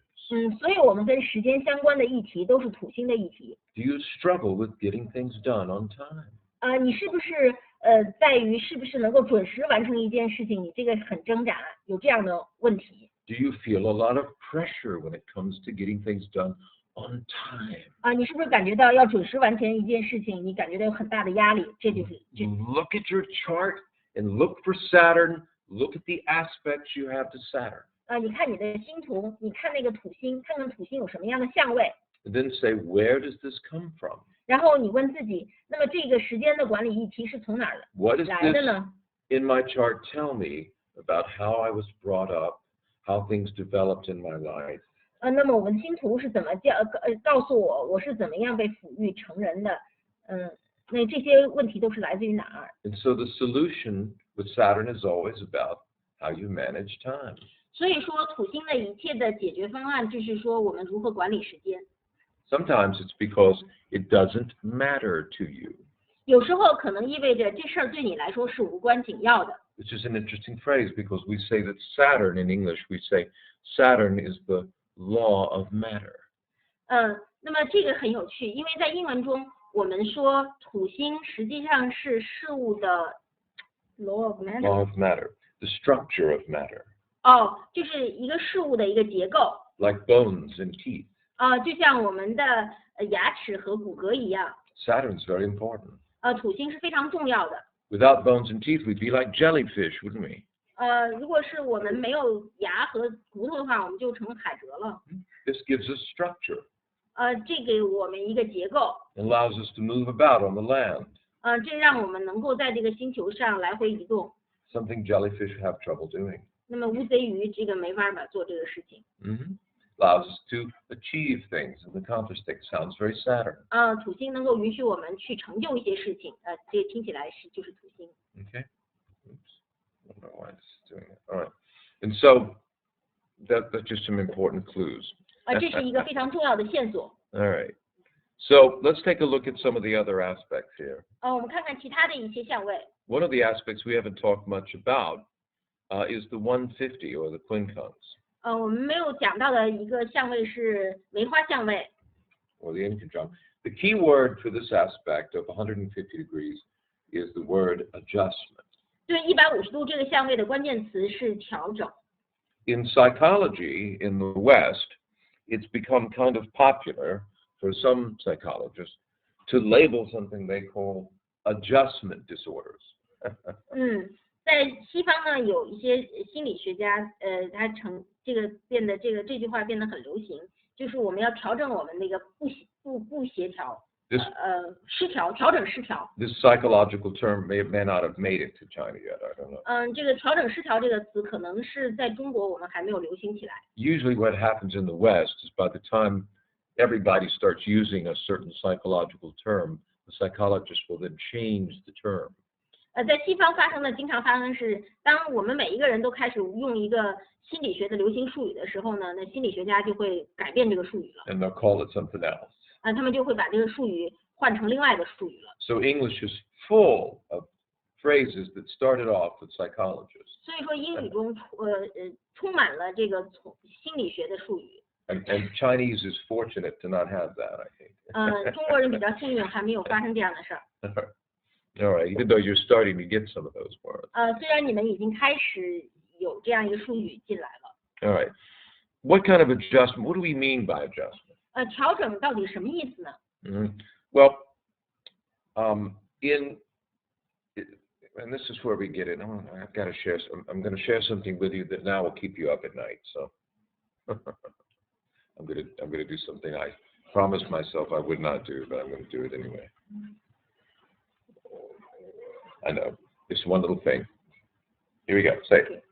所以我们跟时间相关的议题都是土星的议题。
Do you struggle with getting things done on time?
你是不是在于是不是能够准时完成一件事情？你这个很挣扎，有这样的问题。
Do you feel a lot of pressure when it comes to getting things done on time?
你是不是感觉到要准时完成一件事情，你感觉到有很大的压力？这就是这。
Look at your chart and look for Saturn. Look at the aspects you have to Saturn.
你看你的星图，你看那个土星，看看土星有什么样的相位。
And then say, where does this come from?
然后你问自己，那么这个时间的管理议题是从哪儿
What does
来的
this
呢？
in my chart tell me about how I was brought up, how things developed in my life?
那么我们星图是怎么告诉我是怎么样被抚育成人的？那这些问题都是来自于哪儿？
And so the solution with Saturn is always about how you manage time.
所以说土星的一切的解决方案就是说我们如何管理时间。
Sometimes it's because it doesn't matter to you.
有时候可能意味着这事儿对你来说是无关紧要的。
Which is an interesting phrase because we say that Saturn in English, we say Saturn is the law of matter.
那么这个很有趣，因为在英文中我们说土星实际上是事物的 law of matter。Law
of matter. The structure of matter.
哦，就是一个事物的一个结构。
Like bones and teeth.
就像我们的牙齿和骨骼一样。
Saturn's very important.
土星是非常重要的。
Without bones and teeth, we'd be like jellyfish, wouldn't we?
如果是我们没有牙和骨头的话，我们就成海蜇了。
This gives us structure.
这给我们一个结构。
Allows us to move about on the land.
这让我们能够在这个星球上来回移动。
Something jellyfish have trouble doing.
那么乌贼鱼这个没办法做这个事情。
Allows us to achieve things and accomplish things. Sounds very Saturn.
土星能够允许我们去成就一些事情。这个听起来就是土星。
Okay. Oops. I don't know why this is doing it. All right. And so that's just some important clues.
这是一个非常重要的线索。
All right. So let's take a look at some of the other aspects here.
我们看看其他的一些相位。
One of the aspects we haven't talked much about is the 150 or the quincunx.
我们没有讲到的一个相位是梅花相位。
Or the inconjunct. The key word for this aspect of 150 degrees is the word adjustment.
对150度这个相位的关键词是调整。
In psychology in the West, it's become kind of popular for some psychologists to label something they call adjustment disorders.
在西方呢，有一些心理学家，他这句话变得很流行，就是我们要调整我们那个不协调，失调，调整失调。
This psychological term may not have made it to China yet. I don't know.
这个调整失调这个词可能是在中国我们还没有流行起来。
Usually, what happens in the West is by the time everybody starts using a certain psychological term, the psychologist will then change the term.
在西方经常发生是，当我们每一个人都开始用一个心理学的流行术语的时候呢，那心理学家就会改变这个术语了。
And they'll call it something else.
他们就会把这个术语换成另外的术语了。
So English is full of phrases that started off with psychologists.
所以说英语中充满了这个心理学的术语。
And Chinese is fortunate to not have that, I think.
中国人比较幸运，还没有发生这样的事儿。
All right, even though you're starting to get some of those words.
虽然你们已经开始有这样一个术语进来了。
All right. What kind of adjustment? What do we mean by adjustment?
调整到底什么意思呢？
Well, and this is where we get it. I've got to share. I'm going to share something with you that now will keep you up at night. So I'm going to do something I promised myself I would not do, but I'm going to do it anyway. I know. Just one little thing. Here we go. Say it.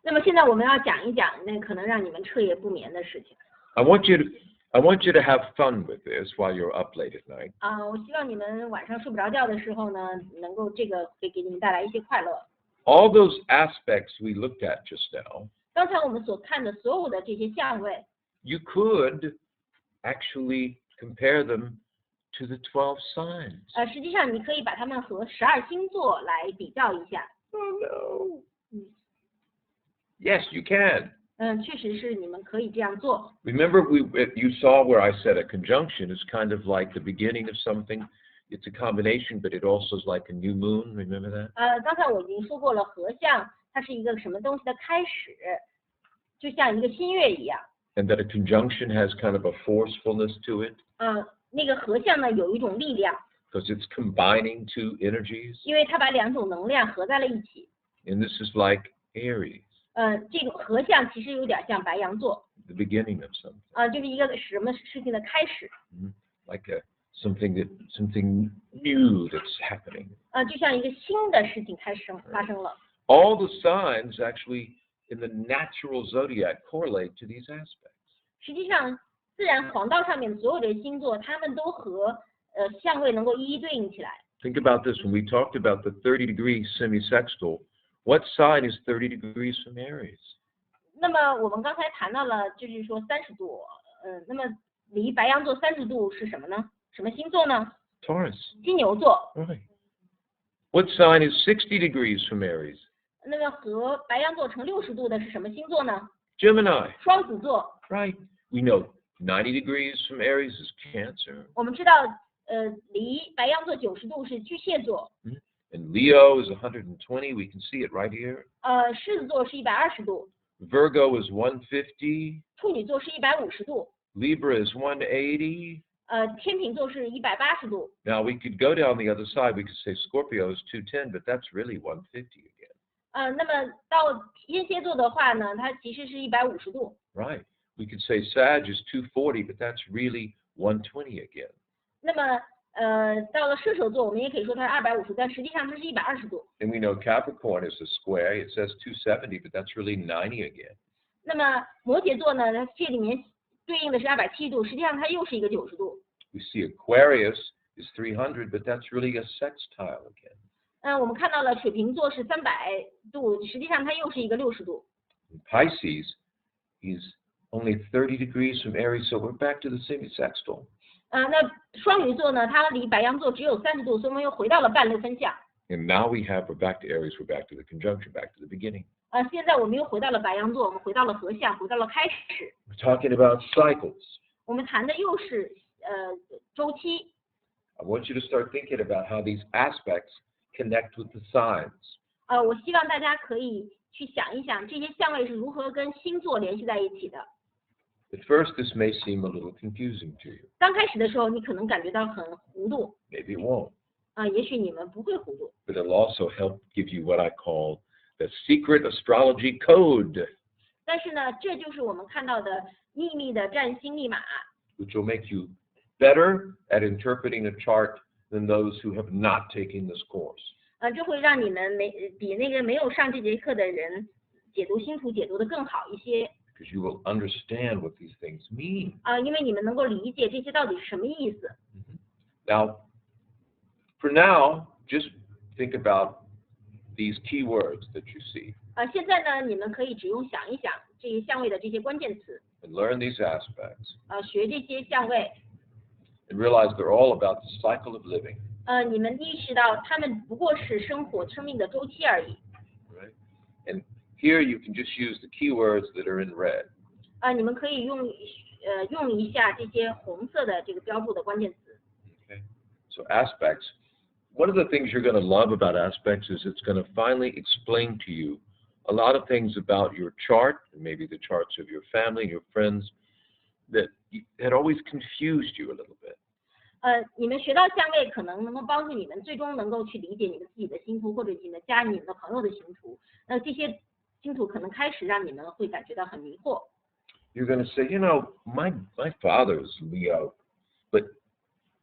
那么现在我们要讲一讲那可能让你们彻夜不眠的事情。
I want you to have fun with this while you're up late at night.
我希望你们晚上睡不着觉的时候呢，能够这个会给你们带来一些快乐。
All those aspects we looked at just now.
刚才我们所看的所有的这些相位。
You could actually compare them to the 12 signs.
实际上你可以把它们和12星座来比较一下。
Oh no. Yes, you can.
确实是你们可以这样做。
Remember, you saw where I said a conjunction is kind of like the beginning of something. It's a combination, but it also is like a new moon. Remember that?
刚才我已经说过了，合相它是一个什么东西的开始，就像一个新月一样。
And that a conjunction has kind of a forcefulness to it.
那个合相呢有一种力量。
Because it's combining two energies.
因为它把两种能量合在了一起。
And this is like Aries.
这种合相其实有点像白羊座。
The beginning of something.
就是一个什么事情的开始。
Like something new that's happening.
就像一个新的事情发生了。
All the signs actually in the natural zodiac correlate to these aspects.
实际上，自然黄道上面所有的星座，它们都和相位能够一一对应起来。
Think about this. When we talked about the 30-degree semisextile, what sign is 30 degrees from Aries?
那么我们刚才谈到了，就是说30度，那么离白羊座30度是什么呢？什么星座呢？
Taurus.
金牛座。
Right. What sign is 60 degrees from Aries?
那么和白羊座成60度的是什么星座呢？
Gemini.
双子座。
Right. We know 90 degrees from Aries is Cancer.
我们知道，离白羊座90度是巨蟹座。
And Leo is 120. We can see it right here.
狮子座是120度，
Virgo is 150.
处女座是150度，
Libra is 180.
天秤座是180度。
Now we could go down the other side. We could say Scorpio is 210, but that's really 150 again.
那么到天蝎座的话呢，它其实是150度。
Right. We could say Sag is 240, but that's really 120 again.
那么到了射手座，我们也可以说它是250，但实际上它是120度。
And we know Capricorn is a square. It says 270, but that's really 90 again.
那么摩羯座呢，它这里面对应的是270度，实际上它又是一个90度。
We see Aquarius is 300, but that's really a sextile again.
我们看到了水瓶座是300度，实际上它又是一个60度。
And Pisces is only 30 degrees from Aries, so we're back to the semisextile.
那双鱼座呢，它离白羊座只有30度，所以我们又回到了半六分相。
And now we're back to Aries, we're back to the conjunction, back to the beginning.
现在我们又回到了白羊座，我们回到了合相，回到了开始。
We're talking about cycles.
我们谈的又是周期。
I want you to start thinking about how these aspects connect with the signs.
我希望大家可以去想一想，这些相位是如何跟星座联系在一起的。
At first, this may seem a little confusing to you.
刚开始的时候，你可能感觉到很糊涂，
Maybe it won't.
也许你们不会糊涂，
But it'll also help give you what I call the secret astrology code,
但是呢，这就是我们看到的秘密的占星密码，
which will make you better at interpreting a chart than those who have not taken this course.
这会让你们比那个没有上这节课的人解读星图解读的更好一些，
Because you will understand what these things mean.
因为你们能够理解这些到底是什么意思。
Now, for now, just think about these key words that you see
现在呢，你们可以只用想一想这些相位的这些关键词，
and learn these aspects
学这些相位，
and realize they're all about the cycle of living.
你们意识到他们不过是生命的周期而已。
Right? And here you can just use the keywords that are in red.
你们可以用一下这些红色的这个标注的关键词。
Okay? So aspects. One of the things you're going to love about aspects is it's going to finally explain to you a lot of things about your chart, and maybe the charts of your family, your friends, that had always confused you a little bit.
你们学到相位，可能能够帮助你们最终能够去理解你们自己的星图，或者你们家人、你们的朋友的星图。这些星图可能开始让你们会感觉到很迷惑。
You're going to say, you know, my father's Leo, but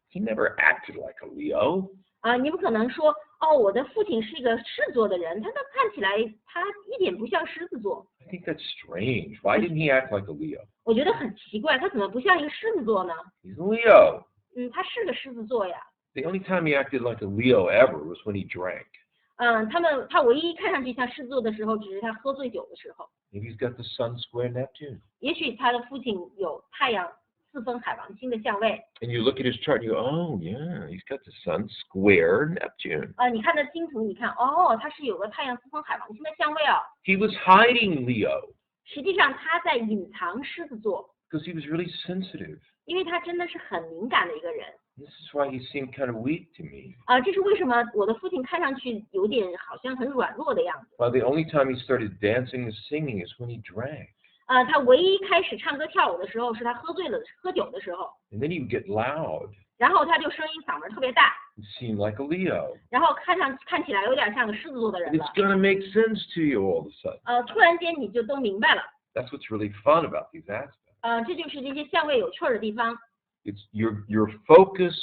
he never acted like a Leo.
你们可能说，我的父亲是一个狮子座的人，他看起来他一点不像狮子座。
I think that's strange. Why didn't he act like a Leo?
我觉得很奇怪，他怎么不像一个狮子座呢？
He's a Leo.
他是个狮子座呀。
The only time he acted like a Leo ever was when he drank.
他唯一看上去像狮子座的时候，只是他喝醉酒的时候。
Maybe he's got the sun square Neptune.
也许他的父亲有太阳4分海王星的相位。
And you look at his chart and you go, oh, yeah, he's got the sun square Neptune.
你看他星图，你看，他是有个太阳4分海王星的相位哦。
He was hiding Leo
实际上他在隐藏狮子座，
because he was really sensitive.
因为他真的是很敏感的一个人。
This is why he seemed kind of weak to me.
这是为什么我的父亲看上去有点好像很软弱的样子。
Well, the only time he started dancing and singing is when he drank.
他唯一开始唱歌跳舞的时候是他喝酒的时候，
And then he would get loud
然后他就声音嗓门特别大，
and seem like a Leo.
然后看起来有点像个狮子座的人
And
了。
it's going to make sense to you all of a sudden.
突然间你就都明白了。
That's what's really fun about these aspects.
这就是这些相位有趣的地方。
It's your focus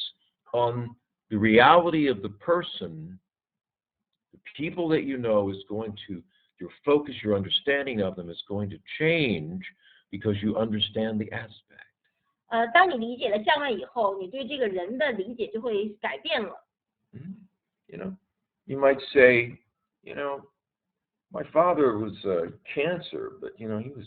on the reality of the person, the people that you know is going to, your focus, your understanding of them is going to change because you understand the aspect.
当你理解了相位以后，你对这个人的理解就会改变了。
You know, you might say, you know, my father was cancer, but you know, he was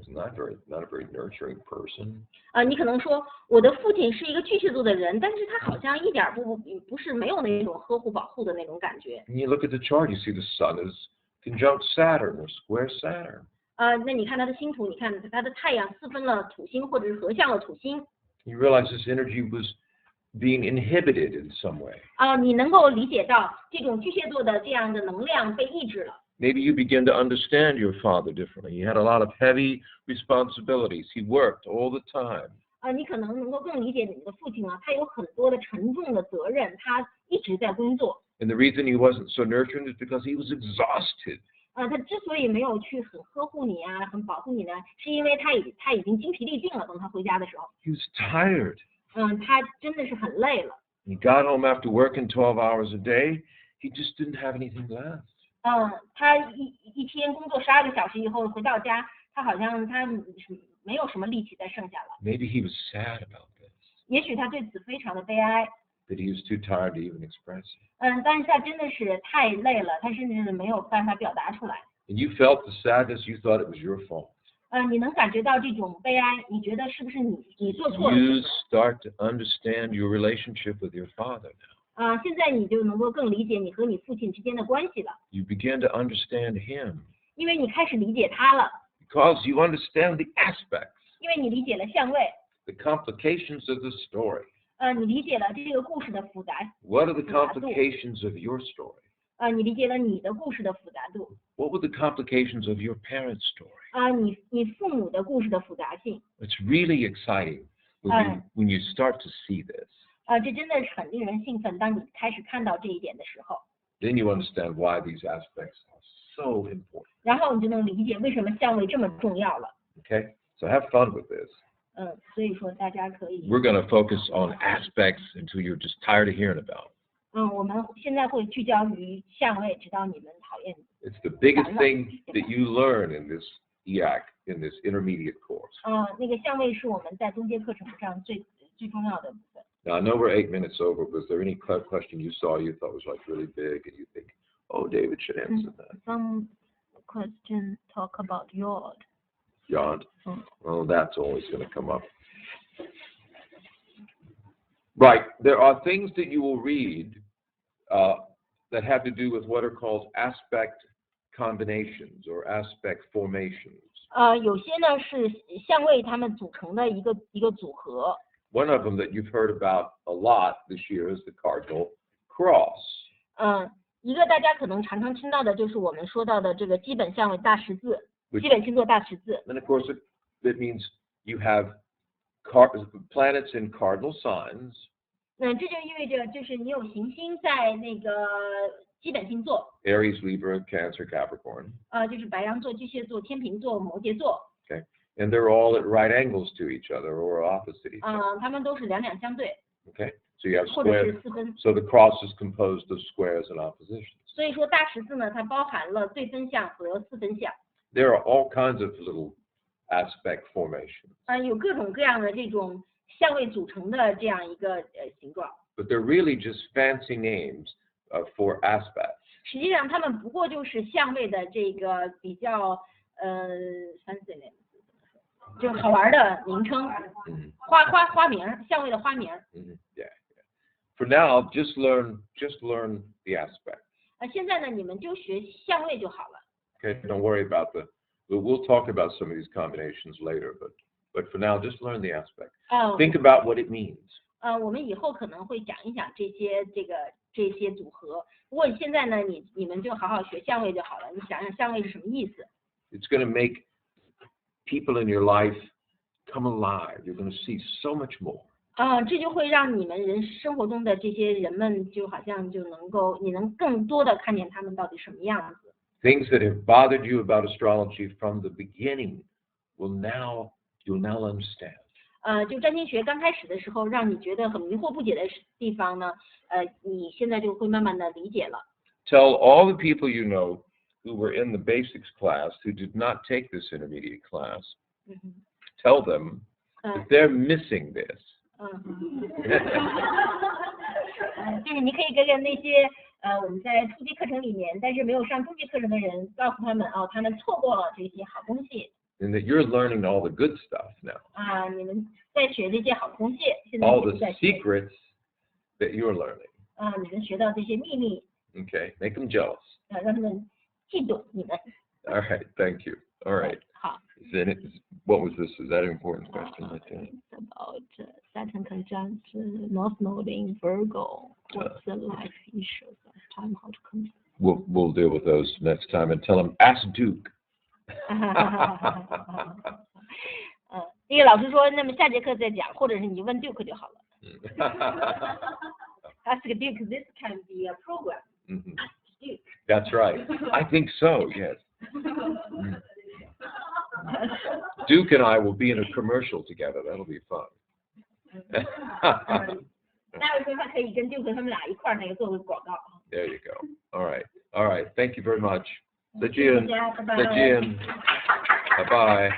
not a very nurturing person.
你可能说我的父亲是一个巨蟹座的人，但是他好像一点不是没有那种呵护保护的那种感觉。
And you look at the chart, you see the sun is conjunct Saturn or square Saturn.
那你看他的星图，你看他的太阳4分了土星，或者是合相了土星。
You realize this energy was being inhibited in some way.
你能够理解到这种巨蟹座的这样的能量被抑制了。
Maybe you begin to understand your father differently. He had a lot of heavy responsibilities. He worked all the time.
你可能能够更理解你的父亲啊，他有很多的沉重的责任，他一直在工作。
And the reason he wasn't so nurturing is because he was exhausted.
他之所以没有去很呵护你啊，很保护你呢，是因为他已经精疲力尽了。等他回家的时候，
He was tired.
他真的是很累了。
He got home after working 12 hours a day. He just didn't have anything left.
他一天工作12个小时以后回到家，他好像他没有什么力气再剩下了。
Maybe he was sad about this.
也许他对此非常的悲哀。
That he was too tired to even express it.
但是他真的是太累了，他甚至没有办法表达出来。
And you felt the sadness. You thought it was your fault.
你能感觉到这种悲哀，你觉得是不是你做错了？
You start to understand your relationship with your father now.
现在你就能够更理解你和你父亲之间的关系了。
You begin to understand him.
因为你开始理解他了。
Because you understand the aspects.
因为你理解了相位。
The complications of the story.
你理解了这个故事的复杂。
What are the complications of your story?
你理解了你的故事的复杂度。
What were the complications of your parents' story?
你父母的故事的复杂性。
It's really exciting when you start to see this.
这真的是很令人兴奋。当你开始看到这一点的时候，
Then you understand why these aspects are so important.
然后你就能理解为什么相位这么重要了。
Okay? So have fun with this.
所以说大家可以。
We're going to focus on aspects until you're just tired of hearing about them.
我们现在会聚焦于相位，直到你们讨厌。
It's the biggest thing that you learn in this EAC, in this intermediate course.
那个相位是我们在中阶课程上最重要的部分。
Now, I know we're 8 minutes over. Was there any question you saw you thought was like really big and you think, oh, David should answer that?
Some questions talk about yod.
Yod? Well, that's always going to come up. Right. There are things that you will read that have to do with what are called aspect combinations or aspect formations.
有些呢是相位它们组成的一个组合。
One of them that you've heard about a lot this year is the cardinal cross.
一个大家可能常常听到的就是我们说到的这个基本相位大十字，基本星座大十字。
And of course, it means you have planets in cardinal signs.
这就意味着就是你有行星在那个基本星座。
Aries, Libra, Cancer, Capricorn.
就是白羊座、巨蟹座、天秤座、摩羯座。
Okay, and they're all at right angles to each other or opposite each other.
他们都是两相对。
Okay, so you have
或者
squares.
是四分。
So the cross is composed of squares and oppositions.
所以说大十字呢，它包含了对分相和四分相。
There are all kinds of little aspect formations.
有各种各样的这种相位组成的这样一个形状。
But they're really just fancy names for aspects.
实际上，它们不过就是相位的这个比较fancy name，就好玩的名称，花名，相位的花名。
Yeah. For now, just learn the aspect.
现在呢，你们就学相位就好了。
Okay, don't worry about we'll talk about some of these combinations later, but for now, just learn the aspect. Think about what it means.
我们以后可能会讲一讲这些组合。不过现在呢，你们就好好学相位就好了。你想想相位是什么意思？
It's going to make people in your life come alive. You're going to see so much more.
这就会让你们生活中的这些人们，就好像就能够，你能更多的看见他们到底什么样子。
Things that have bothered you about astrology from the beginning you'll now understand.
就占星学刚开始的时候，让你觉得很迷惑不解的地方呢，你现在就会慢慢的理解了。
Tell all the people you know who were in the basics class who did not take this intermediate class. Tell them that they're missing this.
就是你可以跟那些我们在初级课程里面，但是没有上中级课程的人，告诉他们他们错过了这些好东西。
And that you're learning all the good stuff now.
你们在学这些好东西，现在
All
你
the
们在学。
secrets that you're learning.
你们学到这些秘密，
Okay, make them jealous.
让他们嫉妒你们。
All right, thank you. All right.
好。
What was this? Is that an important question?
It's about Saturn conjunct North Node in Virgo. What's the life issues of time? How to come?
We'll deal with those next time and tell them ask Duke.
那个老师说，那么下节课再讲，或者是你问 Duke 就好了。Ask Duke, this can be a program. Duke.
That's right. I think so. Yes. Duke and I will be in a commercial together. That'll be fun.
那有时候他可以跟 Duke 他们俩一块儿那个做个广告。
There you go. All right. All right. Thank you very much. 再见。
再见。
再见。Bye bye.